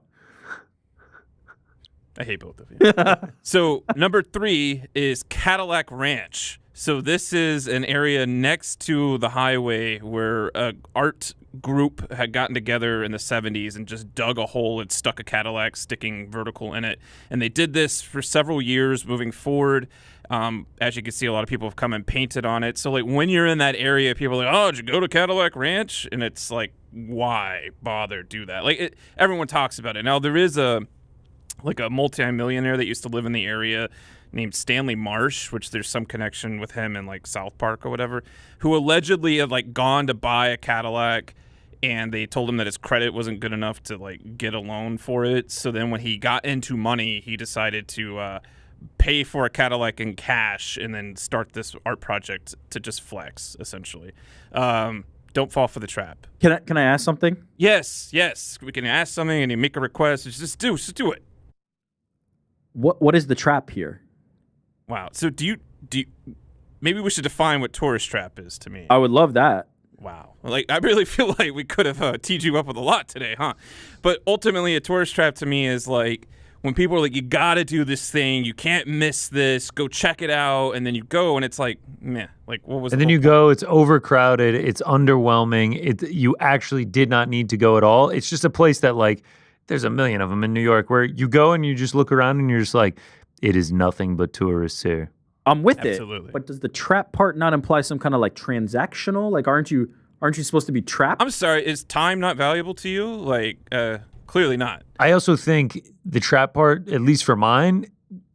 I hate both of you. So number 3 is Cadillac Ranch. So this is an area next to the highway where an art group had gotten together in the 70s and just dug a hole and stuck a Cadillac sticking vertical in it. And they did this for several years moving forward. As you can see, a lot of people have come and painted on it. So like when you're in that area, people are like, oh, did you go to Cadillac Ranch? And it's like, why bother do that? Like everyone talks about it. Now there is a multi-millionaire that used to live in the area named Stanley Marsh, which there's some connection with him in like South Park or whatever, who allegedly had like gone to buy a Cadillac and they told him that his credit wasn't good enough to like get a loan for it. So then when he got into money, he decided to pay for a Cadillac in cash and then start this art project to just flex, essentially. Don't fall for the trap. Can I ask something? Yes. We can ask something and you make a request. Just do it. What is the trap here? Wow. So do you maybe we should define what tourist trap is to me. I would love that. Wow. Like I really feel like we could have teed you up with a lot today, huh? But ultimately a tourist trap to me is like when people are like, you got to do this thing, you can't miss this, go check it out, and then you go and it's like, meh, like what was? And then you go, it's overcrowded, it's underwhelming, you actually did not need to go at all. It's just a place that like there's a million of them in New York where you go and you just look around and you're just like, it is nothing but tourists here. I'm with Absolutely. it. But does the trap part not imply some kind of like transactional? Like aren't you supposed to be trapped? I'm sorry, is time not valuable to you? Like clearly not. I also think the trap part, at least for mine,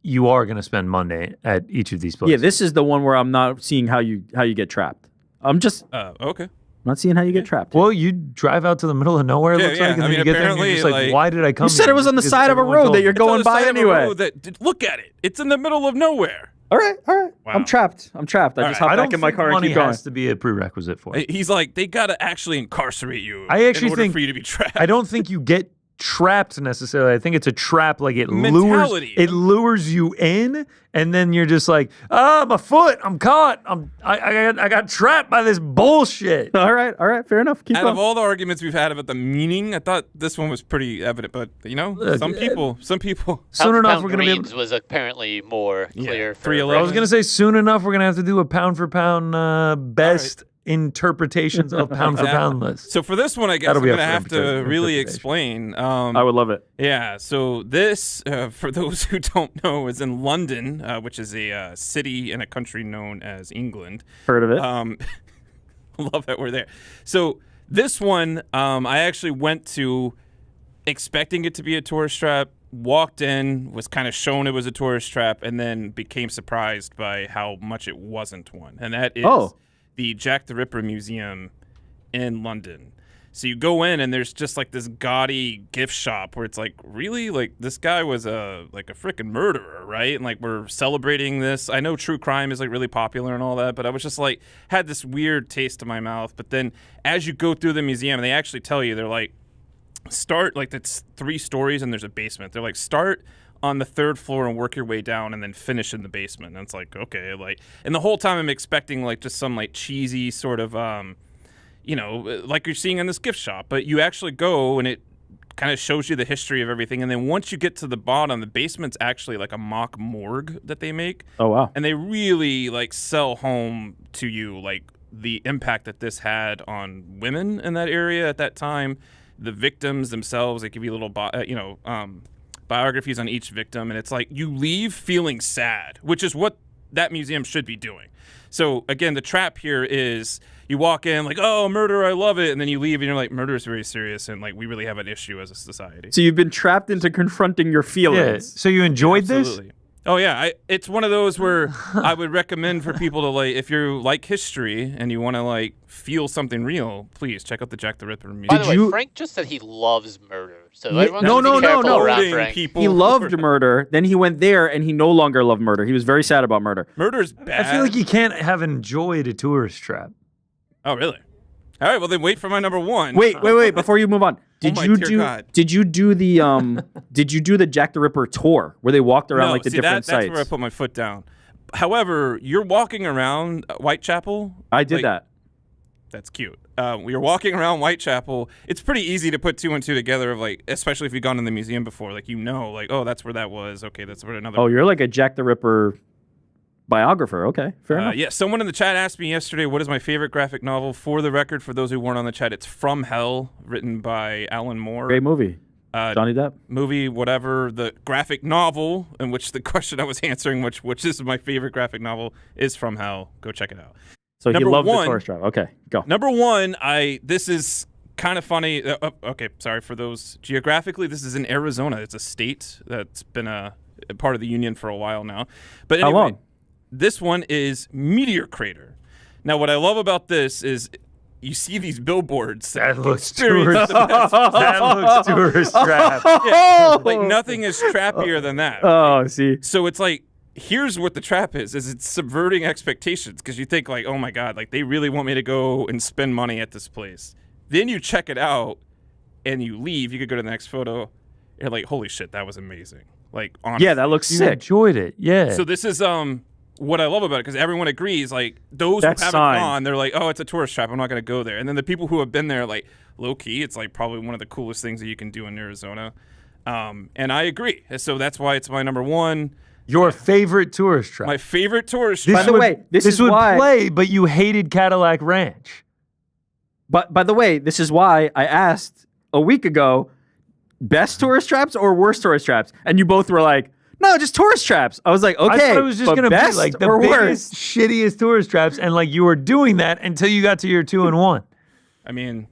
you are going to spend Monday at each of these places. Yeah, this is the one where I'm not seeing how you get trapped. I'm just okay. Not seeing how you get trapped. Well, you drive out to the middle of nowhere, it looks like, and then you get there and you're just like, why did I come here? You said it was on the side of a road that you're going by anyway. Look at it. It's in the middle of nowhere. All right. Wow. I'm trapped. I just hop back in my car and keep going. Money has to be a prerequisite for it. He's like, they got to actually incarcerate you I actually in order think, for you to be trapped. I don't think you get trapped necessarily. I think it's a trap, like it lures you in, and then you're just like, my foot, I'm caught. I got trapped by this bullshit. All right, fair enough. Keep Out going. of all the arguments we've had about the meaning, I thought this one was pretty evident, but some people soon enough we're gonna be was apparently more clear. 311. I was gonna say soon enough we're gonna have to do a pound for pound best interpretations of pound for pound list. So for this one, I guess I'm going to have to really explain. I would love it. Yeah. So this, for those who don't know, is in London, which is a city in a country known as England. Heard of it. Love that we're there. So this one, I actually went to expecting it to be a tourist trap, walked in, was kind of shown it was a tourist trap, and then became surprised by how much it wasn't one. And that is the Jack the Ripper Museum in London. So you go in and there's just like this gaudy gift shop where it's like, really? Like this guy was a freaking murderer, right? And like we're celebrating this. I know true crime is like really popular and all that, but I was just like, had this weird taste in my mouth. But then as you go through the museum, they actually tell you, they're like, start, like it's 3 stories and there's a basement. They're like, start on the 3rd floor and work your way down and then finish in the basement. And it's like, okay, like, and the whole time I'm expecting like just some like cheesy sort of, like you're seeing in this gift shop, but you actually go and it kind of shows you the history of everything. And then once you get to the bottom, the basement's actually like a mock morgue that they make. Oh, wow. And they really like sell home to you like the impact that this had on women in that area at that time. the victims themselves. They give you little, biographies on each victim, and it's like you leave feeling sad, which is what that museum should be doing. So again, the trap here is you walk in like, oh, murder, I love it, and then you leave and you're like, murder is very serious, and like we really have an issue as a society. So you've been trapped into confronting your feelings. Yeah. So you enjoyed this? Oh yeah, it's one of those where I would recommend for people to like, if you like history and you want to like feel something real, please check out the Jack the Ripper Museum. By the way, Frank just said he loves murder, so everyone no. around Frank. He loved murder. Then he went there, and he no longer loved murder. He was very sad about murder. Murder's bad. I feel like you can't have enjoyed a tourist trap. Oh really? All right, well then wait for my number one. Wait! Before you move on, did you do the Jack the Ripper tour where they walked around the different sites? That's where I put my foot down. However, you're walking around Whitechapel. I did that. That's cute. You're walking around Whitechapel. It's pretty easy to put 2 and 2 together. Of like, especially if you've gone in the museum before, like oh, that's where that was. Okay, that's where another. Oh, you're like a Jack the Ripper biographer. Okay, fair enough. Yeah, someone in the chat asked me yesterday, what is my favorite graphic novel? For the record, for those who weren't on the chat, it's From Hell, written by Alan Moore. Great movie. Johnny Depp. Movie, whatever. The graphic novel, in which the question I was answering, which is my favorite graphic novel, is From Hell. Go check it out. So he loved the tourist trap. Okay, go. Number one, this is kind of funny. Okay, sorry for those. Geographically, this is in Arizona. It's a state that's been a part of the union for a while now. But anyway, how long? This one is Meteor Crater. Now, what I love about this is you see these billboards. That looks tourist. That looks tourist trap. Yeah, like nothing is trappier than that. Oh, see. So it's like, here's what the trap is it's subverting expectations, because you think like, oh my God, like they really want me to go and spend money at this place. Then you check it out and you leave. You could go to the next photo. You're like, holy shit, that was amazing. Like, honestly. Yeah, that looks You sick. enjoyed it. Yeah. So this is what I love about it, because everyone agrees, like those who haven't gone, they're like, oh, it's a tourist trap, I'm not going to go there. And then the people who have been there, like low key, it's like probably one of the coolest things that you can do in Arizona. And I agree. So that's why it's my number one. Your favorite tourist trap. My favorite tourist trap. By the way, this would why play, but you hated Cadillac Ranch. But by the way, this is why I asked a week ago, best tourist traps or worst tourist traps? And you both were like, no, just tourist traps. I was like, okay, I thought it was just going to be like the biggest, worst? shittiest tourist traps, and like you were doing that until you got to your 2 and 1. I mean,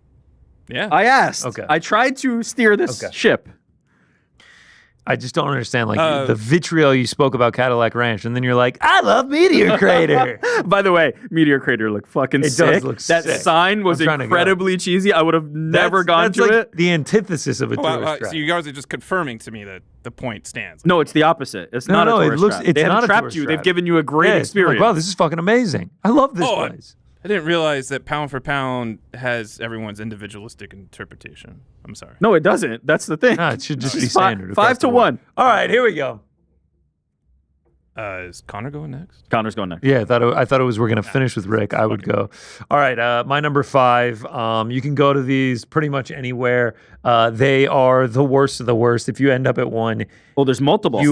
yeah. I asked. Okay. I tried to steer this ship. I just don't understand like the vitriol you spoke about Cadillac Ranch, and then you're like, I love Meteor Crater. By the way, Meteor Crater looked fucking sick. It does look that sick. sign was incredibly cheesy. I would have never gone to like it. The antithesis of a tourist trap. So you guys are just confirming to me that the point stands. No, it's the opposite. It's not a tourist trap. It's they not haven't a trapped tourist you. trap. They've given you a great experience. Like, wow, this is fucking amazing. I love this place. I didn't realize that pound for pound has everyone's individualistic interpretation. I'm sorry. No, it doesn't. That's the thing. No, it should just be standard. 5 to 1. All right, here we go. Is Connor going next? Connor's going next. Yeah, I thought it was we're going to finish with Rick. I would go. All right, my number 5. You can go to these pretty much anywhere. They are the worst of the worst. If you end up at one, well, there's multiple.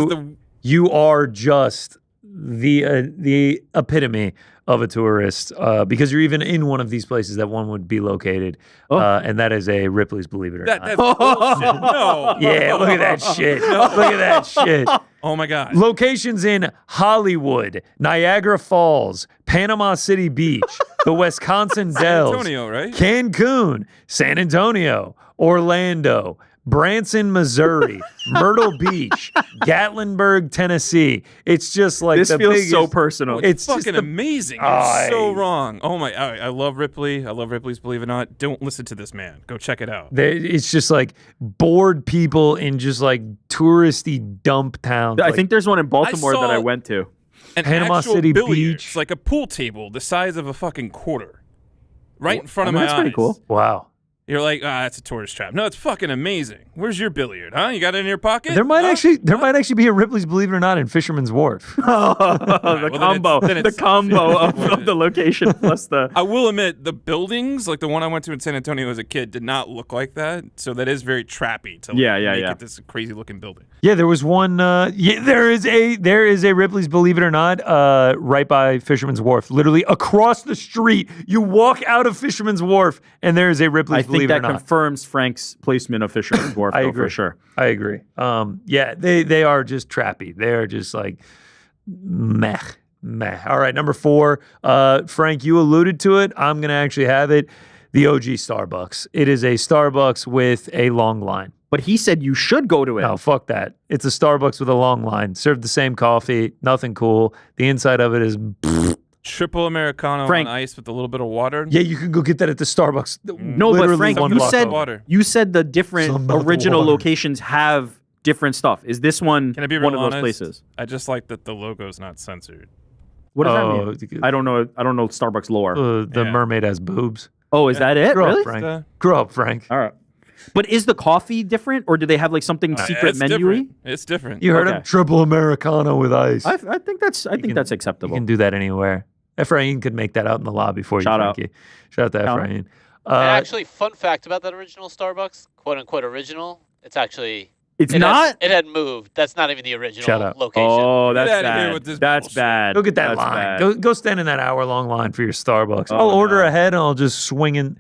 You are just the epitome of a tourist, because you're even in one of these places that one would be located, and that is a Ripley's Believe It or Not. That's bullshit. No. Yeah, look at that shit. Look at that shit. Oh my God. Locations in Hollywood, Niagara Falls, Panama City Beach, the Wisconsin Dells, Antonio, right? Cancun, San Antonio, Orlando, Branson, Missouri, Myrtle Beach, Gatlinburg, Tennessee. It's just like this feels so personal. It's fucking amazing. You're so wrong. Oh my! I love Ripley. I love Ripley's Believe It or Not. Don't listen to this man. Go check it out. It's just like bored people in just like touristy dump towns. I think there's one in Baltimore that I went to. An Panama City Beach, like a pool table the size of a fucking quarter, right in front of my eyes. That's pretty cool. Wow. You're like, that's a tourist trap. No, it's fucking amazing. Where's your billiard, huh? You got it in your pocket? There might actually be a Ripley's Believe It or Not in Fisherman's Wharf. The combo of the location plus the. I will admit, the buildings, like the one I went to in San Antonio as a kid, did not look like that. So that is very trappy to make it this crazy looking building. Yeah, there was one. There is a Ripley's Believe It or Not right by Fisherman's Wharf, literally across the street. You walk out of Fisherman's Wharf, and there is a Ripley's Believe It or Not. believe it or that not. confirms Frank's placement of Fisher and Dwarf. I agree. For sure. I agree. Yeah, they are just trappy. They are just like meh. All right, number 4. Frank, you alluded to it. I'm going to actually have it. The OG Starbucks. It is a Starbucks with a long line. But he said you should go to it. No, fuck that. It's a Starbucks with a long line. Served the same coffee. Nothing cool. The inside of it is... Triple Americano Frank, on ice with a little bit of water. Yeah, you can go get that at the Starbucks. No, but Frank, you said the different original locations have different stuff. Is this one Can I be one real of those honest? places? I just like that the logo's not censored. What does that mean? I don't know Starbucks lore. The mermaid has boobs. Oh, is that it? Grow Really? up, Frank. Grow up, Frank. All right. But is the coffee different, or do they have like something secret It's menu-y? different. It's different. You heard him? Triple Americano with ice. I think that's acceptable. You can do that anywhere. Ephraim could make that out in the lobby for you, Frankie. Shout out to Ephraim. And actually, fun fact about that original Starbucks, quote unquote original, it's actually... It had moved. That's not even the original location. Oh, that's Get outta bad. here with this That's bullshit. bad. Go get that line. Go stand in that hour-long line for your Starbucks. I'll order ahead and I'll just swing in.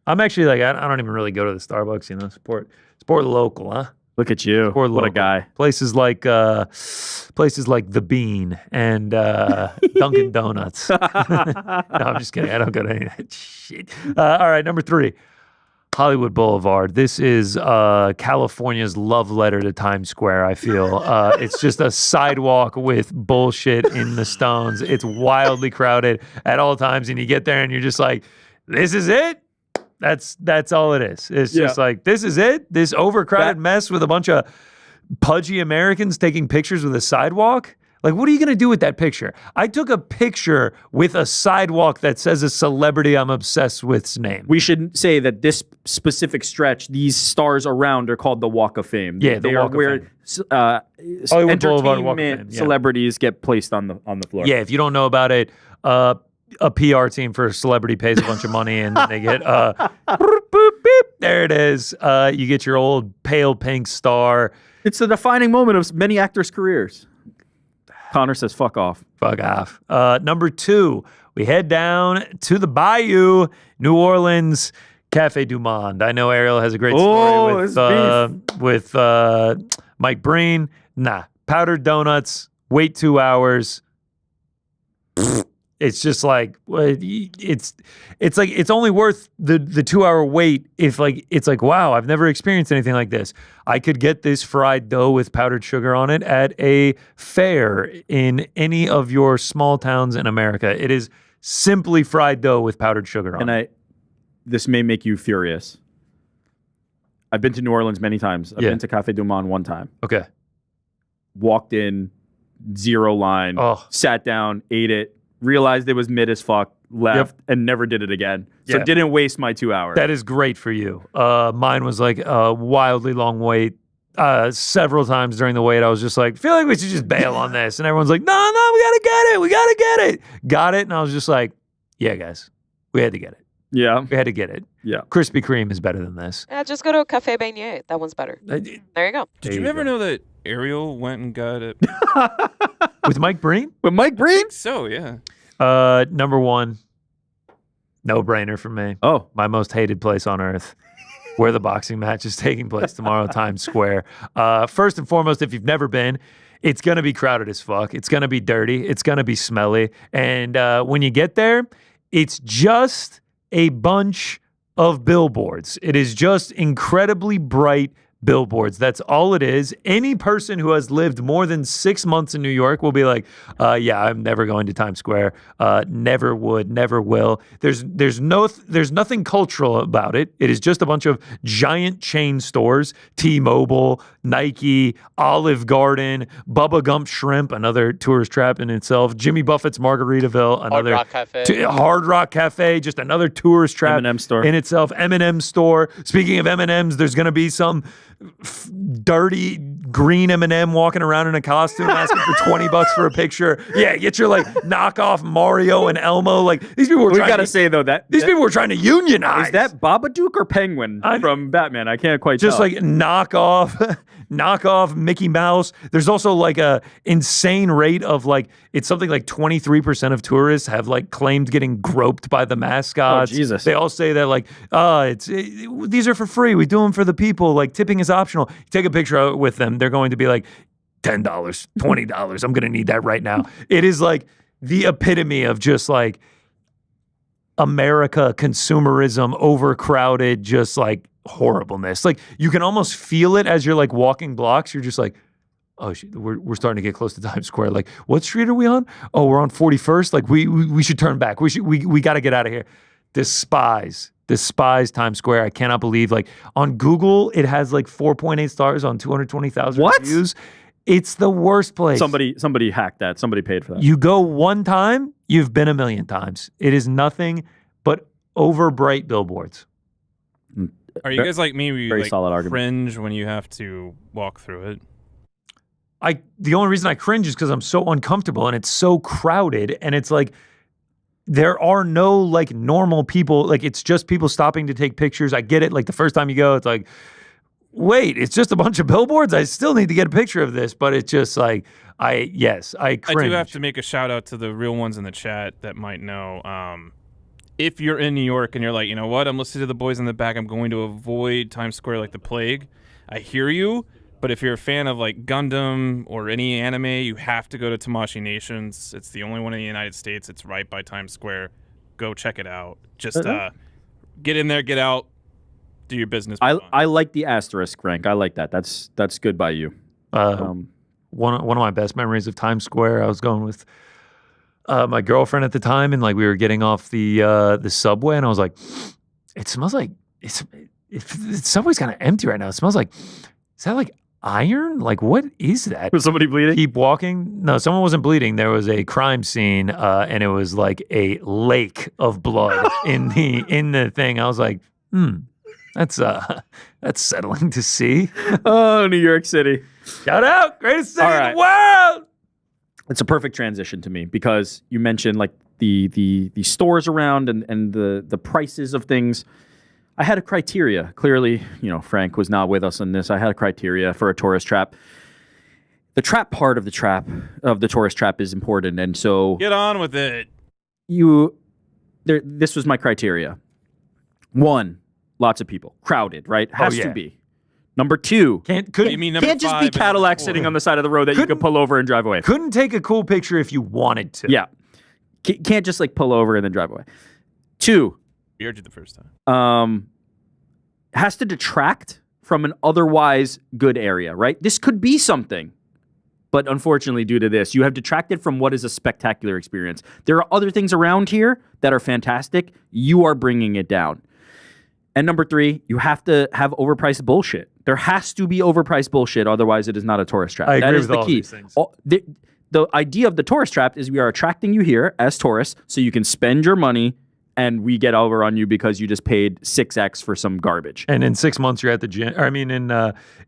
I'm actually like, I don't even really go to the Starbucks, you know, support local, huh? Look at you. Support What local. a guy. Places like The Bean and Dunkin' Donuts. No, I'm just kidding. I don't go to any of that shit. All right, number 3. Hollywood Boulevard. This is California's love letter to Times Square, I feel. It's just a sidewalk with bullshit in the stones. It's wildly crowded at all times, and you get there and you're just like, this is it? That's all it is. It's just like, this is it? This overcrowded mess with a bunch of pudgy Americans taking pictures with a sidewalk? Like, what are you going to do with that picture? I took a picture with a sidewalk that says a celebrity I'm obsessed with's name. We should say that this specific stretch, these stars around are called the Walk of Fame. Yeah, they are where Hollywood Boulevard Walk of Fame, entertainment celebrities get placed on the floor. Yeah, if you don't know about it, a PR team for a celebrity pays a bunch of money and then they get boop, boop, beep. There it is. You get your old pale pink star. It's the defining moment of many actors' careers. Connor says, fuck off. Fuck off. Number 2, we head down to the Bayou, New Orleans, Cafe Du Monde. I know Ariel has a great story with Mike Breen. Nah, powdered donuts, wait 2 hours. It's just like it's only worth the 2-hour wait if it's like, wow, I've never experienced anything like this. I could get this fried dough with powdered sugar on it at a fair in any of your small towns in America. It is simply fried dough with powdered sugar on it. This may make you furious. I've been to New Orleans many times. I've been to Cafe Du Monde one time. Okay. Walked in, 0 line, sat down, ate it, realized it was mid as fuck, left, and never did it again. So didn't waste my 2 hours. That is great for you. Mine was like a wildly long wait. Several times during the wait, I was just like, feel like we should just bail on this. And everyone's like, no, we gotta get it. We gotta get it. Got it. And I was just like, yeah, guys, we had to get it. Yeah. We had to get it. Yeah. Krispy Kreme is better than this. Yeah, just go to a Cafe Beignet. That one's better. There you go. Did you ever know that Ariel went and got it? With Mike Breen? With Mike Breen? I think so, yeah. Number 1, no brainer for me. Oh, my most hated place on earth, where the boxing match is taking place tomorrow, Times Square. First and foremost, if you've never been, it's going to be crowded as fuck. It's going to be dirty. It's going to be smelly. And when you get there, it's just a bunch of billboards. It is just incredibly bright billboards. That's all it is. Any person who has lived more than 6 months in New York will be like, yeah, I'm never going to Times Square. Never would, never will. There's nothing cultural about it. It is just a bunch of giant chain stores, T-Mobile, Nike, Olive Garden, Bubba Gump Shrimp, another tourist trap in itself, Jimmy Buffett's Margaritaville, another Hard Rock Cafe, just another tourist trap M&M store in itself, M&M store. Speaking of M&Ms, there's going to be some dirty green M&M walking around in a costume asking for $20 for a picture. Yeah, get your like knockoff Mario and Elmo. Like these people were We trying gotta say though that these people were trying to unionize. is that Babadook or Penguin from Batman? I can't quite just tell. like knockoff Mickey Mouse. There's also like a insane rate of like it's something like 23% of tourists have like claimed getting groped by the mascots. Oh, Jesus. They all say that like these are for free. We do them for the people. Like tipping is optional. You take a picture with them, they're going to be like $10, $20. I'm going to need that right now. It is like the epitome of just like America consumerism, overcrowded, just like horribleness. Like you can almost feel it as you're like walking blocks. You're just like, oh, we're starting to get close to Times Square. Like, what street are we on? Oh, we're on 41st. Like we should turn back. We got to get out of here. Despise Times Square. I cannot believe like on Google it has like 4.8 stars on 220,000 reviews. It's the worst place. Somebody hacked that. Somebody paid for that. You go one time, you've been a million times. It is nothing but over bright billboards. Are you guys like me? Where you Very like solid argument. cringe when you have to walk through it? The only reason I cringe is because I'm so uncomfortable and it's so crowded and it's like there are no like normal people. Like it's just people stopping to take pictures. I get it. Like the first time you go, it's like, wait, it's just a bunch of billboards? I still need to get a picture of this, but it's just like, I cringe. I do have to make a shout out to the real ones in the chat that might know. If you're in New York and you're like, you know what, I'm listening to the boys in the back, I'm going to avoid Times Square like the plague. I hear you, but if you're a fan of like Gundam or any anime, you have to go to Tamashii Nations. It's the only one in the United States. It's right by Times Square. Go check it out. Just get in there, get out. Do your business. I like the asterisk rank. I like that. That's good by you. One of my best memories of Times Square, I was going with my girlfriend at the time, and like we were getting off the subway, and I was like, it smells like the subway's kind of empty right now. It smells like, is that like iron? Like what is that? Was somebody bleeding? Keep walking. No, someone wasn't bleeding. There was a crime scene, and it was like a lake of blood in the thing. I was like, That's settling to see. Oh, New York City. Shout out. Greatest city in the world. It's a perfect transition to me because you mentioned like the stores around and the prices of things. I had a criteria. Clearly, Frank was not with us on this. I had a criteria for a tourist trap. The trap part of the tourist trap is important. And so get on with it. This was my criteria. 1, lots of people. Crowded, right? Has to be. Number 2, can't just be Cadillac sitting on the side of the road that you could pull over and drive away. Couldn't take a cool picture if you wanted to. Yeah. Can't just like pull over and then drive away. 2, we heard you the first time. Has to detract from an otherwise good area, right? This could be something. But unfortunately, due to this, you have detracted from what is a spectacular experience. There are other things around here that are fantastic. You are bringing it down. And number 3, you have to have overpriced bullshit. There has to be overpriced bullshit. Otherwise, it is not a tourist trap. I agree that is with the all key. these things. The idea of the tourist trap is we are attracting you here as tourists so you can spend your money and we get over on you because you just paid 6x for some garbage. And in 6 months, you're at the gym.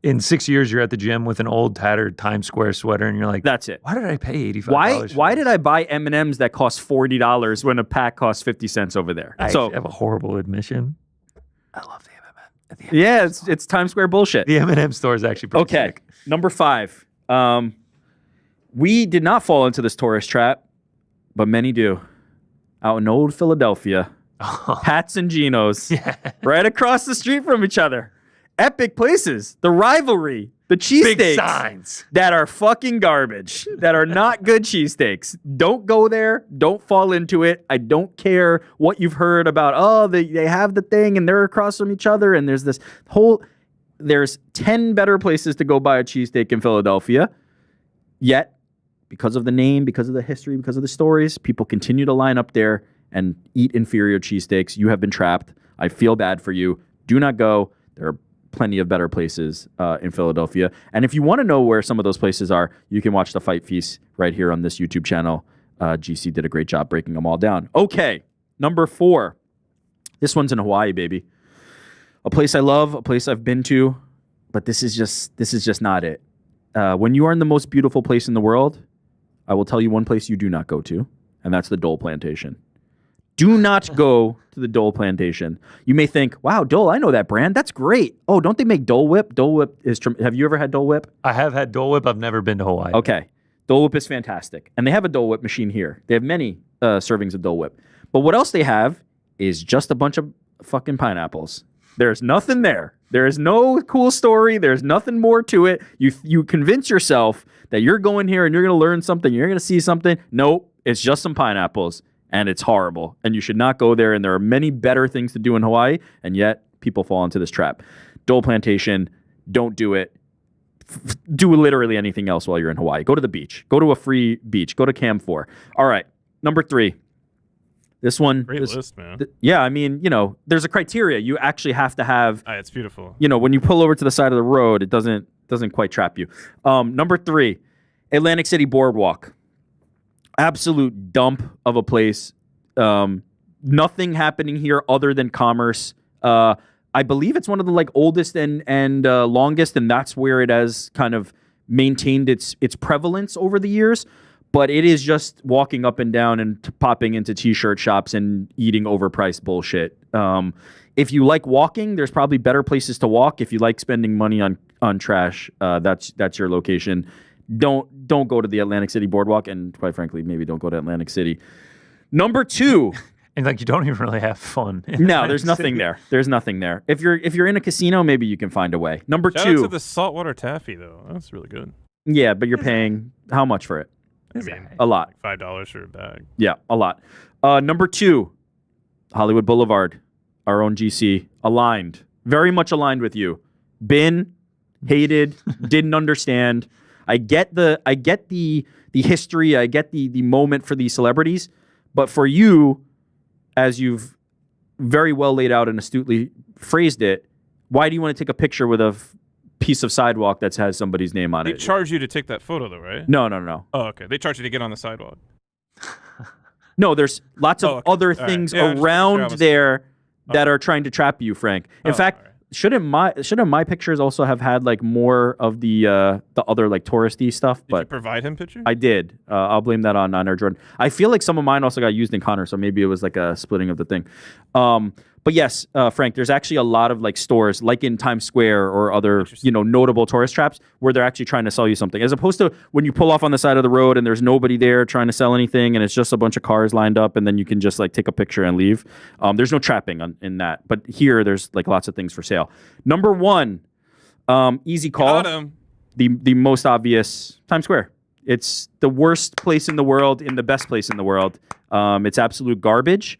In 6 years, you're at the gym with an old, tattered Times Square sweater, and you're like, that's it. Why did I pay $85? Why did I buy M&Ms that cost $40 when a pack costs 50 cents over there? I have a horrible admission. I love the M&M. Yeah, it's Times Square bullshit. The M&M store is actually pretty sick. Number 5. We did not fall into this tourist trap, but many do. Out in old Philadelphia, Hats and Geno's, right across the street from each other. Epic places. The rivalry, the cheesesteaks signs that are fucking garbage, that are not good cheesesteaks. Don't go there. Don't fall into it. I don't care what you've heard about, they have the thing and they're across from each other and there's this there's 10 better places to go buy a cheesesteak in Philadelphia. Yet, because of the name, because of the history, because of the stories, people continue to line up there and eat inferior cheesesteaks. You have been trapped. I feel bad for you. Do not go. There are plenty of better places in Philadelphia. And if you want to know where some of those places are, you can watch the Fight Feast right here on this YouTube channel. GC did a great job breaking them all down. Okay, number 4. This one's in Hawaii, baby. A place I love, a place I've been to, but this is just not it. when you are in the most beautiful place in the world, I will tell you one place you do not go to, and that's the Dole Plantation. Do not go to the Dole Plantation. You may think, wow, Dole, I know that brand. That's great. Oh, don't they make Dole Whip? Dole Whip is... Have you ever had Dole Whip? I have had Dole Whip. I've never been to Hawaii. Okay. Dole Whip is fantastic. And they have a Dole Whip machine here. They have many servings of Dole Whip. But what else they have is just a bunch of fucking pineapples. There's nothing there. There is no cool story. There's nothing more to it. You convince yourself that you're going here and you're going to learn something. You're going to see something. Nope. It's just some pineapples. And it's horrible. And you should not go there. And there are many better things to do in Hawaii. And yet, people fall into this trap. Dole Plantation, don't do it. Do literally anything else while you're in Hawaii. Go to the beach. Go to a free beach. Go to Cam 4. All right. Number 3. This one. Great list, man. Yeah, I mean, there's a criteria. You actually have to have. It's beautiful. When you pull over to the side of the road, it doesn't quite trap you. Number 3, Atlantic City Boardwalk. Absolute dump of a place. Nothing happening here other than commerce. I believe it's one of the oldest and longest, and that's where it has kind of maintained its prevalence over the years. But it is just walking up and down and popping into t-shirt shops and eating overpriced bullshit. If you like walking, there's probably better places to walk. If you like spending money on trash, that's your location. Don't go to the Atlantic City Boardwalk, and quite frankly, maybe don't go to Atlantic City. Number 2. And you don't even really have fun. No, there's nothing there. There's nothing there. If you're in a casino, maybe you can find a way. Number 2. Shout out to the saltwater taffy though. That's really good. Yeah, but you're paying how much for it? I mean, a lot. $5 for a bag. Yeah, a lot. Number 2, Hollywood Boulevard, our own GC, aligned, very much aligned with you. Been, hated, didn't understand. I get the history. I get the moment for these celebrities, but for you, as you've very well laid out and astutely phrased it, why do you want to take a picture with a piece of sidewalk that has somebody's name on it? They charge you to take that photo, though, right? No. Oh, okay. They charge you to get on the sidewalk. No, there's lots of other things around there that are trying to trap you, Frank. In fact, shouldn't my pictures also have had more of the other touristy stuff? Did you provide him pictures? I did. I'll blame that on Air Jordan. I feel like some of mine also got used in Connor, so maybe it was a splitting of the thing. But yes, Frank, there's actually a lot of stores like in Times Square or other notable tourist traps where they're actually trying to sell you something, as opposed to when you pull off on the side of the road and there's nobody there trying to sell anything and it's just a bunch of cars lined up and then you can just take a picture and leave. There's no trapping in that, but here there's lots of things for sale. Number 1, easy call. Got him. The most obvious, Times Square. It's the worst place in the world in the best place in the world. It's absolute garbage.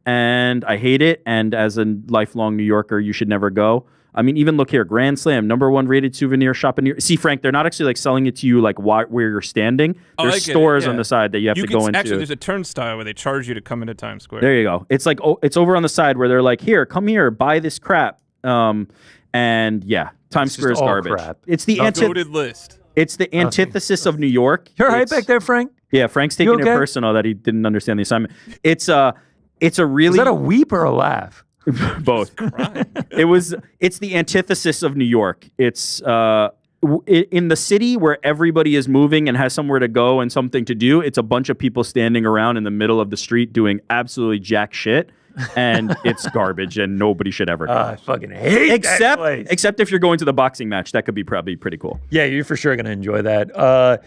And I hate it. And as a lifelong New Yorker, you should never go. I mean, even look here, Grand Slam, #1 rated souvenir shop in New York. See, Frank, they're not actually selling it to you where you're standing. There's stores on the side that you have to go into. Actually, there's a turnstile where they charge you to come into Times Square. There you go. It's it's over on the side where they're here, come here, buy this crap. And yeah, Times Square is garbage. Crap. It's the list. It's the antithesis of New York. You're right back there, Frank. Yeah, Frank's taking it personal that he didn't understand the assignment. It's a really... Is that a weep or a laugh? Both. It's the antithesis of New York. It's in the city where everybody is moving and has somewhere to go and something to do. It's a bunch of people standing around in the middle of the street doing absolutely jack shit. And it's garbage, and nobody should ever go. I fucking hate that place. Except if you're going to the boxing match, that could be probably pretty cool. Yeah, you're for sure going to enjoy that.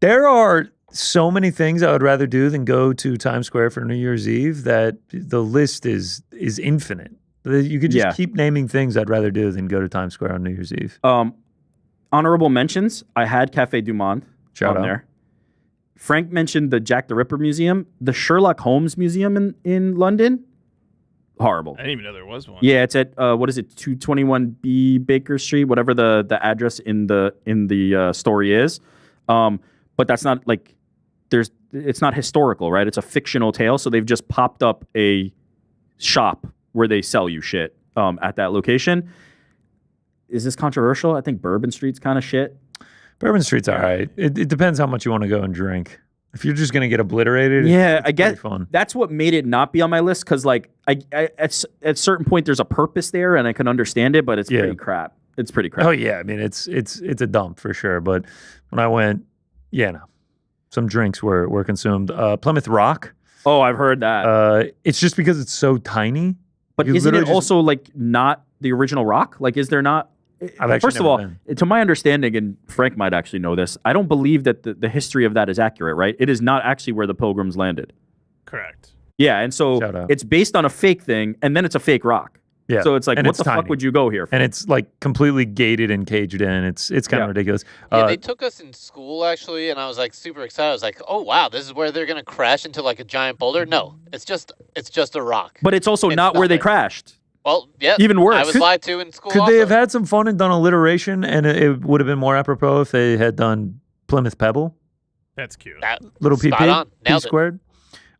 There are so many things I would rather do than go to Times Square for New Year's Eve that the list is infinite. You could just keep naming things I'd rather do than go to Times Square on New Year's Eve. Honorable mentions, I had Cafe Du Monde on there. Frank mentioned the Jack the Ripper Museum. The Sherlock Holmes Museum in London. Horrible. I didn't even know there was one. Yeah, it's at 221B Baker Street, whatever the address in the story is. But that's not it's not historical, right? It's a fictional tale. So they've just popped up a shop where they sell you shit at that location. Is this controversial? I think Bourbon Street's kind of shit. Bourbon Street's all right. It depends how much you want to go and drink. If you're just going to get obliterated, I guess that's what made it not be on my list, because at a certain point there's a purpose there and I can understand it, but it's pretty crap. It's pretty crappy. Oh yeah, I mean it's a dump for sure. But when I went, some drinks were consumed. Plymouth Rock. Oh, I've heard that. It's just because it's so tiny. But isn't it also like not the original Rock? Like, is there not? First of all, to my understanding, and Frank might actually know this, I don't believe that the history of that is accurate, right? It is not actually where the Pilgrims landed. Correct. Yeah, and so it's based on a fake thing, and then it's a fake rock. Yeah. So it's like, what the fuck would you go here for? And it's like completely gated and caged in. It's kind of ridiculous. Yeah, they took us in school actually, and I was like super excited. I was like, oh wow, this is where they're gonna crash into like a giant boulder. No, it's just a rock. But it's also not where they crashed. Well, yeah. Even worse. I was lied to in school. Could they have had some fun and done alliteration, and it would have been more apropos if they had done Plymouth Pebble? That's cute. Little PP, P squared.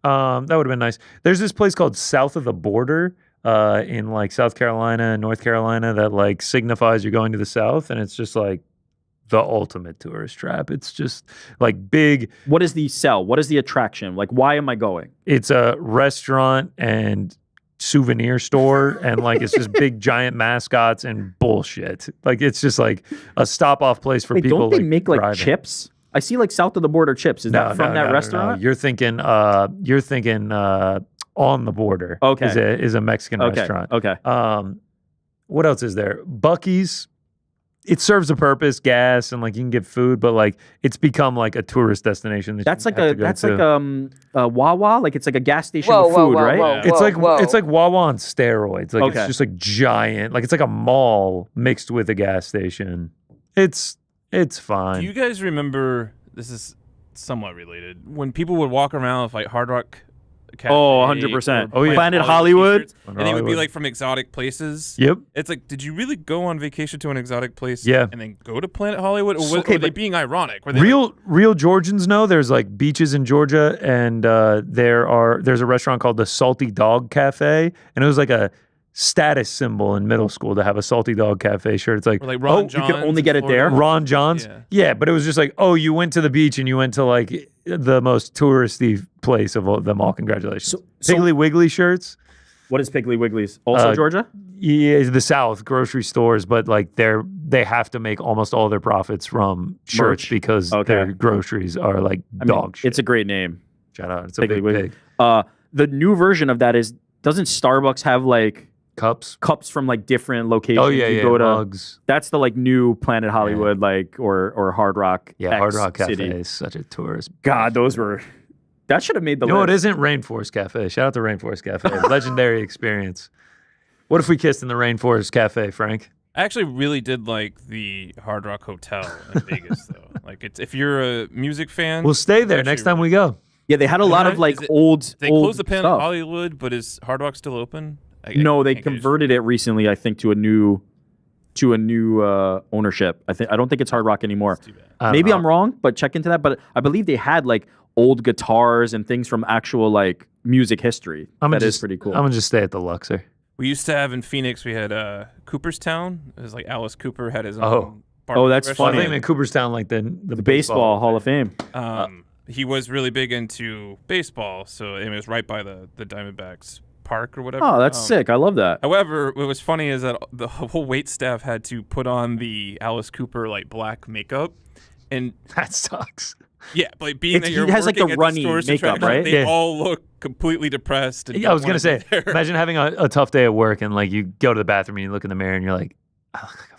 That would have been nice. There's this place called South of the Border in like South Carolina and North Carolina that like signifies you're going to the South, and it's just like the ultimate tourist trap. It's just like big. What is the sell? What is the attraction? Like, why am I going? It's a restaurant and souvenir store, and like it's just big giant mascots and bullshit. Like it's just like a stop off place for people. Don't they like, make like driving. Chips? I see like South of the Border chips. Is that from that restaurant? No. You're thinking On the Border. Okay, is a Mexican restaurant. Okay. What else is there? Buc-ee's. It serves a purpose, gas, and like you can get food, but like it's become like a tourist destination. That's like a Wawa. Like it's like a gas station with food, right? It's like Wawa on steroids. Like it's just like giant. Like it's like a mall mixed with a gas station. It's fine. Do you guys remember? This is somewhat related. When people would walk around with like Hard Rock Cafe. Oh, 100%. Oh, yeah. Planet Hollywood. And they would be like from exotic places. Yep. It's like, did you really go on vacation to an exotic place and then go to Planet Hollywood? Or were they being ironic? Were they real Georgians know there's like beaches in Georgia, and there's a restaurant called the Salty Dog Cafe, and it was like a status symbol in middle school to have a Salty Dog Cafe shirt. It's like Ron John's you can only get it there. Ron John's. Yeah, but it was just like, oh, you went to the beach and you went to like the most touristy place of them all. Congratulations. Piggly Wiggly shirts. What is Piggly Wiggly's? Also Georgia? Yeah, the South, grocery stores, but like they have to make almost all their profits from shirts because their groceries are like dog shit. It's a great name. Shout out. It's a big pig. The new version of that is, doesn't Starbucks have like cups from like different locations? Oh yeah, go to mugs. That's the like new Planet Hollywood, like or Hard Rock. Yeah, Hard Rock Cafe City. is such a tourist. God, those were. That should have made the list. No, it isn't Rainforest Cafe. Shout out to Rainforest Cafe. Legendary experience. What if we kissed in the Rainforest Cafe, Frank? I actually really did like the Hard Rock Hotel in Vegas, though. Like, if you're a music fan, we'll stay there next time we go. Yeah, they had a lot of like old. They closed the Planet Hollywood, but is Hard Rock still open? No, they converted it recently, I think, to a new ownership. I don't think it's Hard Rock anymore. Maybe I'm wrong, but check into that. But I believe they had like old guitars and things from actual like music history. That is pretty cool. I'm gonna just stay at the Luxor. We used to have in Phoenix. We had Cooperstown. It was like Alice Cooper had his own. Oh, that's funny. I think in Cooperstown, like the baseball Hall of Fame. He was really big into baseball, so it was right by the Diamondbacks park or whatever. Oh, that's sick. I love that. However, what was funny is that the whole wait staff had to put on the Alice Cooper like black makeup, and that sucks. Yeah, like being that you're has like working the at runny the stores makeup, right? They all look completely depressed. And I was gonna say, imagine having a tough day at work and like you go to the bathroom and you look in the mirror and you're like,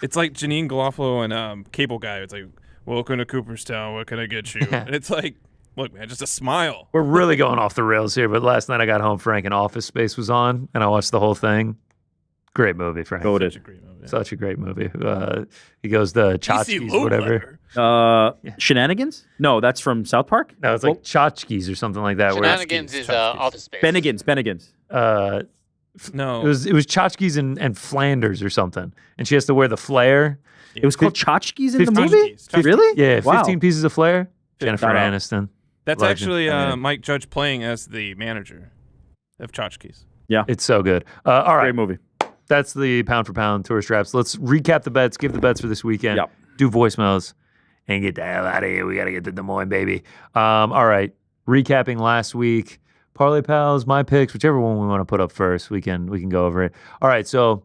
it's like Janine Garofalo and Cable Guy. It's like, welcome to Cooperstown. What can I get you? And it's like, look, man, just a smile. We're really going off the rails here, but last night I got home, Frank, and Office Space was on, and I watched the whole thing. Great movie, Frank. Such a great movie. Such a great movie. He goes the tchotchkes, whatever. Shenanigans? No, that's from South Park? No, it's like tchotchkes or something like that. Shenanigans is Office Space. Bennigan's. No. It was tchotchkes and Flanders or something. And she has to wear the flare. It was called tchotchkes in the movie? Tchotchkes. Really? Yeah, 15 pieces of flare. Jennifer Aniston. That's actually Mike Judge playing as the manager of tchotchkes. Yeah. It's so good. All right. Great movie. That's the pound for pound tourist traps. Let's recap the bets, give the bets for this weekend, do voicemails, and get the hell out of here. We got to get to Des Moines, baby. All right. Recapping last week, Parlay Pals, my picks, whichever one we want to put up first, we can go over it. All right. So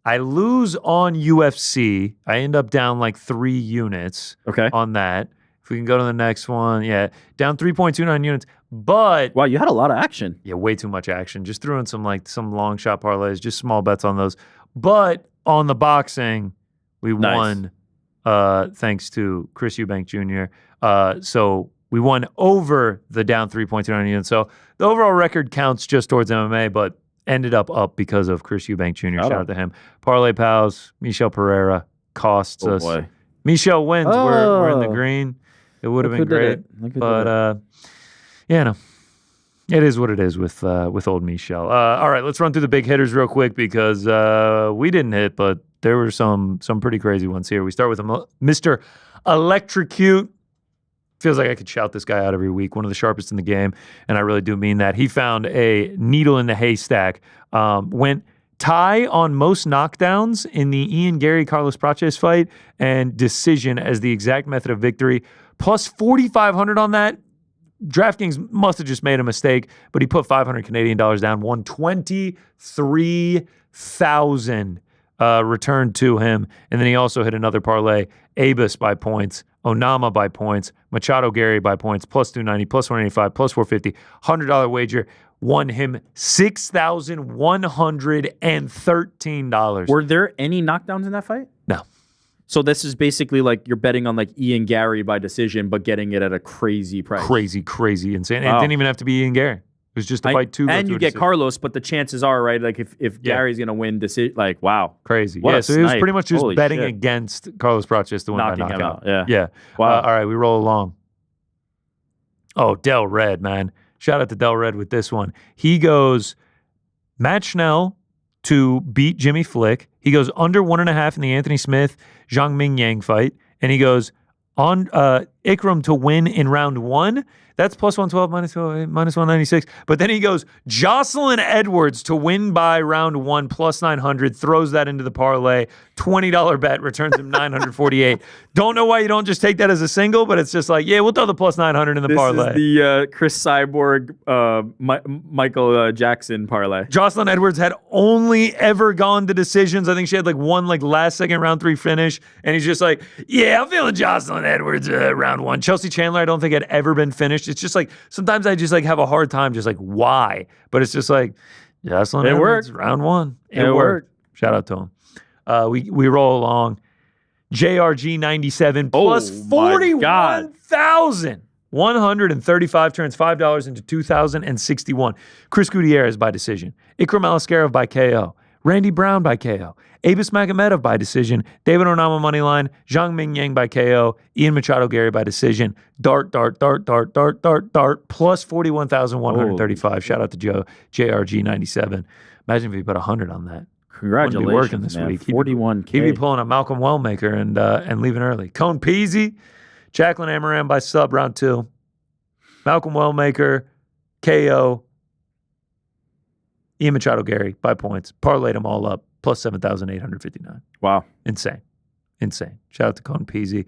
I lose on UFC. I end up down like 3 units on that. If we can go to the next one. Yeah, down 3.29 units. But wow, you had a lot of action. Yeah, way too much action. Just threw in some long shot parlays, just small bets on those. But on the boxing, we won thanks to Chris Eubank Jr. So we won over the down 3.29 units. So the overall record counts just towards MMA, but ended up because of Chris Eubank Jr. Shout out to him. Parlay Pals, Michel Pereira costs us. Boy. Michel wins. We're in the green. It would have been great. But no. It is what it is with old Michel. All right, let's run through the big hitters real quick because we didn't hit, but there were some pretty crazy ones here. We start with Mr. Electrocute. Feels like I could shout this guy out every week. One of the sharpest in the game, and I really do mean that. He found a needle in the haystack. Went tie on most knockdowns in the Ian Gary Carlos Prates fight and decision as the exact method of victory. Plus 4,500 on that. DraftKings must have just made a mistake, but he put 500 Canadian dollars down, won 23,000 returned to him. And then he also hit another parlay, Abus by points, Onama by points, Machado Gary by points, plus 290, plus 185, plus 450, $100 wager, won him $6,113. Were there any knockdowns in that fight? No. So this is basically like you're betting on like Ian Gary by decision, but getting it at a crazy price. Crazy, insane. Wow. It didn't even have to be Ian Gary. It was just a fight 2. And you get Carlos, but the chances are, right, like if Gary's going to win decision, like, wow. Crazy. So it was pretty much just betting against Carlos Prates to win by knockout. Yeah. Wow. All right, we roll along. Oh, Del Red, man. Shout out to Del Red with this one. He goes, Matt Schnell to beat Jimmy Flick. He goes under 1.5 in the Anthony Smith Zhang Ming Yang fight. And he goes on Ikram to win in round 1. That's plus 112, minus 196. But then he goes Jocelyn Edwards to win by round 1, plus 900, throws that into the parlay. $20 bet, returns him 948. Don't know why you don't just take that as a single, but it's just like, yeah, we'll throw the plus 900 in the parlay. This is the Chris Cyborg, Michael Jackson parlay. Jocelyn Edwards had only ever gone to decisions. I think she had like one last second round 3 finish. And he's just like, yeah, I'm feeling Jocelyn Edwards round 1. Chelsea Chandler, I don't think had ever been finished. It's just like, sometimes I just have a hard time just why? But it's just like, Jocelyn Edwards, round 1. It worked. Shout out to him. We roll along. JRG 97 plus 41,135 turns $5 into 2,061. Chris Gutierrez by decision. Ikram Aliskerov by KO. Randy Brown by KO. Abus Magomedov by decision. David Onama moneyline. Zhang Ming Yang by KO. Ian Machado Gary by decision. Dart. Plus 41,135. Shout out to JRG 97. Imagine if he put 100 on that. Congratulations, wouldn't be working this week. 41K. He'd be pulling a Malcolm Wellmaker and leaving early. Cone Peasy, Jacqueline Amaram by sub round 2. Malcolm Wellmaker, KO, Ian Machado Gary by points. Parlayed them all up, plus 7,859. Wow. Insane. Shout out to Cone Peasy.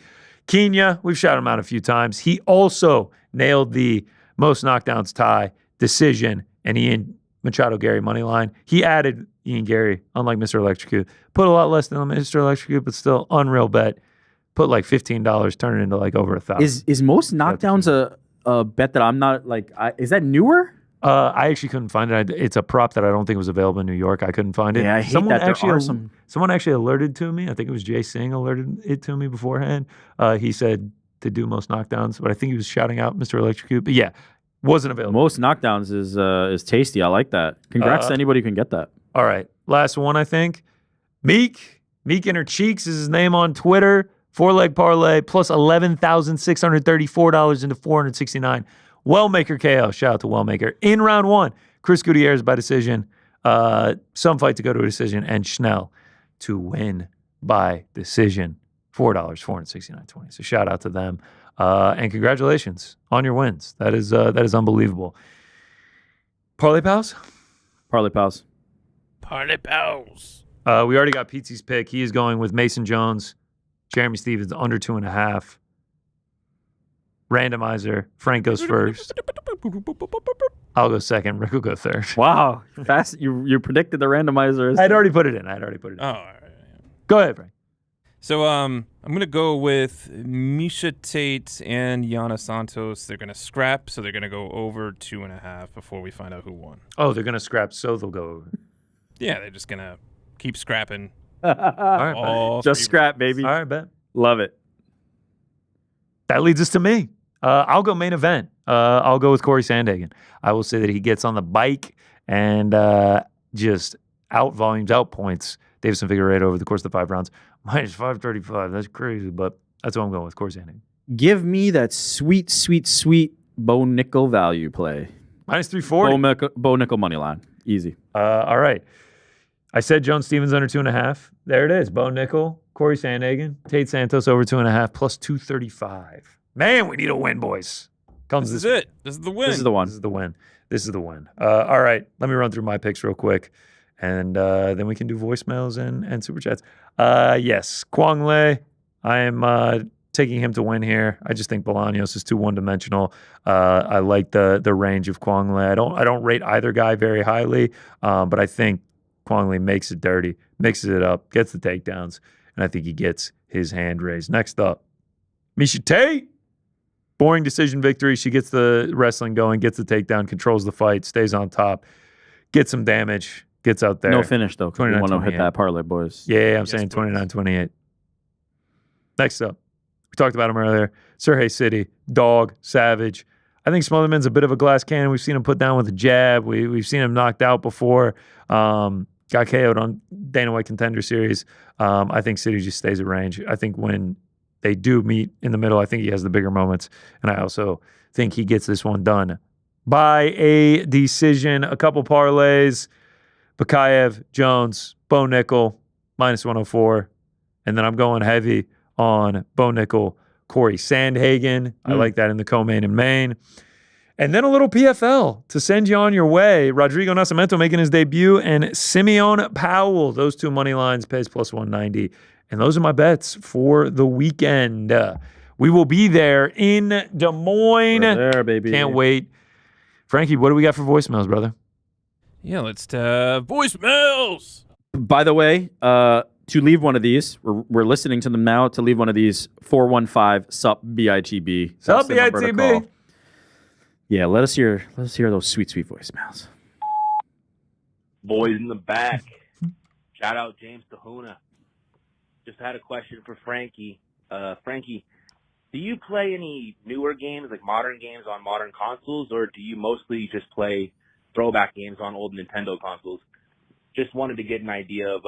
Kenya, we've shouted him out a few times. He also nailed the most knockdowns tie, decision, and Ian Machado Gary money line. He added Ian Gary, unlike Mr. Electrocute. Put a lot less than Mr. Electrocute, but still unreal bet. Put like $15, turn it into like over 1,000. Is most knockdowns a bet that I'm not is that newer? I actually couldn't find it. It's a prop that I don't think was available in New York. I couldn't find it. Yeah, I hate that. Someone actually alerted to me. I think it was Jay Singh alerted it to me beforehand. He said to do most knockdowns, but I think he was shouting out Mr. Electrocute. But yeah, wasn't available. Most knockdowns is tasty. I like that. Congrats to anybody who can get that. All right. Last one, I think. Meek in her cheeks is his name on Twitter. 4-leg parlay plus $11,634 into 469. Wellmaker KO. Shout out to Wellmaker. In round 1, Chris Gutierrez by decision. Some fight to go to a decision. And Schnell to win by decision. $4, 469.20. So shout out to them. And congratulations on your wins. That is unbelievable. Parlay Pals? Parlay Pals. Parlay Pals. We already got Pete's pick. He is going with Mason Jones, Jeremy Stevens under 2.5. randomizer. Frank goes first. I'll go second. Rick will go third. Wow, fast! You predicted the randomizers. I'd already put it in. Oh, all right. Go ahead, Frank. So I'm gonna go with Misha Tate and Yana Santos. They're gonna scrap, so they're gonna go over 2.5 before we find out who won. Oh, they're gonna scrap, so they'll go over. Yeah, they're just gonna keep scrapping. All right, just scrap, baby. All right, bet. Love it. That leads us to me. I'll go main event. I'll go with Corey Sandhagen. I will say that he gets on the bike and just out volumes, out points Davison Figueiredo over the course of the 5 rounds. Minus 535. That's crazy, but that's what I'm going with. Corey Sandhagen. Give me that sweet, sweet, sweet Bo Nickel value play. Minus 340. Bo Nickel money line. Easy. All right. I said Jones Stevens under 2.5. There it is. Bo Nickel, Corey Sandhagen, Tate Santos over 2.5 plus 235. Man, we need a win, boys. This is it. This is the win. This is the one. This is the win. This is the win. All right. Let me run through my picks real quick, and then we can do voicemails and super chats. Yes, Kwang Le. I am taking him to win here. I just think Bolaños is too one-dimensional. I like the range of Kwang Le. I don't rate either guy very highly, but I think Kwang Le makes it dirty, mixes it up, gets the takedowns, and I think he gets his hand raised. Next up, Misha Tate. Boring decision victory. She gets the wrestling going, gets the takedown, controls the fight, stays on top, gets some damage, gets out there. No finish, though. We want to hit that parlay, boys. Yeah, I'm saying 29-28. Next up, we talked about him earlier. Sergey City, dog, savage. I think Smotherman's a bit of a glass cannon. We've seen him put down with a jab. We've seen him knocked out before. Got KO'd on Dana White Contender Series. I think City just stays at range. I think when they do meet in the middle, I think he has the bigger moments. And I also think he gets this one done by a decision. A couple parlays. Bakayev, Jones, Bo Nickel, minus 104. And then I'm going heavy on Bo Nickel, Corey Sandhagen. I like that in the co-main and main. And then a little PFL to send you on your way. Rodrigo Nascimento making his debut and Simeon Powell. Those two money lines pays plus 190. And those are my bets for the weekend. We will be there in Des Moines. We're there, baby. Can't wait. Frankie, what do we got for voicemails, brother? Yeah, let's voicemails. By the way, to leave one of these, we're listening to them now. To leave one of these, 415 SUP BITB. SUP BITB. Yeah, let us hear those sweet, sweet voicemails. Boys in the back. Shout out James Kahuna. Just had a question for Frankie. Frankie, do you play any newer games, like modern games on modern consoles, or do you mostly just play throwback games on old Nintendo consoles? Just wanted to get an idea of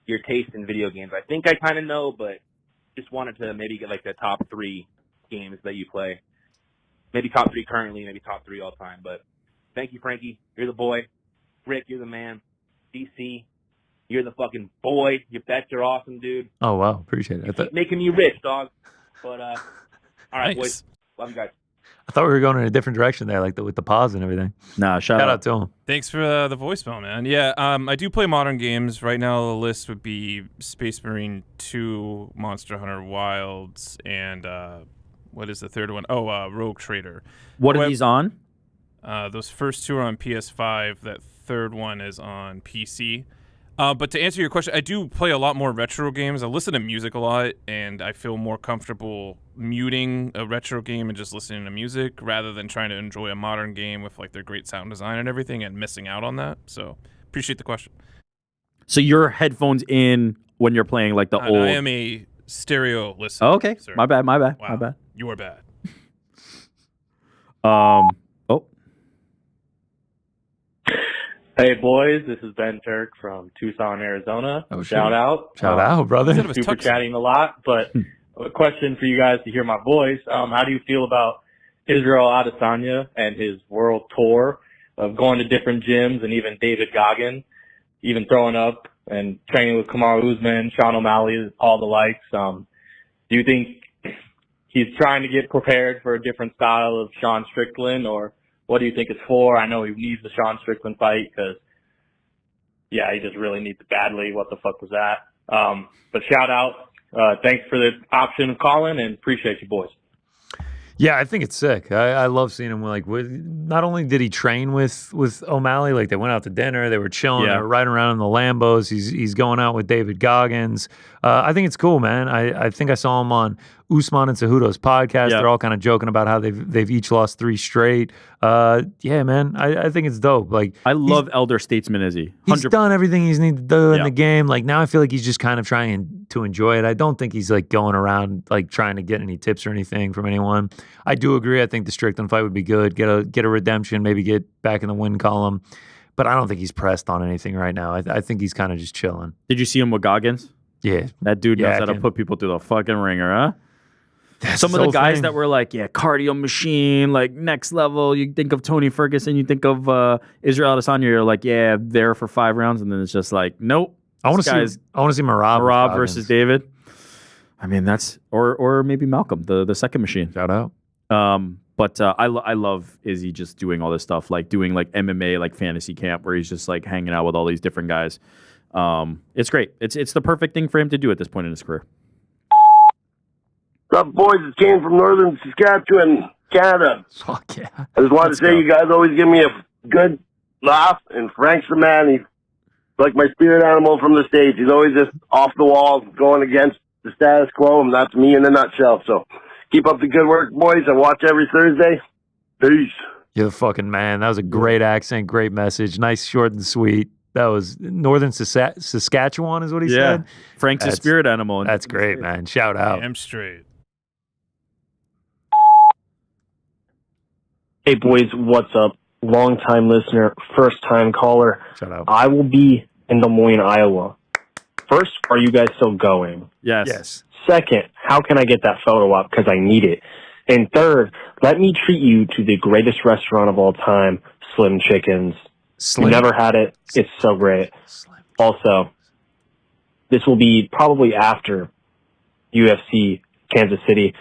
your taste in video games. I think I kind of know, but just wanted to maybe get like the top 3 games that you play. Maybe top 3 currently, maybe top 3 all time. But thank you, Frankie. You're the boy. Rick, you're the man. DC, you're the fucking boy. Your bets are awesome, dude. Oh, wow. Appreciate it. Keep making me rich, dog. But, all right, Nice. boys. Love you guys. I thought we were going in a different direction there, like with the pause and everything. Nah, shout out to him. Thanks for the voicemail, man. Yeah, I do play modern games. Right now, the list would be Space Marine 2, Monster Hunter Wilds, and what is the third one? Oh, Rogue Trader. What are these on? Those first 2 are on PS5. That third one is on PC. But to answer your question, I do play a lot more retro games. I listen to music a lot, and I feel more comfortable muting a retro game and just listening to music rather than trying to enjoy a modern game with like their great sound design and everything and missing out on that. So appreciate the question. So your headphones in when you're playing like the old... I am a stereo listener. Oh, okay. Sir. My bad. Wow. You are bad. Hey, boys, this is Ben Turk from Tucson, Arizona. Oh, Shout out. Shout out, brother. Super chatting a lot, but a question for you guys to hear my voice. How do you feel about Israel Adesanya and his world tour of going to different gyms, and even David Goggin, even throwing up and training with Kamaru Usman, Sean O'Malley, all the likes? Do you think he's trying to get prepared for a different style of Sean Strickland, or what do you think it's for? I know he needs the Sean Strickland fight because, yeah, he just really needs it badly. What the fuck was that? But shout out. Thanks for the option of calling, and appreciate you, boys. Yeah, I think it's sick. I love seeing him not only did he train with O'Malley, like they went out to dinner, they were chilling, they were riding around in the Lambos. He's going out with David Goggins. I think it's cool, man. I think I saw him on Usman and Cejudo's podcast. They're all kind of joking about how they've each lost 3 straight. Yeah, man, I think it's dope. Like I love elder statesman Izzy. 100%. He's done everything he's needed to do in the game. Like now I feel like he's just kind of trying to enjoy it. I don't think he's like going around like trying to get any tips or anything from anyone. I do agree. I think the Strickland fight would be good. Get a redemption, maybe get back in the win column. But I don't think he's pressed on anything right now. I think he's kind of just chilling. Did you see him with Goggins? Yeah. That dude knows how to put people through the fucking ringer, huh? Some of the guys that were like, cardio machine, like next level. You think of Tony Ferguson, you think of Israel Adesanya. You're like, there for 5 rounds, and then it's just like, nope. I want to see Marab versus David. I mean, that's or maybe Malcolm, the second machine. Shout out. But I love Izzy just doing all this stuff, like doing like MMA, like fantasy camp, where he's just like hanging out with all these different guys. It's great. It's the perfect thing for him to do at this point in his career. What's up, boys? It's Kane from Northern Saskatchewan, Canada. Fuck yeah. I just wanted to say you guys always give me a good laugh, and Frank's the man. He's like my spirit animal from the States. He's always just off the wall, going against the status quo, and that's me in a nutshell. So keep up the good work, boys. I watch every Thursday. Peace. You're the fucking man. That was a great accent, great message. Nice, short, and sweet. That was Northern Saskatchewan is what he said. Frank's a spirit animal. That's great, man. Shout out. Damn straight. Hey, boys, what's up? Long-time listener, first-time caller. Shout out. I will be in Des Moines, Iowa. First, are you guys still going? Yes. Second, how can I get that photo up? Because I need it. And third, let me treat you to the greatest restaurant of all time, Slim Chickens. Slim. You never had it. It's so great. Slim. Also, this will be probably after UFC Kansas City.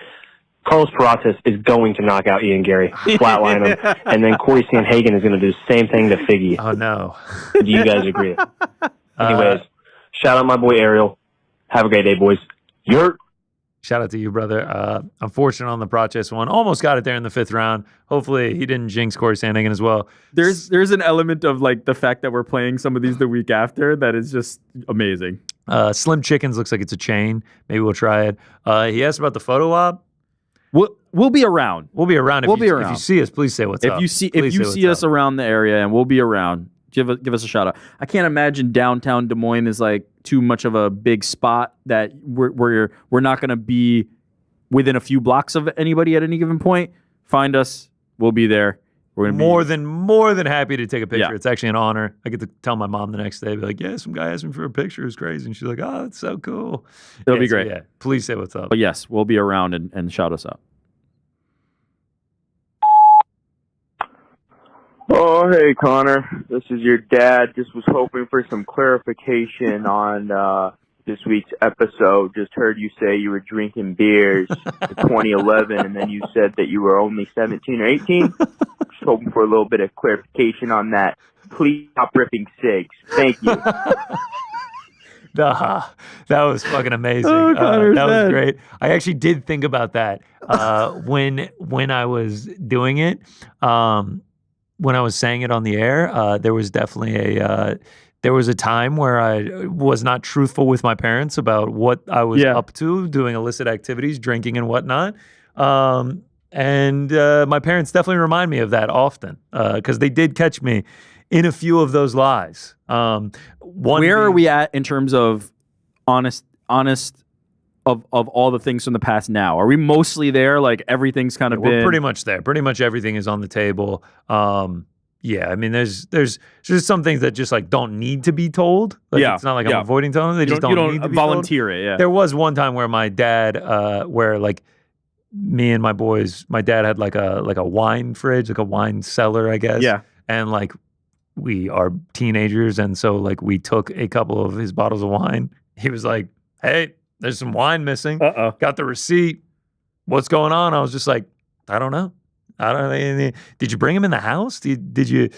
Carlos Peratas is going to knock out Ian Gary, flatline him, and then Corey Sanhagen is going to do the same thing to Figgy. Oh, no. Do you guys agree? Anyways, shout out my boy Ariel. Have a great day, boys. Shout out to you, brother. Unfortunate on the Peratas one. Almost got it there in the 5th round. Hopefully he didn't jinx Corey Sanhagen as well. There's an element of like the fact that we're playing some of these the week after that is just amazing. Slim Chickens looks like it's a chain. Maybe we'll try it. He asked about the photo op. We'll be around. We'll be around. If you see us, please say what's up. If you see us around the area, and we'll be around, give us a shout out. I can't imagine downtown Des Moines is like too much of a big spot that we're not going to be within a few blocks of anybody at any given point. Find us. We'll be there. We're gonna more than happy to take a picture. Yeah. It's actually an honor. I get to tell my mom the next day, be like, "Yeah, some guy asked me for a picture. It was crazy." And she's like, "Oh, that's so cool." It'll be great. So, please say what's up. But yes, we'll be around and shout us out. Oh, hey, Connor. This is your dad. Just was hoping for some clarification on this week's episode. Just heard you say you were drinking beers in 2011, and then you said that you were only 17 or 18. Just hoping for a little bit of clarification on that. Please stop ripping cigs. Thank you. That was fucking amazing. Oh, that was great. I actually did think about that when I was doing it. When I was saying it on the air, there was definitely there was a time where I was not truthful with my parents about what I was up to, doing illicit activities, drinking and whatnot. And my parents definitely remind me of that often because they did catch me in a few of those lies. Where are we at in terms of honest of all the things from the past now? Are we mostly there? Like everything's kind of been... We're pretty much there. Pretty much everything is on the table. Yeah, I mean, there's just some things that just like don't need to be told. Like, it's not like I'm avoiding telling them. They just don't need to be volunteer told. it. Yeah. There was one time where my dad, where like me and my boys, my dad had like a wine fridge, like a wine cellar, I guess. Yeah. And like we are teenagers, and so like we took a couple of his bottles of wine. He was like, "Hey, there's some wine missing." Got the receipt. What's going on? I was just like, I don't know. Did you bring him in the house? Did you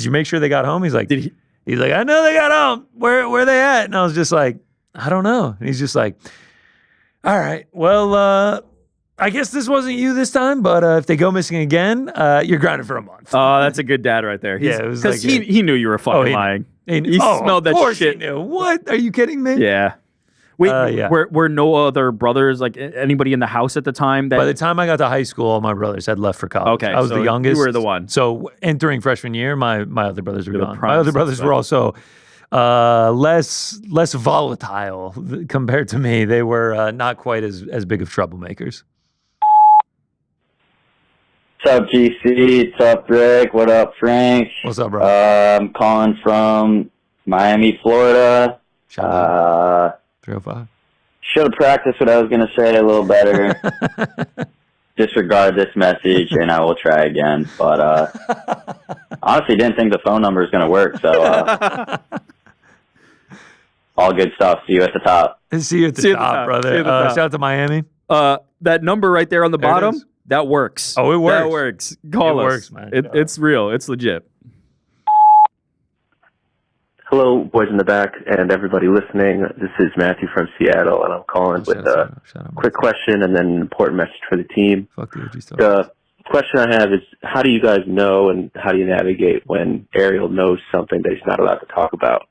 make sure they got home? He's like, he's like, I know they got home. Where they at? And I was just like, I don't know. And he's just like, all right, well, I guess this wasn't you this time, but if they go missing again, you're grounded for a month. Oh, that's a good dad right there. Yeah, it was because like he knew you were fucking lying. He smelled that shit. He knew. What? Are you kidding me? Yeah. Wait, yeah. were no other brothers, like anybody in the house at the time? By the time I got to high school, all my brothers had left for college. Okay, I was so the youngest. You were the one. So entering freshman year, my other brothers were gone. My other brothers were suspect. also less volatile compared to me. They were not quite as big of troublemakers. What's up, GC? What's up, Rick? What up, Frank? What's up, bro? I'm calling from Miami, Florida. Shout out. 305. Should have practiced what I was going to say a little better. Disregard this message, and I will try again. But honestly, didn't think the phone number was going to work. So all good stuff. See you at the top. See you at the top, brother. Shout out to Miami. That number right there on the bottom, that works. Oh, it works. That works. Call us. Works, man. It's real. It's legit. Hello, boys in the back and everybody listening. This is Matthew from Seattle, and I'm calling with a quick question and then an important message for the team. The question I have is, how do you guys know and how do you navigate when Ariel knows something that he's not allowed to talk about?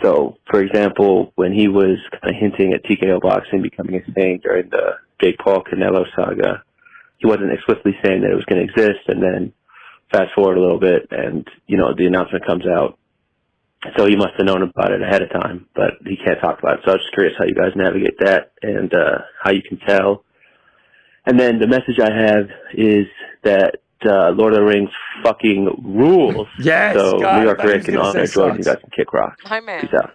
So, for example, when he was kind of hinting at TKO boxing becoming a thing during the Jake Paul Canelo saga, he wasn't explicitly saying that it was going to exist, and then fast forward a little bit and, the announcement comes out. So he must have known about it ahead of time, but he can't talk about it. So I was just curious how you guys navigate that and how you can tell. And then the message I have is that Lord of the Rings fucking rules. Yes, so God, New York Rick and all that Jordan, you guys can kick rock. Hi, man. Peace out.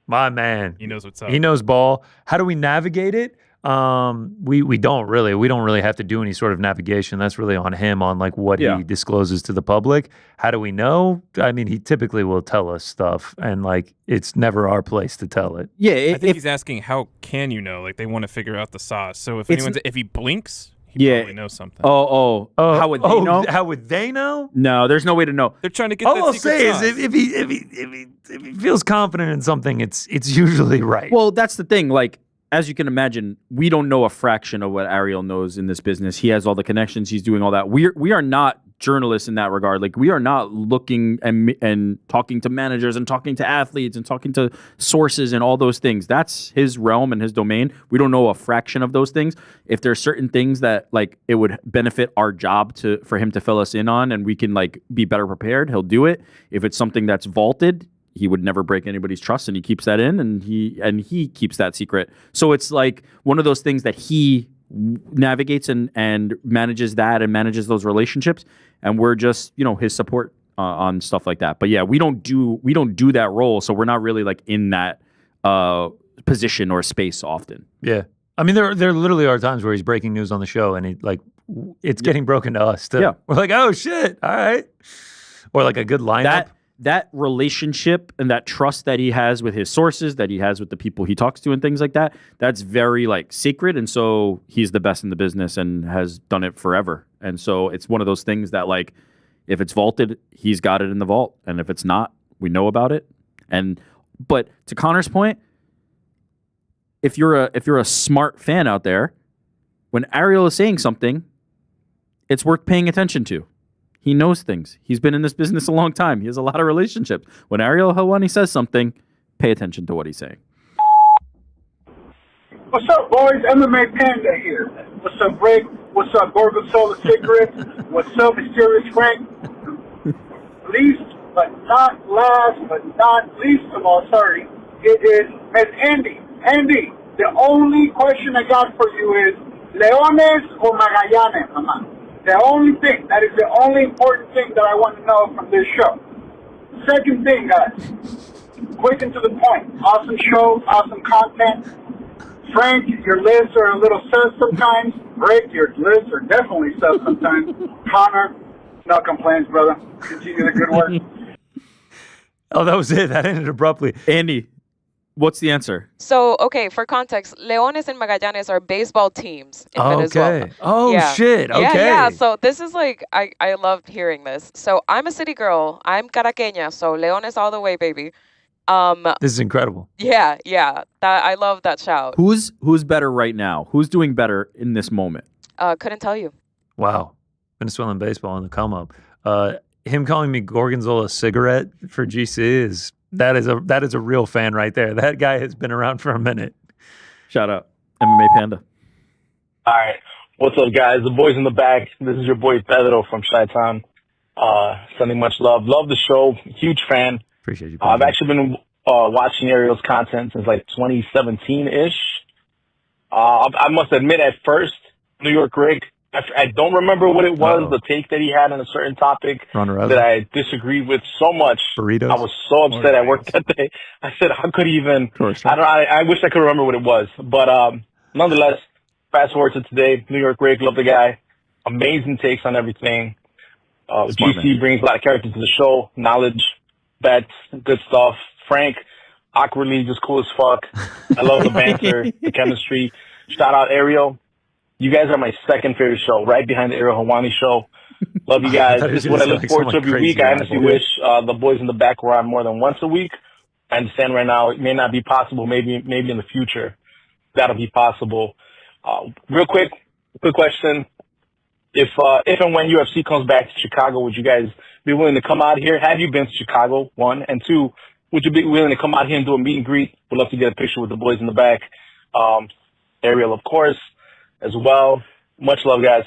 My man. He knows what's up. He knows ball. How do we navigate it? We don't really have to do any sort of navigation. That's really on him, on like what he discloses to the public. How do we know? I mean, he typically will tell us stuff, and like it's never our place to tell it. Yeah, I think he's asking, how can you know? Like they want to figure out the sauce. So if he blinks, he probably knows something. How would they know? How would they know? No, there's no way to know. They're trying to get. All that I'll secret say sauce. is if he feels confident in something, it's usually right. Well, that's the thing. Like, as you can imagine, we don't know a fraction of what Ariel knows in this business. He has all the connections. He's doing all that. We are not journalists in that regard. Like, we are not looking and talking to managers and talking to athletes and talking to sources and all those things. That's his realm and his domain. We don't know a fraction of those things. If there's certain things that like it would benefit our job for him to fill us in on, and we can like be better prepared, he'll do it. If it's something that's vaulted, he would never break anybody's trust, and he keeps that in, and he keeps that secret. So it's like one of those things that he navigates and manages that and manages those relationships, and we're just his support on stuff like that. But yeah, we don't do that role, so we're not really like in that position or space often. Yeah, I mean there literally are times where he's breaking news on the show, and it's getting broken to us too. Yeah, we're like, oh shit, all right, or like a good lineup. That relationship and that trust that he has with his sources, that he has with the people he talks to and things like that, that's very like sacred. And so he's the best in the business and has done it forever. And so it's one of those things that like, if it's vaulted, he's got it in the vault. And if it's not, we know about it. But to Connor's point, if you're a smart fan out there, when Ariel is saying something, it's worth paying attention to. He knows things. He's been in this business a long time. He has a lot of relationships. When Ariel Helwani says something, pay attention to what he's saying. What's up, boys? MMA Panda here. What's up, Rick? What's up, Gorgonzola Cigarettes? What's up, Mysterious Frank? Least but not last, but not least of all, sorry, it is Miss Andy. Andy, the only question I got for you is, Leones or Magallanes, mama? The only thing, that is the only important thing that I want to know from this show. Second thing, guys, quick and to the point. Awesome show, awesome content. Frank, your lists are a little sus sometimes. Rick, your lists are definitely sus sometimes. Connor, no complaints, brother. Continue the good work. Oh, that was it. That ended abruptly. Andy, what's the answer? So, okay, for context, Leones and Magallanes are baseball teams in Venezuela. Okay. Oh, shit. Okay. Yeah. So this is like, I loved hearing this. So I'm a city girl. I'm caraqueña, so Leones all the way, baby. This is incredible. Yeah. I love that shout. Who's better right now? Who's doing better in this moment? Couldn't tell you. Wow. Venezuelan baseball on the come up. Him calling me Gorgonzola cigarette for GC that is a real fan right there. That guy has been around for a minute. Shout out MMA Panda. All right. What's up, guys? The boys in the back. This is your boy Pedro from Chi-Town. Sending much love. Love the show. Huge fan. Appreciate you. I've actually been watching Ariel's content since like 2017-ish. I must admit at first, New York Rick, I don't remember what it was, the take that he had on a certain topic that I disagreed with so much. Burritos? I was so upset at work that day. I said, how could he even? I wish I could remember what it was. But nonetheless, fast forward to today, New York Rick, love the guy. Amazing takes on everything. GC brings a lot of character to the show, knowledge, bets, good stuff. Frank, awkwardly just cool as fuck. I love the banter, the chemistry. Shout out Ariel. You guys are my second favorite show, right behind the Ariel Helwani show. Love you guys. This is what I look forward to every week. I honestly wish the boys in the back were on more than once a week. I understand right now it may not be possible. Maybe in the future that'll be possible. Real quick question. If and when UFC comes back to Chicago, would you guys be willing to come out here? Have you been to Chicago, one? And two, would you be willing to come out here and do a meet and greet? Would love to get a picture with the boys in the back. Ariel, of course, as well. Much love, guys.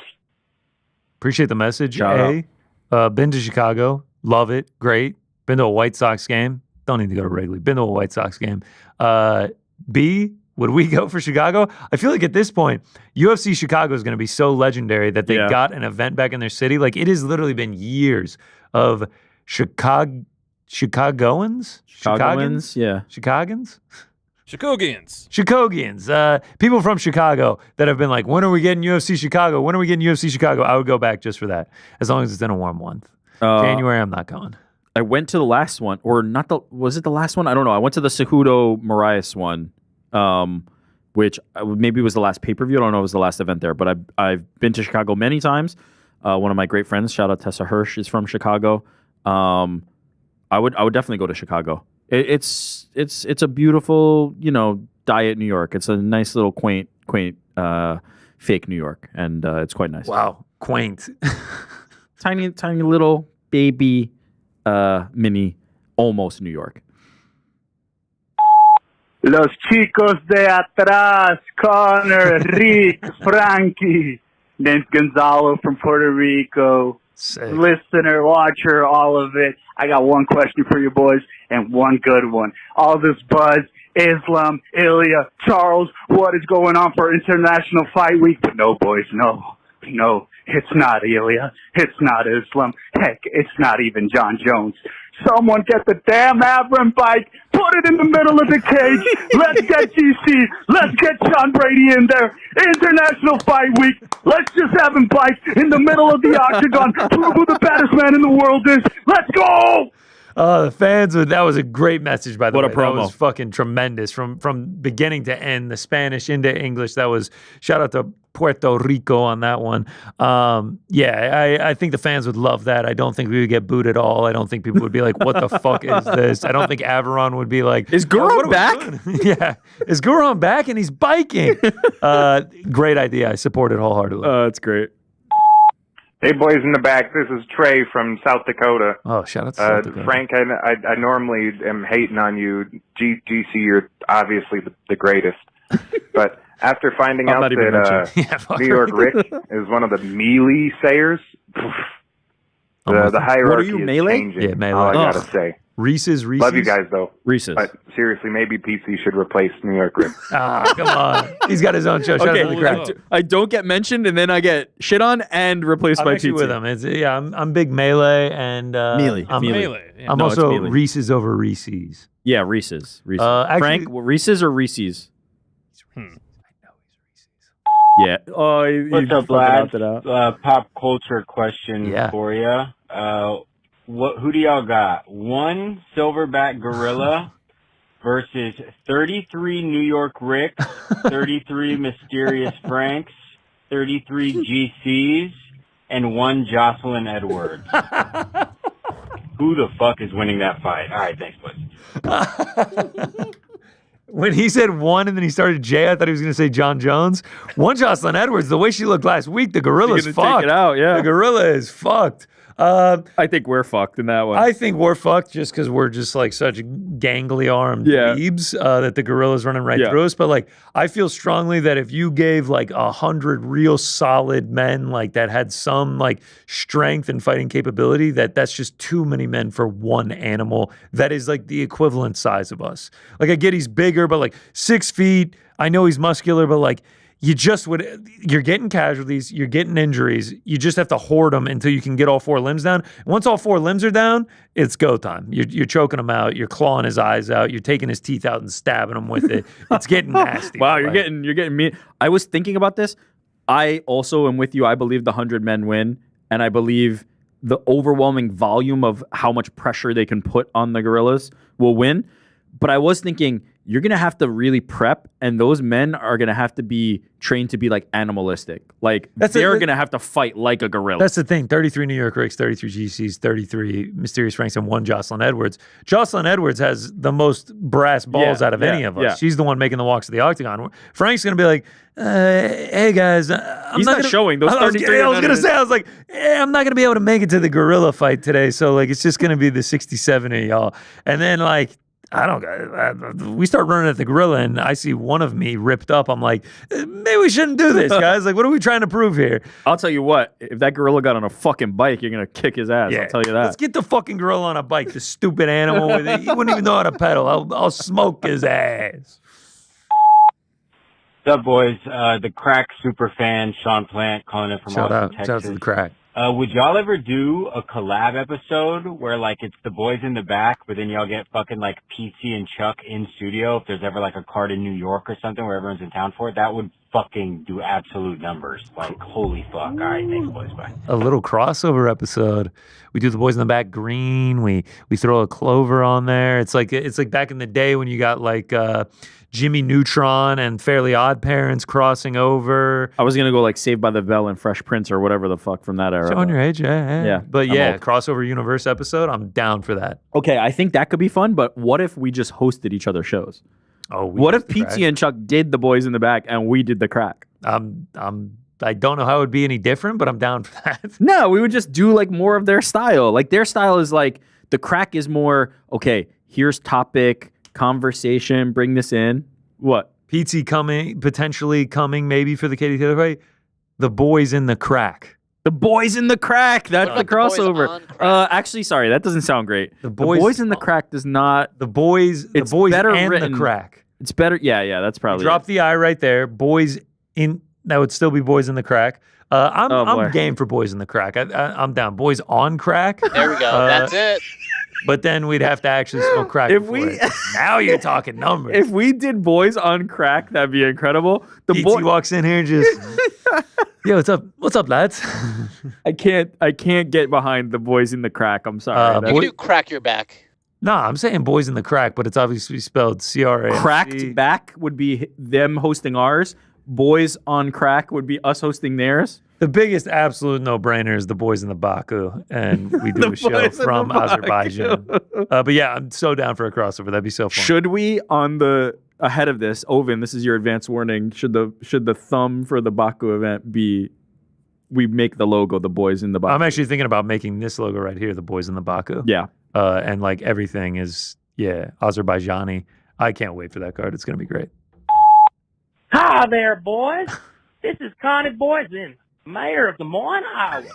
Appreciate the message. Been to Chicago. Love it. Great. Been to a White Sox game. Don't need to go to Wrigley. Been to a White Sox game. B, would we go for Chicago? I feel like at this point, UFC Chicago is going to be so legendary that they got an event back in their city. Like, it has literally been years of Chicagoans? Yeah. Chicagoans. People from Chicago that have been like, when are we getting UFC Chicago? When are we getting UFC Chicago? I would go back just for that, as long as it's in a warm month. January, I'm not going. I went to the last one, or not the, was it the last one? I don't know. I went to the Cejudo Moraes one, which maybe was the last pay-per-view. I don't know if it was the last event there, but I've been to Chicago many times. One of my great friends, shout out Tessa Hirsch, is from Chicago. I would definitely go to Chicago. It's a beautiful, diet New York. It's a nice little quaint fake New York, and it's quite nice. Wow, quaint. Tiny little baby mini almost New York. Los chicos de atrás, Connor, Rick, Frankie, name's Gonzalo from Puerto Rico. Sick. Listener, watcher, all of it. I got one question for you boys and one good one. All this buzz, Islam, Ilya, Charles, what is going on for International Fight Week? But no, boys, no, it's not Ilya. It's not Islam. Heck, it's not even Jon Jones. Someone get the damn Abram bike, put it in the middle of the cage. Let's get GC. Let's get John Brady in there. International Fight Week. Let's just have him bike in the middle of the octagon. Prove who the baddest man in the world is. Let's go! The fans, that was a great message, by the way. What a promo. That was fucking tremendous. From beginning to end, the Spanish into English. That was, shout out to Puerto Rico on that one. I think the fans would love that. I don't think we would get booed at all. I don't think people would be like, what the fuck is this? I don't think Averon would be like, is Guron back? Yeah. Is Guron back and he's biking? Great idea. I support it wholeheartedly. It's great. Hey, boys in the back. This is Trey from South Dakota. Oh, shout out to South Dakota. Frank, I normally am hating on you. GC, you're obviously the greatest. But after finding out that New York Rick is one of the melee sayers, the hierarchy what are you, is melee? changing. Yeah, melee. All I got to say. Reese's. Love you guys, though. Reese's. But seriously, maybe PC should replace New York Rick. Come on. He's got his own show. Shout out to the crowd. I don't get mentioned, and then I get shit on and replaced by actually pizza. with him. I'm big melee and melee. Melee. Yeah. I'm also Reese's over Reese's. Yeah, Reese's. Actually, Frank, Reese's or Reese's? Yeah. Oh, what's up, lads? Pop culture question for you. Who do y'all got? 1 silverback gorilla versus 33 New York Ricks, 33 mysterious Franks, 33 GCs, and 1 Jocelyn Edwards. who the fuck is winning that fight? All right, thanks, boys. When he said one and then he started J, I thought he was going to say Jon Jones. One Jocelyn Edwards, the way she looked last week, the gorilla's fucked. Take it out, yeah. The gorilla is fucked. I think we're fucked in that one. I think we're fucked just because we're just like such gangly armed weebs that the gorilla's running right through us. But like, I feel strongly that if you gave like 100 real solid men like that had some like strength and fighting capability, that's just too many men for one animal that is like the equivalent size of us. Like I get he's bigger, but like 6 feet. I know he's muscular, but like you're getting casualties, you're getting injuries. You just have to hoard them until you can get all 4 limbs down. Once all 4 limbs are down, it's go time. You're choking him out. You're clawing his eyes out. You're taking his teeth out and stabbing him with it. It's getting nasty. Wow, you're getting me. I was thinking about this. I also am with you. I believe the 100 men win, and I believe the overwhelming volume of how much pressure they can put on the gorillas will win. But I was thinking, you're going to have to really prep, and those men are going to have to be trained to be like animalistic. Like they're going to have to fight like a gorilla. That's the thing. 33 New York Ricks, 33 GCs, 33 Mysterious Franks, and 1 Jocelyn Edwards. Jocelyn Edwards has the most brass balls out of any of us. Yeah. She's the one making the walks to the octagon. Frank's going to be like, hey guys, he's not showing those 33. I was going to say, I'm not going to be able to make it to the gorilla fight today. So like, it's just going to be the 67 of y'all. And then like, we start running at the gorilla and I see one of me ripped up. I'm like, maybe we shouldn't do this, guys. Like, what are we trying to prove here? I'll tell you what, if that gorilla got on a fucking bike, you're going to kick his ass. I'll tell you that. Let's get the fucking gorilla on a bike, the stupid animal with it. He wouldn't even know how to pedal. I'll smoke his ass. What's up, boys? The crack super fan, Sean Plant, calling in from Austin, Texas. Shout out to the crack. Would y'all ever do a collab episode where like it's the boys in the back, but then y'all get fucking like PC and Chuck in studio if there's ever like a card in New York or something where everyone's in town for it? That would fucking do absolute numbers. Like, holy fuck. All right, thanks, boys. Bye. A little crossover episode. We do the boys in the back green. We throw a Clover on there. It's like back in the day when you got like Jimmy Neutron and Fairly Odd Parents crossing over. I was going to go like Saved by the Bell and Fresh Prince or whatever the fuck from that era. Showing your age, yeah. But yeah, crossover universe episode, I'm down for that. Okay, I think that could be fun, but what if we just hosted each other's shows? Oh, what if PT and Chuck did the boys in the back and we did the crack? I don't know how it would be any different, but I'm down for that. No, we would just do like more of their style. Like their style is like the crack is more, okay, here's topic, conversation, bring this in. What? PT potentially coming maybe for the Katie Taylor fight. The boys in the crack. The boys in the crack. That's the crossover. Actually, sorry, that doesn't sound great. The boys in the crack does not. The boys better and written. The crack. It's better. Yeah, that's probably. Drop the I right there. Boys in. That would still be boys in the crack. I'm game for boys in the crack. I'm down. Boys on crack. There we go. That's it. But then we'd have to actually smoke crack. Now you're talking numbers. If we did boys on crack, that'd be incredible. The boy walks in here and just, yo, what's up, lads? I can't get behind the boys in the crack. I'm sorry. You can do crack your back. No, I'm saying boys in the crack, but it's obviously spelled CRAC. Cracked back would be them hosting ours. Boys on crack would be us hosting theirs. The biggest absolute no-brainer is the boys in the Baku, and we do a show from Azerbaijan. But yeah, I'm so down for a crossover. That'd be so fun. Should we, ahead of this, Ovin, this is your advance warning, should the thumb for the Baku event be, we make the logo, the boys in the Baku? I'm actually thinking about making this logo right here, the boys in the Baku. Yeah. And like everything is, Azerbaijani. I can't wait for that card. It's going to be great. Hi there, boys. This is Connie Boysen, mayor of Des Moines, Iowa.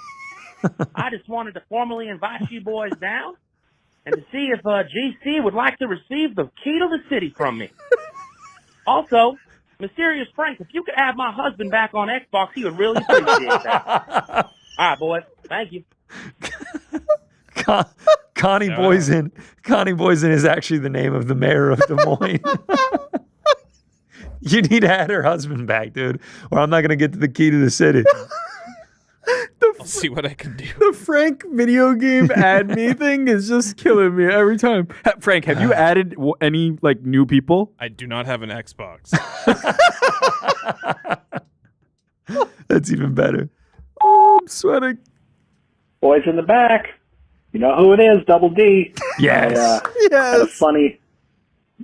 I just wanted to formally invite you boys down and to see if GC would like to receive the key to the city from me. Also, Mysterious Frank, if you could have my husband back on Xbox, he would really appreciate that. All right, boys. Thank you. Connie Boysen is actually the name of the mayor of Des Moines. You need to add her husband back, dude, or I'm not going to get to the key to the city. I'll see what I can do. The Frank video game add me thing is just killing me every time. Frank, have you added any like new people? I do not have an Xbox. That's even better. Oh, I'm sweating. Boys in the back. You know who it is, Double D. Yes. Had a funny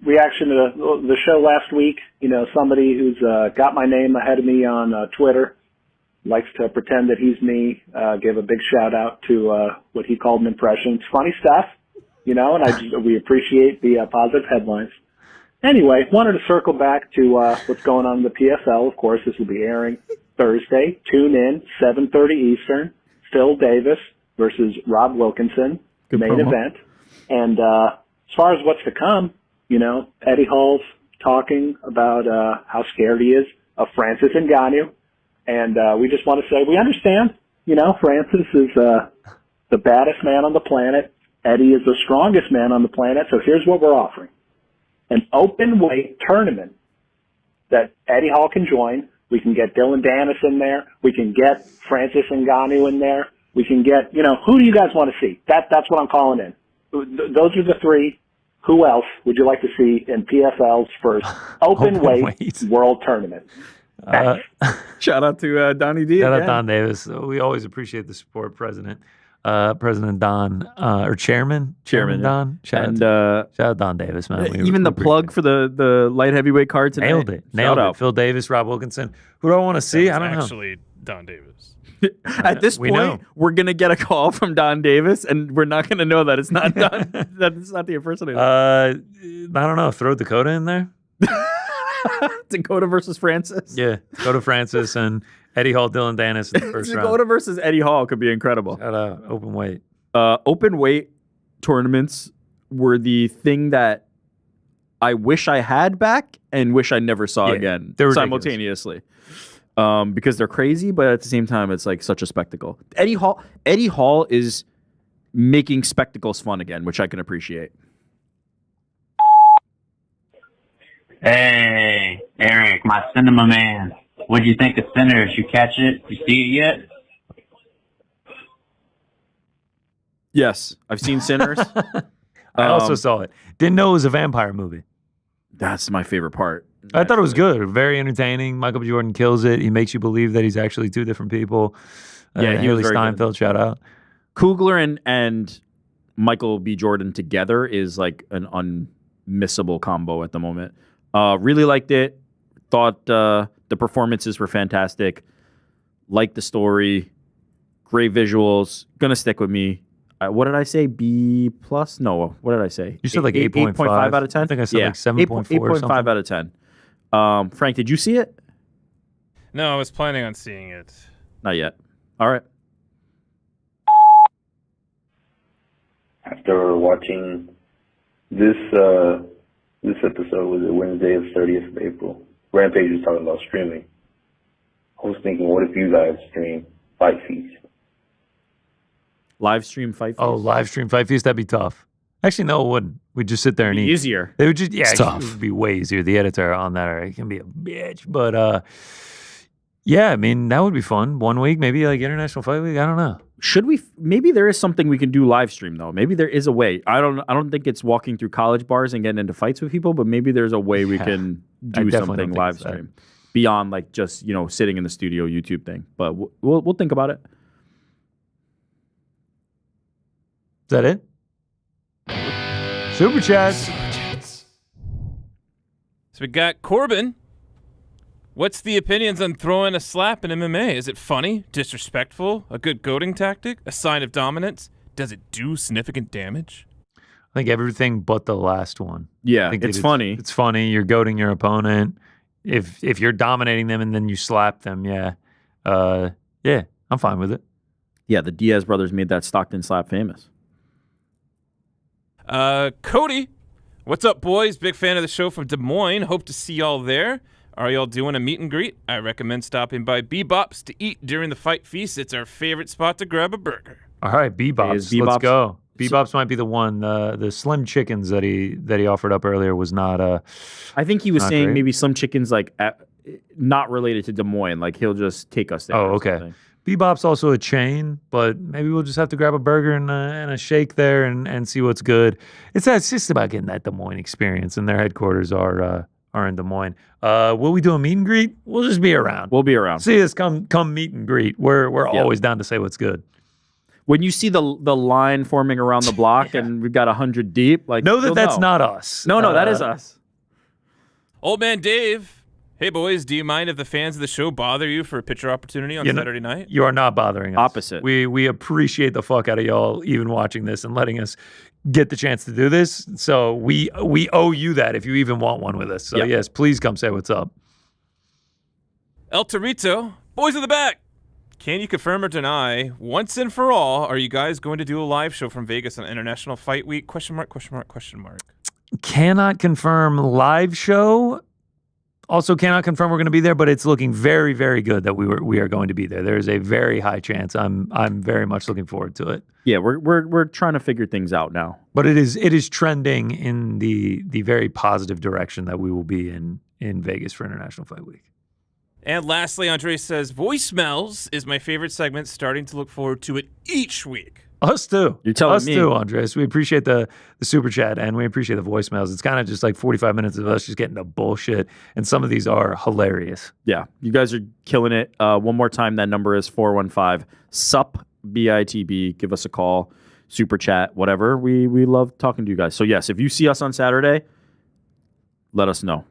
reaction to the show last week. You know, somebody who's got my name ahead of me on Twitter likes to pretend that he's me. Gave a big shout out to what he called an impression. It's funny stuff, you know, and we appreciate the positive headlines. Anyway, wanted to circle back to what's going on in the PFL. Of course, this will be airing Thursday. Tune in, 7:30 Eastern. Phil Davis versus Rob Wilkinson, main event. And as far as what's to come, you know, Eddie Hall's talking about how scared he is of Francis Ngannou. And we just want to say we understand, you know, Francis is the baddest man on the planet. Eddie is the strongest man on the planet. So here's what we're offering. An open weight tournament that Eddie Hall can join. We can get Dylan Dennis in there. We can get Francis Ngannou in there. We can get, you know, who do you guys want to see? That's what I'm calling in. Those are the three. Who else would you like to see in PFL's first open weight world tournament? Shout out to Donnie D. Shout again. out Don Davis. We always appreciate the support, President. President Don, or Chairman Don. Shout out Don Davis, man. Even the plug for the light heavyweight card today. Nailed it. Nailed it. Phil Davis, Rob Wilkinson. Who do I want to see? I don't know. Actually, Don Davis. At this point, we're gonna get a call from Don Davis, and we're not gonna know that it's not Don. That it's not the impersonator. I don't know. Throw Dakota in there. Dakota versus Francis. Yeah, Dakota Francis and Eddie Hall, Dylan Dennis in the first round. Dakota versus Eddie Hall could be incredible. Shout out open weight. Open weight tournaments were the thing that I wish I had back and wish I never saw again simultaneously. Because they're crazy, but at the same time, it's like such a spectacle. Eddie Hall is making spectacles fun again, which I can appreciate. Hey, Eric, my cinema man. What'd you think of Sinners? You catch it? You see it yet? Yes, I've seen Sinners. I also saw it. Didn't know it was a vampire movie. That's my favorite part. I thought it was good. Very entertaining. Michael B. Jordan kills it. He makes you believe that he's actually two different people. Yeah, he was Haley very Steinfeld, shout out. Kugler and Michael B. Jordan together is like an unmissable combo at the moment. Really liked it. Thought the performances were fantastic. Liked the story. Great visuals. Gonna stick with me. What did I say? B plus? No. What did I say? You said like 8.5 out of 10. I think I said like 7.4. 8.5 out of 10. Frank, did you see it? No, I was planning on seeing it. Not yet. All right. After watching this episode, was it Wednesday, the 30th of April? Rampage was talking about streaming. I was thinking, what if you guys stream Fight Feast? Live stream Fight Feast? Oh, live stream Fight Feast? That'd be tough. Actually, no, it wouldn't. We'd just sit there and eat. Easier. They would just, It's tough. It would be way easier. The editor on that, it can be a bitch. But, yeah, I mean, that would be fun. 1 week, maybe like International Fight Week. I don't know. Should we? Maybe there is something we can do live stream though. Maybe there is a way. I don't think it's walking through college bars and getting into fights with people, but maybe there's a way we can do something live stream beyond like just sitting in the studio YouTube thing. But we'll think about it. Is that it? Super chats. So we got Corbin. What's the opinions on throwing a slap in MMA? Is it funny, disrespectful, a good goading tactic, a sign of dominance? Does it do significant damage? I think everything but the last one. Yeah, I think it's funny. It's funny. You're goading your opponent. If you're dominating them and then you slap them, yeah, I'm fine with it. Yeah, the Diaz brothers made that Stockton slap famous. Cody, what's up, boys? Big fan of the show from Des Moines. Hope to see y'all there. Are y'all doing a meet and greet? I recommend stopping by Bebop's to eat during the Fight Feast. It's our favorite spot to grab a burger. All right, Bebop's. Let's go. Bebop's might be the one. The slim chickens that he offered up earlier was not. I think he was saying great. maybe some chickens like not related to Des Moines. Like he'll just take us there. Oh, okay. Bebop's also a chain, but maybe we'll just have to grab a burger and a shake there and see what's good. It's just about getting that Des Moines experience, and their headquarters are in Des Moines. Will we do a meet and greet? We'll just be around. We'll be around. See us come meet and greet. We're always down to say what's good. when you see the line forming around the block and we've got 100 deep, like know that that's not us. No, that is us. Old man Dave. Hey, boys, do you mind if the fans of the show bother you for a picture opportunity on Saturday night? You are not bothering us. Opposite. We appreciate the fuck out of y'all even watching this and letting us get the chance to do this. So we owe you that if you even want one with us. So, yes, please come say what's up. El Torito, boys in the back. Can you confirm or deny, once and for all, are you guys going to do a live show from Vegas on International Fight Week? ? Cannot confirm live show. Also cannot confirm we're going to be there, but it's looking very, very good that we are going to be there. There's a very high chance. I'm very much looking forward to it. Yeah, we're trying to figure things out now. But it is trending in the very positive direction that we will be in Vegas for International Fight Week. And lastly, Andre says, voicemails is my favorite segment, starting to look forward to it each week. Us too. You're telling us me. Us too, Andres. We appreciate the super chat and we appreciate the voicemails. It's kind of just like 45 minutes of us just getting to bullshit. And some of these are hilarious. Yeah, you guys are killing it. One more time, that number is 415-SUP, BITB. Give us a call, super chat, whatever. We love talking to you guys. So yes, if you see us on Saturday, let us know.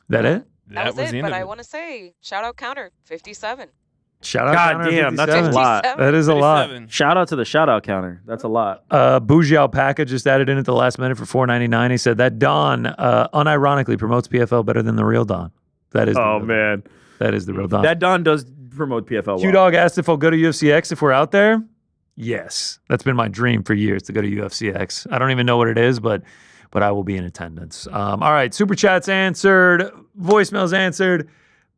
That it? That was it, but I want to say, shout out counter 57. Shout out God damn, that's a lot. That is a lot. Shout out to the shout out counter. That's a lot. Bougie Alpaca just added in at the last minute for $4.99. He said that Don unironically promotes PFL better than the real Don. That is. Man, that is the real Don. That Don does promote PFL. Well. Q-Dog asked if I'll go to UFC X if we're out there. Yes, that's been my dream for years to go to UFC X. I don't even know what it is, but I will be in attendance. All right, super chats answered, voicemails answered.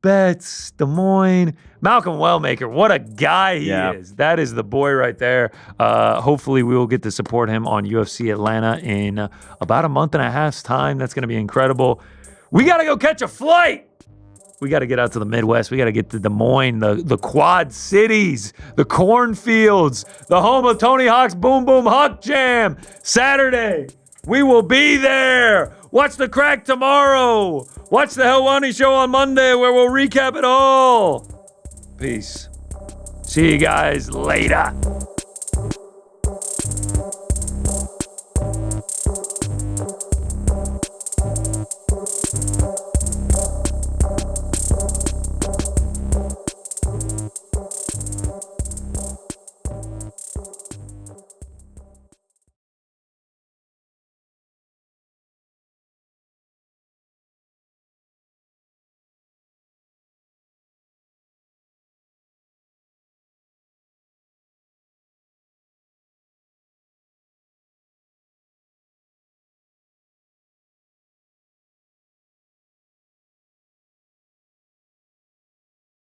Bets, Des Moines, Malcolm Wellmaker. What a guy he is. That is the boy right there. Hopefully we will get to support him on UFC Atlanta in about a month and a half's time. That's going to be incredible. We got to go catch a flight. We got to get out to the Midwest. We got to get to Des Moines, the Quad Cities, the cornfields, the home of Tony Hawk's Boom Boom Hawk Jam. Saturday, we will be there. Watch The Crack tomorrow. Watch the Helwani show on Monday where we'll recap it all. Peace. See you guys later.